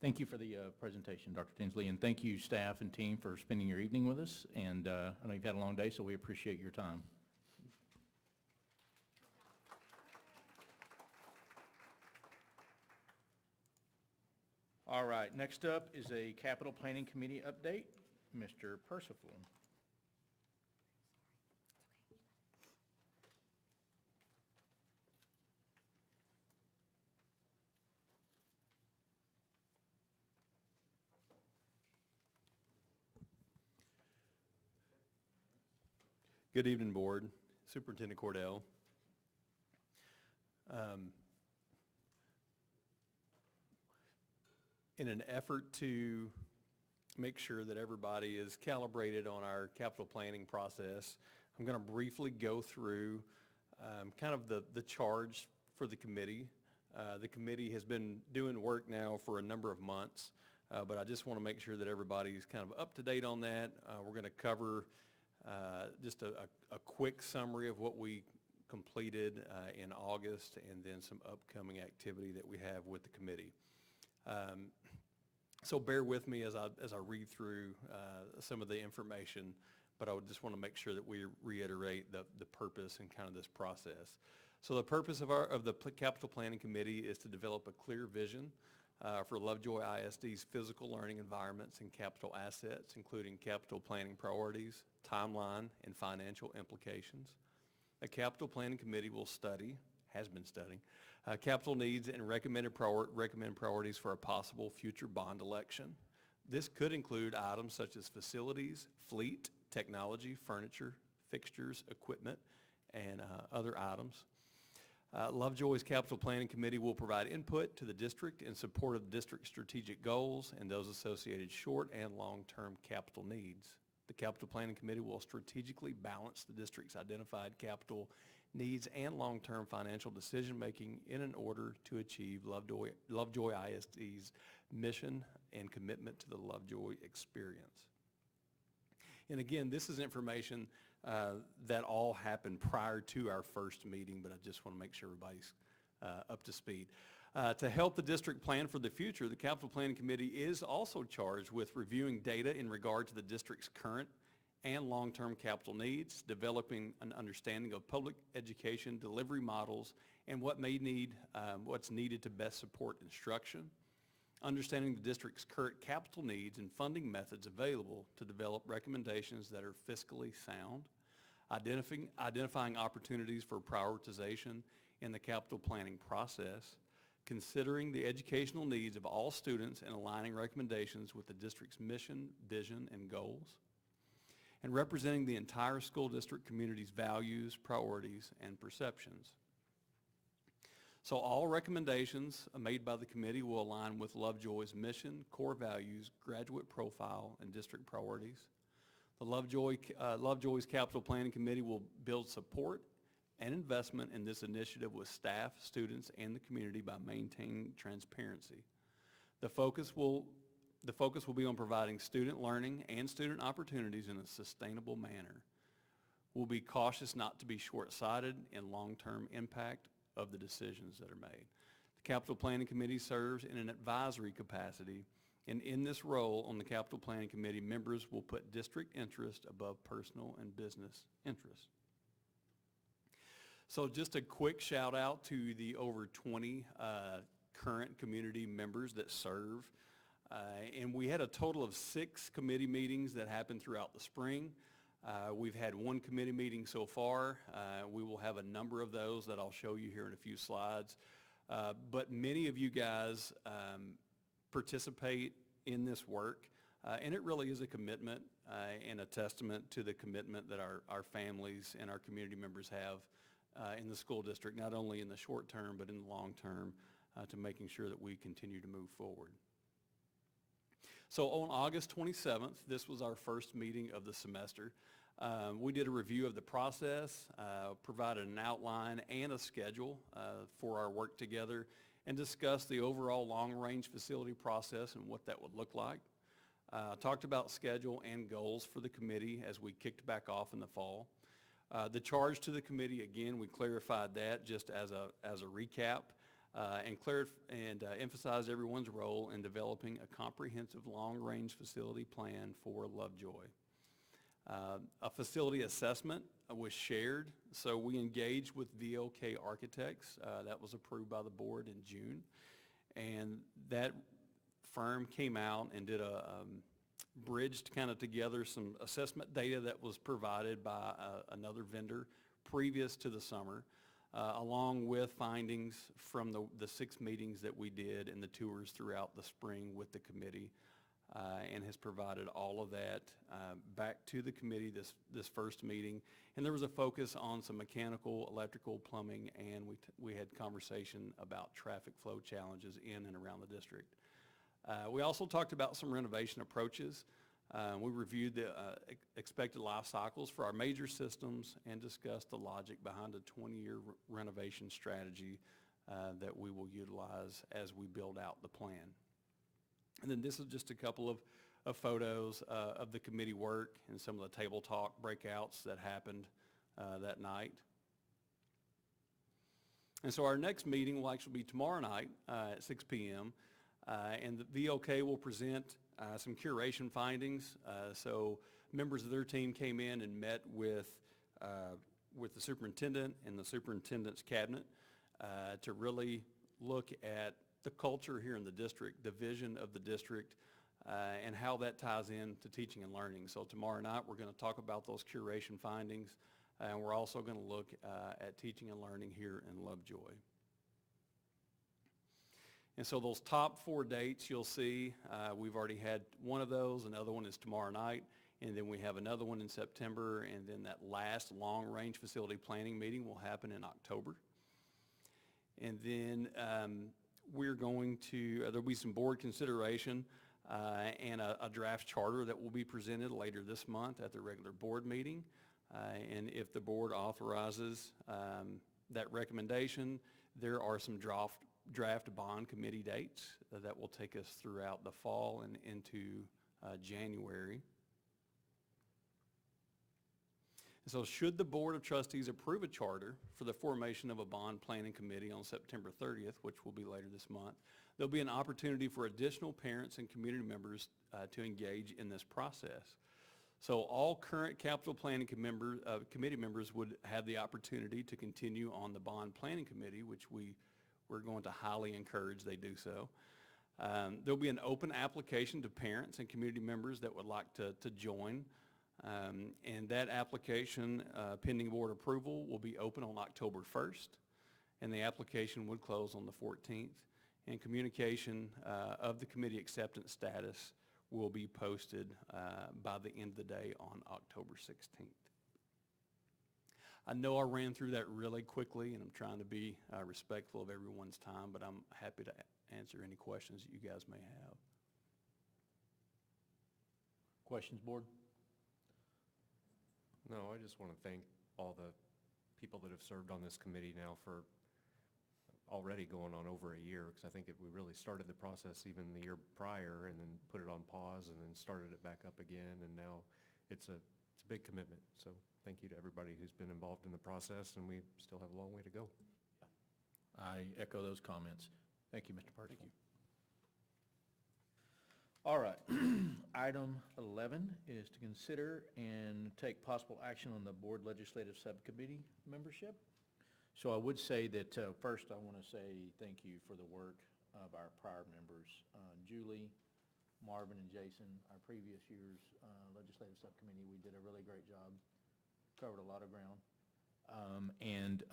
Thank you for the presentation, Dr. Tinsley, and thank you, staff and team, for spending your evening with us. And I know you've had a long day, so we appreciate your time. All right, next up is a capital planning committee update. Mr. Percival.
Good evening, Board. Superintendent Cordell. In an effort to make sure that everybody is calibrated on our capital planning process, I'm going to briefly go through kind of the charge for the committee. The committee has been doing work now for a number of months, but I just want to make sure that everybody's kind of up to date on that. We're going to cover just a quick summary of what we completed in August, and then some upcoming activity that we have with the committee. So bear with me as I read through some of the information, but I would just want to make sure that we reiterate the purpose and kind of this process. So the purpose of the Capital Planning Committee is to develop a clear vision for Lovejoy ISD's physical learning environments and capital assets, including capital planning priorities, timeline, and financial implications. A capital planning committee will has been studying, capital needs and recommend priorities for a possible future bond election. This could include items such as facilities, fleet, technology, furniture, fixtures, equipment, and other items. Lovejoy's Capital Planning Committee will provide input to the district in support of the district's strategic goals and those associated short and long-term capital needs. The Capital Planning Committee will strategically balance the district's identified capital needs and long-term financial decision-making in an order to achieve Lovejoy ISD's mission and commitment to the Lovejoy experience. And again, this is information that all happened prior to our first meeting, but I just want to make sure everybody's up to speed. To help the district plan for the future, the Capital Planning Committee is also charged with reviewing data in regard to the district's current and long-term capital needs, developing an understanding of public education delivery models and what's needed to best support instruction, understanding the district's current capital needs and funding methods available to develop recommendations that are fiscally sound, identifying opportunities for prioritization in the capital planning process, considering the educational needs of all students and aligning recommendations with the district's mission, vision, and goals, and representing the entire school district community's values, priorities, and perceptions. So all recommendations made by the committee will align with Lovejoy's mission, core values, graduate profile, and district priorities. The Lovejoy's Capital Planning Committee will build support and investment in this initiative with staff, students, and the community by maintaining transparency. The focus will be on providing student learning and student opportunities in a sustainable manner. We'll be cautious not to be short-sighted in long-term impact of the decisions that are made. The Capital Planning Committee serves in an advisory capacity, and in this role on the Capital Planning Committee, members will put district interest above personal and business interest. So just a quick shout out to the over 20 current community members that serve. And we had a total of 6 committee meetings that happened throughout the spring. We've had 1 committee meeting so far. We will have a number of those that I'll show you here in a few slides. But many of you guys participate in this work, and it really is a commitment and a testament to the commitment that our families and our community members have in the school district, not only in the short term, but in the long term, to making sure that we continue to move forward. So on August 27th, this was our first meeting of the semester. We did a review of the process, provided an outline and a schedule for our work together, and discussed the overall long-range facility process and what that would look like. Talked about schedule and goals for the committee as we kicked back off in the fall. The charge to the committee, again, we clarified that just as a recap, and emphasized everyone's role in developing a comprehensive long-range facility plan for Lovejoy. A facility assessment was shared, so we engaged with VOK Architects. That was approved by the board in June, and that firm came out and did bridged kind of together some assessment data that was provided by another vendor previous to the summer, along with findings from the 6 meetings that we did and the tours throughout the spring with the committee, and has provided all of that back to the committee this first meeting. And there was a focus on some mechanical, electrical, plumbing, and we had conversation about traffic flow challenges in and around the district. We also talked about some renovation approaches. We reviewed the expected life cycles for our major systems and discussed the logic behind a 20-year renovation strategy that we will utilize as we build out the plan. And then this is just a couple of photos of the committee work and some of the table talk breakouts that happened that night. And so our next meeting will actually be tomorrow night at 6 p.m. And the VOK will present some curation findings. So members of their team came in and met with the superintendent and the superintendent's cabinet to really look at the culture here in the district, the vision of the district, and how that ties into teaching and learning. So tomorrow night we're going to talk about those curation findings, and we're also going to look at teaching and learning here in Lovejoy. And so those top 4 dates you'll see, we've already had one of those. Another one is tomorrow night, and then we have another one in September, and then that last long-range facility planning meeting will happen in October. And then we're going to, there'll be some board consideration and a draft charter that will be presented later this month at the regular board meeting. And if the board authorizes that recommendation, there are some draft bond committee dates that will take us throughout the fall and into January. So should the Board of Trustees approve a charter for the formation of a bond planning committee on September 30th, which will be later this month, there'll be an opportunity for additional parents and community members to engage in this process. So all current capital planning committee members would have the opportunity to continue on the bond planning committee, which we're going to highly encourage they do so. There'll be an open application to parents and community members that would like to join. And that application, pending board approval, will be open on October 1st, and the application would close on the 14th. And communication of the committee acceptance status will be posted by the end of the day on October 16th. I know I ran through that really quickly, and I'm trying to be respectful of everyone's time, but I'm happy to answer any questions that you guys may have.
Questions, board?
No, I just want to thank all the people that have served on this committee now for already going on over a year, because I think we really started the process even the year prior and then put it on pause and then started it back up again, and now it's a big commitment. So thank you to everybody who's been involved in the process, and we still have a long way to go.
I echo those comments. Thank you, Mr. Percival. Thank you. All right. Item 11 is to consider and take possible action on the board legislative subcommittee membership. So I would say that first I want to say thank you for the work of our prior members, Julie, Marvin, and Jason. Our previous year's legislative subcommittee, we did a really great job, covered a lot of ground, and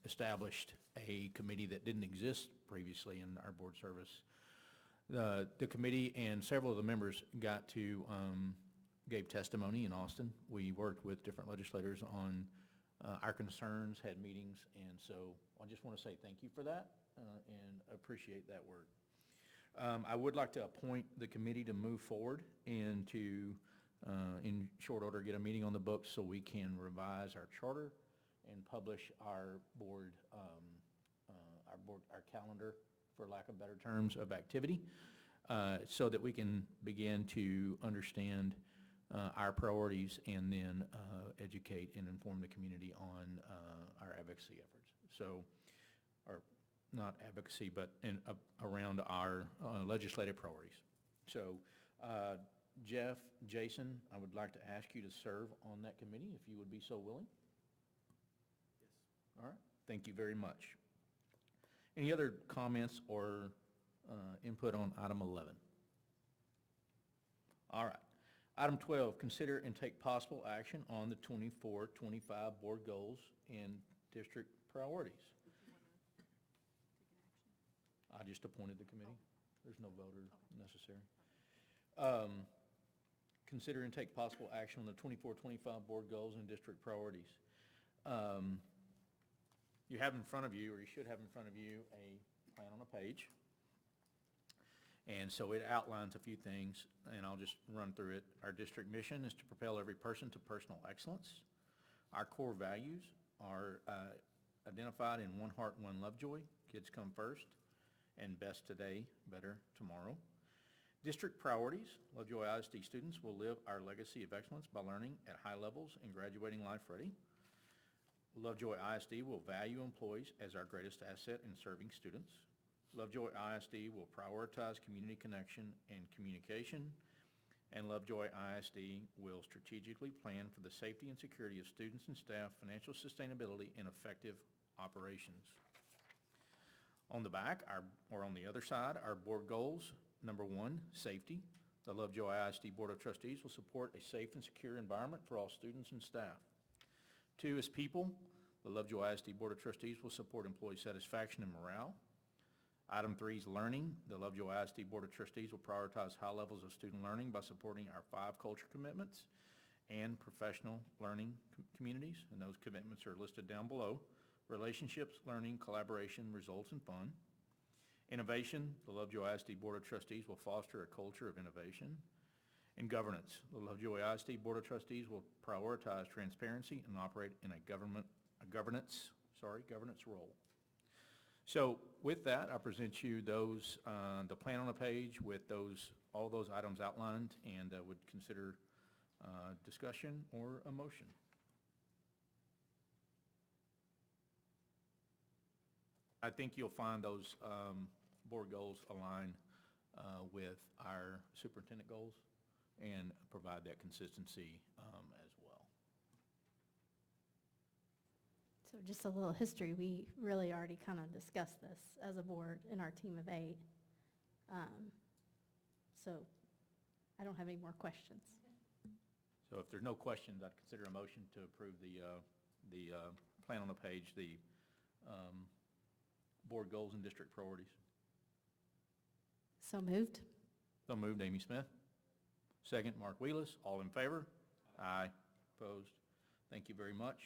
established a committee that didn't exist previously in our board service. The committee and several of the members got to gave testimony in Austin. We worked with different legislators on our concerns, had meetings, and so I just want to say thank you for that and appreciate that work. I would like to appoint the committee to move forward and to, in short order, get a meeting on the books so we can revise our charter and publish our board, our calendar, for lack of better terms, of activity, so that we can begin to understand our priorities and then educate and inform the community on our advocacy efforts. So, or not advocacy, but around our legislative priorities. So, Jeff, Jason, I would like to ask you to serve on that committee if you would be so willing. Yes. All right. Thank you very much. Any other comments or input on item 11? All right. Item 12, consider and take possible action on the 24-25 board goals and district priorities. I just appointed the committee. There's no voter necessary. Consider and take possible action on the 24-25 board goals and district priorities. You have in front of you, or you should have in front of you, a plan on a page. And so it outlines a few things, and I'll just run through it. Our district mission is to propel every person to personal excellence. Our core values are identified in One Heart, One Lovejoy. Kids come first, and best today, better tomorrow. District priorities: Lovejoy ISD students will live our legacy of excellence by learning at high levels and graduating life ready. Lovejoy ISD will value employees as our greatest asset in serving students. Lovejoy ISD will prioritize community connection and communication. And Lovejoy ISD will strategically plan for the safety and security of students and staff, financial sustainability, and effective operations. On the back, or on the other side, our board goals. Number 1, safety. The Lovejoy ISD Board of Trustees will support a safe and secure environment for all students and staff. 2 is people. The Lovejoy ISD Board of Trustees will support employee satisfaction and morale. Item 3 is learning. The Lovejoy ISD Board of Trustees will prioritize high levels of student learning by supporting our 5 culture commitments and professional learning communities, and those commitments are listed down below. Relationships, learning, collaboration, results, and fun. Innovation. The Lovejoy ISD Board of Trustees will foster a culture of innovation. And governance. The Lovejoy ISD Board of Trustees will prioritize transparency and operate in a governance role. So with that, I present you those, the plan on the page with all those items outlined, and would consider discussion or a motion. I think you'll find those board goals align with our superintendent goals and provide that consistency as well.
So just a little history, we really already kind of discussed this as a board in our team of 8. So I don't have any more questions.
So if there's no questions, I'd consider a motion to approve the plan on the page, the board goals and district priorities.
So moved.
So moved, Amy Smith. Second, Mark Wheelis. All in favor? Aye. Opposed? Thank you very much.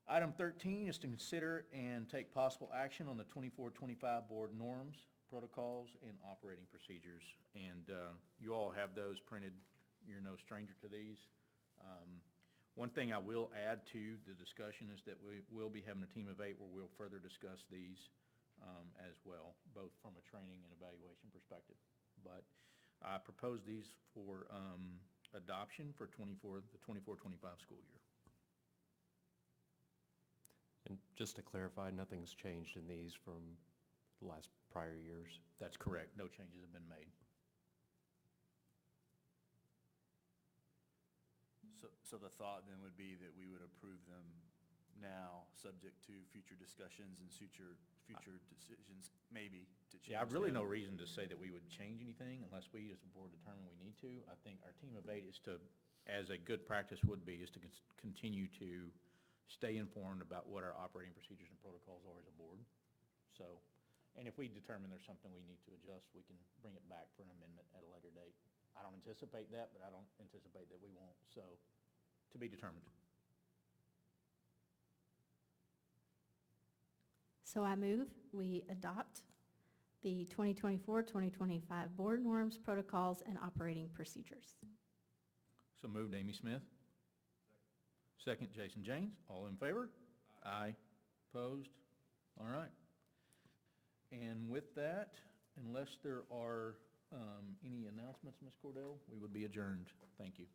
Item 13 is to consider and take possible action on the 24-25 board norms, protocols, and operating procedures. And you all have those printed. You're no stranger to these. One thing I will add to the discussion is that we will be having a team of 8 where we'll further discuss these as well, both from a training and evaluation perspective. But I propose these for adoption for the 24-25 school year.
And just to clarify, nothing's changed in these from the last prior years?
That's correct. No changes have been made.
So the thought then would be that we would approve them now, subject to future discussions and future decisions, maybe, to change.
Yeah, I've really
them.
no reason to say that we would change anything unless we as a board determine we need to. I think our team of 8 is to, as a good practice would be, is to continue to stay informed about what our operating procedures and protocols are as a board. So, and if we determine there's something we need to adjust, we can bring it back for an amendment at a later date. I don't anticipate that, but I don't anticipate that we won't. So, to be determined.
So I move we adopt the 2024-2025 board norms, protocols, and operating procedures.
So moved, Amy Smith. Second, Jason James. All in favor? Aye. Opposed? All right. And with that, unless there are any announcements, Ms. Cordell, we would be adjourned. Thank you.